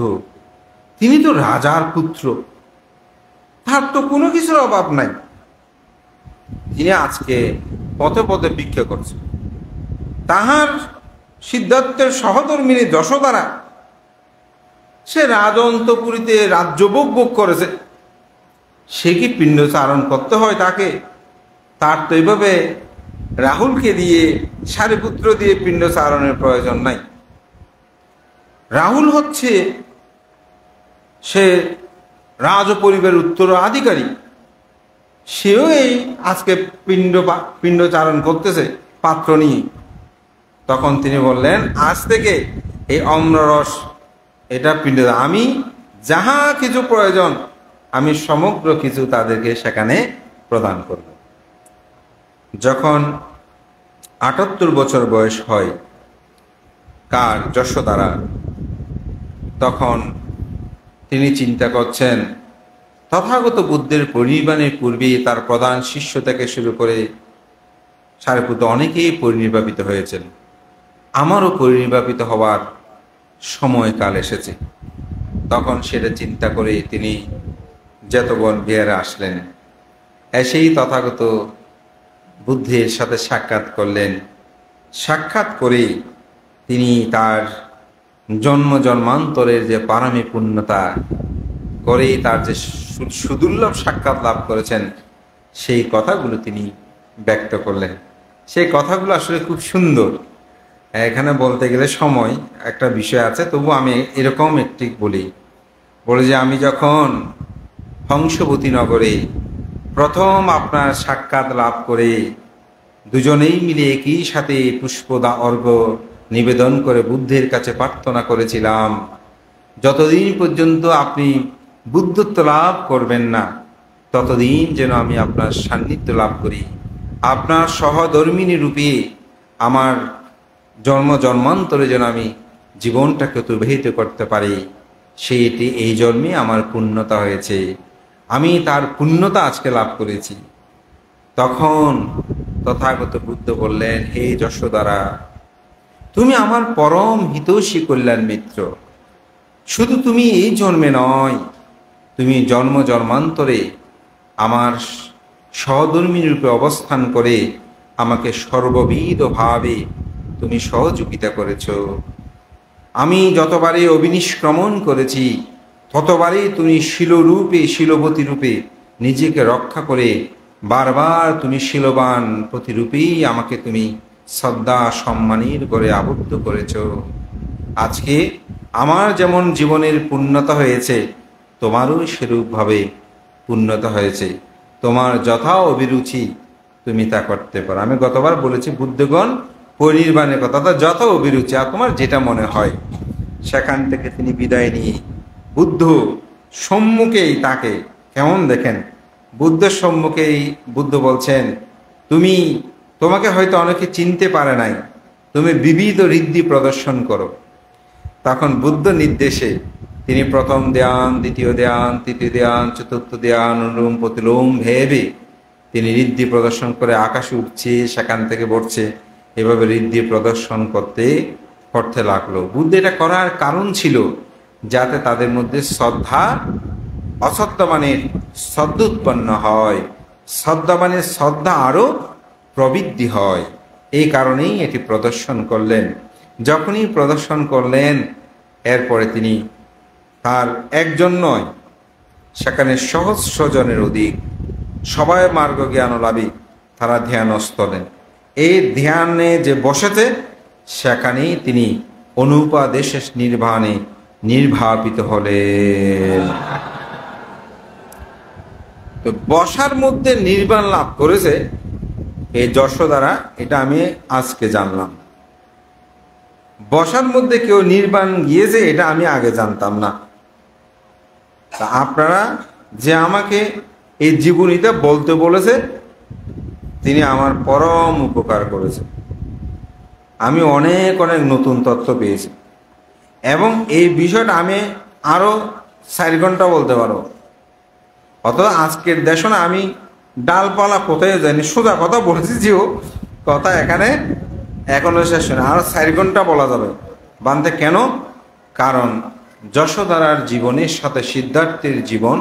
তিনি তো রাজার পুত্র, তার তো কোনো কিছুর অভাব নাই। তিনি আজকে পথে পথে ভিক্ষা করছেন। তাহার সিদ্ধার্থের সহধর্মিনী যশোদারা, সে রাজন্তপুরীতে রাজ্যভোগ ভোগ করেছে, সে কি পিণ্ড চারণ করতে হয় তাকে? তার তো এইভাবে রাহুলকে দিয়ে, সারিপুত্র দিয়ে পিণ্ড চারণের প্রয়োজন নাই। রাহুল হচ্ছে সে রাজ পরিবারের উত্তরাধিকারী, সেও এই আজকে পিণ্ড চারণ করতেছে পাত্র নিয়ে। তখন তিনি বললেন, আজ থেকে এই অম্ররস এটা পিণ্ড, আমি যাহা কিছু প্রয়োজন আমি সমগ্র কিছু তাদেরকে সেখানে প্রদান করব। যখন ৭৮ বছর বয়স হয় কার, যশোদারা, তখন তিনি চিন্তা করছেন, তথাগত বুদ্ধের পরিনির্বাণের পূর্বে তার প্রধান শিষ্য থেকে শুরু করে সারিপুত্র অনেকেই পরিনির্বাপিত হয়েছেন, আমারও পরিনির্বাপিত হওয়ার সময়কাল এসেছে। তখন সেটা চিন্তা করে তিনি জেতবন বিহারে আসলেন। এসেই তথাগত বুদ্ধের সাথে সাক্ষাৎ করলেন। সাক্ষাৎ করে তিনি তার জন্ম জন্মান্তরের যে পারমী পুণ্যতা করে তার যে সুদুর্লভ সাক্ষাৎ লাভ করেছেন, সেই কথাগুলো তিনি ব্যক্ত করলেন। সেই কথাগুলো আসলে খুব সুন্দর। এখানে বলতে গেলে সময় একটা বিষয় আছে, তবু আমি এরকম একটি বলি যে আমি যখন হংসবতী নগরে প্রথম আপনার সাক্ষাৎ লাভ করে দুজনেই মিলে একই সাথে পুষ্পদা অর্ঘ্য নিবেদন করে বুদ্ধের কাছে প্রার্থনা করেছিলাম, যতদিন পর্যন্ত আপনি বুদ্ধত্ব লাভ করবেন না ততদিন যেন আমি আপনার সান্নিধ্য লাভ করি, আপনার সহধর্মিনী রূপে আমার জন্ম জন্মান্তরে যেন আমি জীবনটাকে অতিবাহিত করতে পারি, সেইটি এই জন্মে আমার পুণ্যতা হয়েছে, আমি তার পুণ্যতা আজকে লাভ করেছি। তখন তথাগত বুদ্ধ বললেন, হে যশোদারা, তুমি আমার পরম হিতৈষী কল্যাণ মিত্র। শুধু তুমি এই জন্মে নয়, তুমি জন্ম জন্মান্তরে আমার সহধর্মী রূপে অবস্থান করে আমাকে সর্ববিধভাবে তুমি সহযোগিতা করেছ। আমি যতবারই অবিনিষ্ক্রমণ করেছি ততবারই তুমি শিলরূপে, শিলবতী রূপে নিজেকে রক্ষা করে বারবার তুমি শিলবান প্রতিরূপেই আমাকে তুমি শ্রদ্ধা সম্মানের করে আবদ্ধ করেছ। আজকে আমার যেমন জীবনের পূর্ণতা হয়েছে, তোমারও সেরূপভাবে পূর্ণতা হয়েছে। তোমার যথা অভিরুচি তুমি তা করতে পারো। আমি গতবার বলেছি বুদ্ধগণ পরিনির্বাণের কথা, তা যত অভিরুচি আর তোমার যেটা মনে হয়। সেখান থেকে তিনি বিদায় নিয়ে বুদ্ধ সম্মুখেই তাকে কেমন দেখেন, বুদ্ধের সম্মুখেই বুদ্ধ বলছেন, তোমাকে হয়তো অনেকে চিনতে পারে নাই, তুমি বিবিধ ঋদ্ধি প্রদর্শন করো। তখন বুদ্ধ নির্দেশে তিনি প্রথম ধ্যান, দ্বিতীয় ধ্যান, তৃতীয় ধ্যান, চতুর্থ ধ্যান অনুলোম প্রতিলোম ভেবে তিনি ঋদ্ধি প্রদর্শন করে আকাশে উঠছে, সেখান থেকে পড়ছে, এভাবে ঋদ্ধি প্রদর্শন করতে লাগলো। বুদ্ধ এটা করার কারণ ছিল যাতে তাদের মধ্যে শ্রদ্ধা, অশ্রদ্ধাবানের শ্রদ্ধা উৎপন্ন হয়, শ্রদ্ধাবানের শ্রদ্ধা আরো প্রবৃদ্ধি হয়। এই কারণেই এটি প্রদর্শন করলেন। যখনই প্রদর্শন করলেন, এরপরে তিনি তার একজন নয়, সেখানে সহস্র জনের অধিক সবাই মার্গ জ্ঞানলাভী, তারা ধ্যানস্থ হলেন। এই ধ্যানে যে বসেছে সেখানেই তিনি অনুপাদেশে নির্বাণে নির্বাপিত হলেন। তো বসার মধ্যে নির্বাণ লাভ করেছে, এই যশোদারা, এটা আমি আজকে জানলাম। বসার মধ্যে কেউ নির্বাণ গিয়েছে, এটা আমি আগে জানতাম না। তা আপনারা যে আমাকে এই জীবনীটা বলতে বলেছে, তিনি আমার পরম উপকার করেছেন। আমি অনেক অনেক নতুন তথ্য পেয়েছি, এবং এই বিষয়টা আমি আরো 4 ঘন্টা বলতে পারবো। অথবা আজকের দেশনা আমি ডালপালা কোথায় যাইনি, সোজা কথা বলেছি, যে কথা এখানে এখনো শেষ হয় না, আরো 4 ঘন্টা বলা যাবে বানতে। কেন? কারণ যশোদারার জীবনের সাথে সিদ্ধার্থের জীবন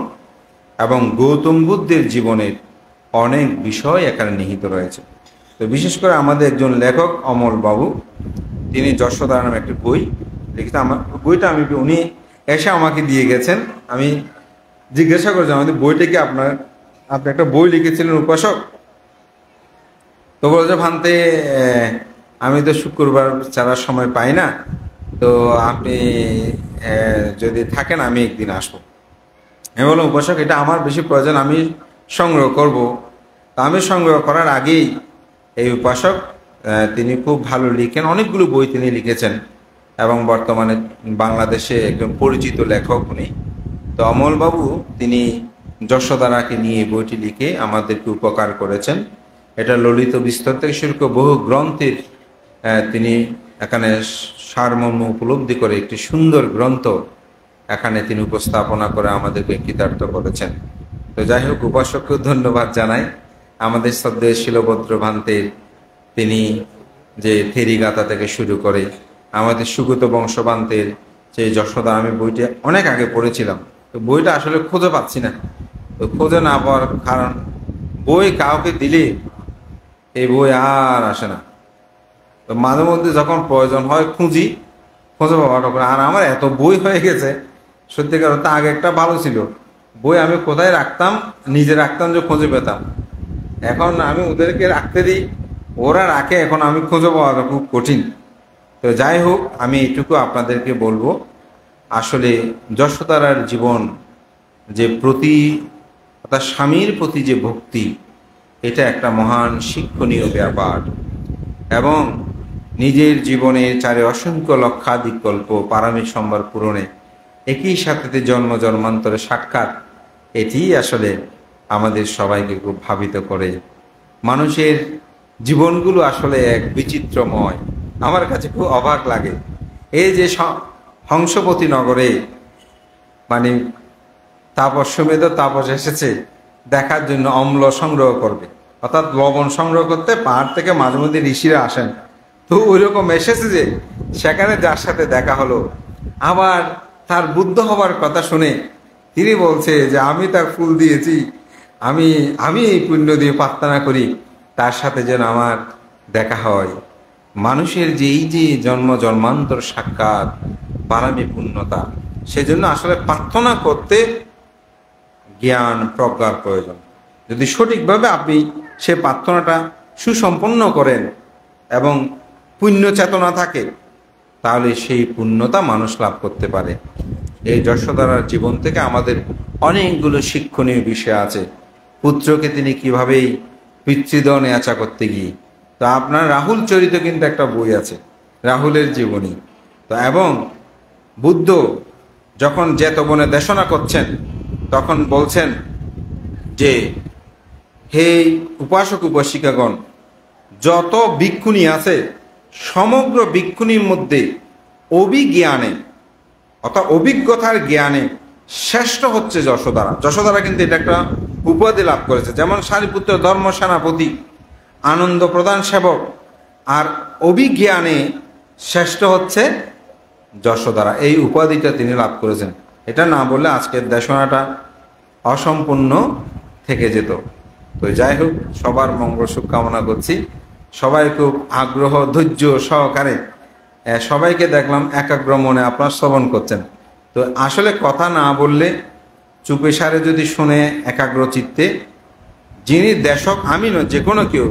এবং গৌতম বুদ্ধের জীবনের অনেক বিষয় এখানে নিহিত রয়েছে। তো বিশেষ করে আমাদের একজন লেখক অমল বাবু, তিনি যশোদারা নামে একটি বই লিখেছেন। আমার বইটা উনি এসে আমাকে দিয়ে গেছেন। আমি জিজ্ঞাসা করেছি, আমাদের বইটা কি আপনি একটা বই লিখেছিলেন উপাসক? তো বলছে, ভান্তে আমি তো শুক্রবার ছাড়া সময় পাই না, তো আপনি যদি থাকেন আমি একদিন আসবো। আমি বললাম, উপাসক, এটা আমার বেশি প্রয়োজন, আমি সংগ্রহ করব। তা আমি সংগ্রহ করার আগেই এই উপাসক, তিনি খুব ভালো লিখেন, অনেকগুলো বই তিনি লিখেছেন, এবং বর্তমানে বাংলাদেশে একজন পরিচিত লেখক উনি। তো অমলবাবু তিনি যশোদারাকে নিয়ে বইটি লিখে আমাদেরকে উপকার করেছেন। এটা ললিত বিস্তর থেকে শুরু করে বহু গ্রন্থের তিনি এখানে সারমর্ম উপলব্ধি করে একটি সুন্দর গ্রন্থ এখানে তিনি উপস্থাপনা করে আমাদেরকে কৃতার্থ করেছেন। তো যাই হোক, উপাসককে ধন্যবাদ জানাই। আমাদের শ্রদ্ধেয় শিলভদ্র ভান্তের তিনি যে থেরিগাথা থেকে শুরু করে আমাদের সুগত বংশবান্তের যে যশোদা, আমি বইটা অনেক আগে পড়েছিলাম, তো বইটা আসলে খুঁজে পাচ্ছি না। তো খুঁজে না পাওয়ার কারণ, বই কাউকে দিলে এই বই আর আসে না। তো মাঝে মধ্যে যখন প্রয়োজন হয় খুঁজে পাওয়াটা করে। আর আমার এত বই হয়ে গেছে, সত্যিকার অর্থে আগে একটা ভালো ছিল, বই আমি কোথায় রাখতাম, নিজে রাখতাম যে খুঁজে পেতাম। এখন আমি ওদেরকে রাখতে দিই, ওরা রাখে, এখন আমি খুঁজে পাওয়াটা খুব কঠিন। তো যাই হোক, আমি এইটুকু আপনাদেরকে বলবো, আসলে যশোদারার জীবন যে তার স্বামীর প্রতি যে ভক্তি, এটা একটা মহান শিক্ষণীয় ব্যাপার। এবং নিজের জীবনের চারে অসংখ্য লক্ষাধিক গল্প পারমিক সম্ভার পূরণে একই সাথে জন্ম জন্মান্তরে সাক্ষাৎ, এটি আসলে আমাদের সবাইকে খুব ভাবিত করে। মানুষের জীবনগুলো আসলে এক বিচিত্রময়, আমার কাছে খুব অবাক লাগে। এই যে হংসপতি নগরে মানে তাপস্যমেধ তাপস এসেছে দেখার জন্য অম্ল সংগ্রহ করবে, অর্থাৎ লবণ সংগ্রহ করতে পাহাড় থেকে মাঝে মধ্যে ঋষিরা আসেন। তো ওই রকম এসেছে যে সেখানে যার সাথে দেখা হলো, আবার তার বুদ্ধ হবার কথা শুনে তিনি বলছে যে আমি তার ফুল দিয়েছি, আমি এই পুণ্য দিয়ে প্রার্থনা করি তার সাথে যেন আমার দেখা হয়। মানুষের যে এই যে জন্ম জন্মান্তর সাক্ষাৎ পারামি পূর্ণতা, সেজন্য আসলে প্রার্থনা করতে জ্ঞান প্রজ্ঞার প্রয়োজন। যদি সঠিকভাবে আপনি সে প্রার্থনাটা সুসম্পন্ন করেন এবং পুণ্য চেতনা থাকে, তাহলে সেই পুণ্যতা মানুষ লাভ করতে পারে। এই যশোদারার জীবন থেকে আমাদের অনেকগুলো শিক্ষণীয় বিষয় আছে। পুত্রকে তিনি কিভাবেই পিতৃদহ নেয়াচা করতে গিয়ে, তো আপনার রাহুল চরিত কিন্তু একটা বই আছে, রাহুলের জীবনী। তো এবং বুদ্ধ যখন জেতবনে দেশনা করছেন, তখন বলছেন যে হে উপাসক উপাসিকাগণ, যত ভিক্ষুণী আছে সমগ্র ভিক্ষুণীর মধ্যে অভিজ্ঞানে অর্থাৎ অভিজ্ঞতার জ্ঞানে শ্রেষ্ঠ হচ্ছে যশোদারা। যশোদারা কিন্তু এটা একটা উপাধি লাভ করেছে, যেমন সারিপুত্র ধর্ম সেনাপতি, আনন্দ প্রধান সেবক, আর অভিজ্ঞানে শ্রেষ্ঠ হচ্ছে যশোদারা। এই উপাধিটা তিনি লাভ করেছেন। এটা না বললে আজকের দেশনাটা অসম্পূর্ণ থেকে যেত। তো যাই হোক, সবার মঙ্গল সুখ কামনা করছি। সবাই খুব আগ্রহ ধৈর্য সহকারে সবাইকে দেখলাম একাগ্র মনে আপনার শ্রবণ করছেন। তো আসলে কথা না বললে চুপে সারে যদি শুনে একাগ্র চিত্তে, যিনি দেশক আমি নয়, যে কোনো কেউ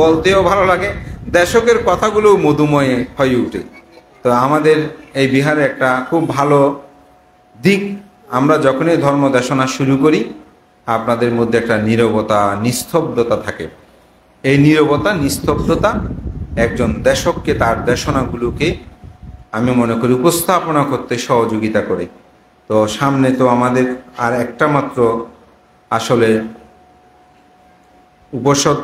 বলতেও ভালো লাগে, দেশকের কথাগুলো মধুময় হয়ে উঠে। তো আমাদের এই বিহারে একটা খুব ভালো দিক, আমরা যখনই ধর্ম দেশনা শুরু করি আপনাদের মধ্যে একটা নীরবতা নিস্তব্ধতা থাকে, এই নীরবতা, নিস্তব্ধতা একজন দেশককে তার দেশনাগুলোকে আমি মনে করি উপস্থাপনা করতে সহযোগিতা করে। তো সামনে তো আমাদের আর একটা মাত্র আসলে উপসদ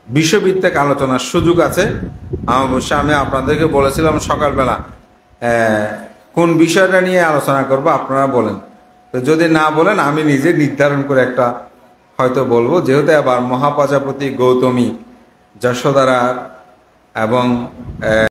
বিশ্বভিত্তিক আলোচনার সুযোগ আছে। অবশ্য আমি আপনাদেরকে বলেছিলাম সকালবেলা কোন বিষয়টা নিয়ে আলোচনা করব আপনারা বলেন। তো যদি না বলেন আমি নিজে নির্ধারণ করে একটা হয়তো বলবো, যেহেতু আবার মহাপ্রজাপতি গৌতমী, যশোদারা এবং